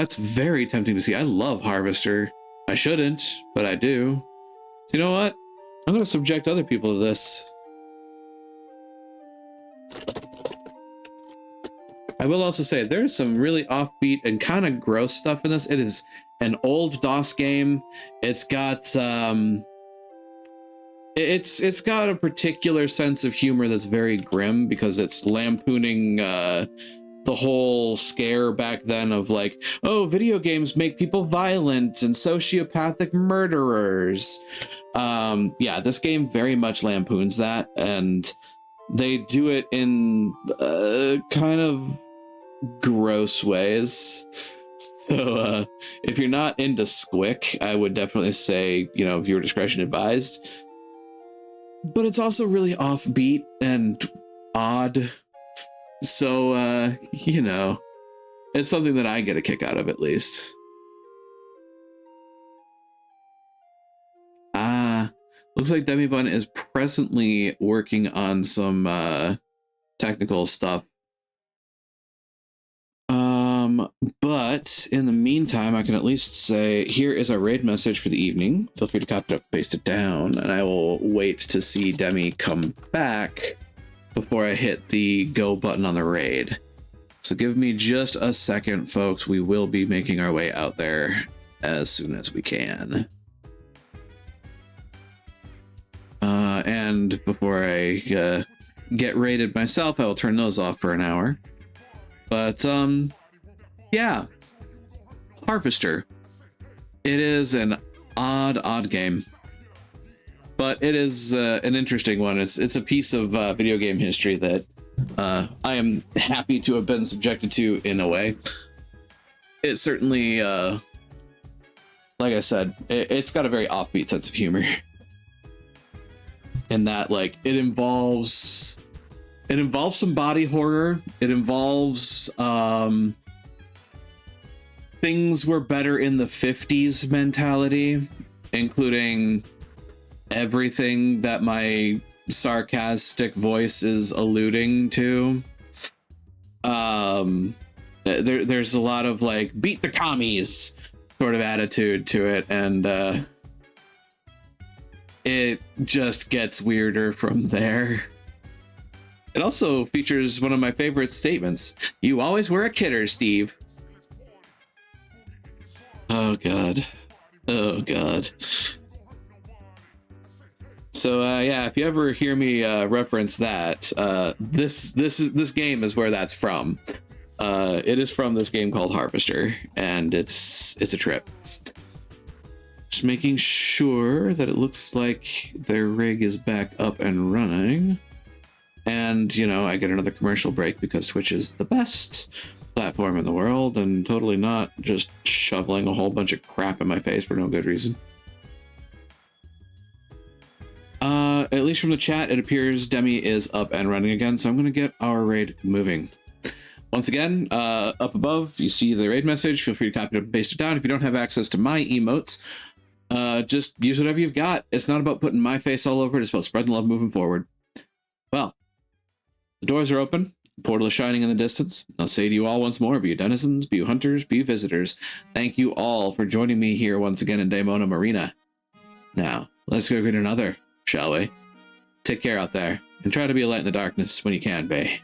That's very tempting to see. I love Harvester. I shouldn't, but I do. So you know what? I'm going to subject other people to this. I will also say there's some really offbeat and kind of gross stuff in this. It is an old DOS game. It's got it's got a particular sense of humor that's very grim because it's lampooning the whole scare back then of like, oh, video games make people violent and sociopathic murderers. Yeah, this game very much lampoons that, and they do it in kind of gross ways. So if you're not into Squick, I would definitely say, you know, viewer discretion advised. But it's also really offbeat and odd. So you know, it's something that I get a kick out of, at least. Looks like Demibun is presently working on some technical stuff. But in the meantime, I can at least say, here is our raid message for the evening. Feel free to copy it, paste it down, and I will wait to see Demi come back before I hit the go button on the raid. So give me just a second, folks. We will be making our way out there as soon as we can. And before I get raided myself, I will turn those off for an hour. But yeah, Harvester. It is an odd game, but it is an interesting one. It's a piece of video game history that I am happy to have been subjected to in a way. It certainly, like I said, it's got a very offbeat sense of humor. In that, like, it involves some body horror. It involves things were better in the 50s mentality, including everything that my sarcastic voice is alluding to. There's a lot of like beat the commies sort of attitude to it, and it just gets weirder from there. It also features one of my favorite statements. You always were a kidder, Steve. Oh God. Oh God. So yeah, if you ever hear me reference that, this game is where that's from. It is from this game called Harvester, and it's a trip. Just making sure that it looks like their rig is back up and running. And, you know, I get another commercial break because Twitch is the best platform in the world and totally not just shoveling a whole bunch of crap in my face for no good reason. At least from the chat, it appears Demi is up and running again, so I'm going to get our raid moving. Once again, up above, you see the raid message. Feel free to copy it and paste it down. If you don't have access to my emotes, just use whatever you've got. It's not about putting my face all over it. It's about spreading love moving forward. Well, the doors are open. The portal is shining in the distance. I'll say to you all once more, be you denizens, be you hunters, be you visitors. Thank you all for joining me here once again in Daemona Marina. Now, let's go get another, shall we? Take care out there, and try to be a light in the darkness when you can be.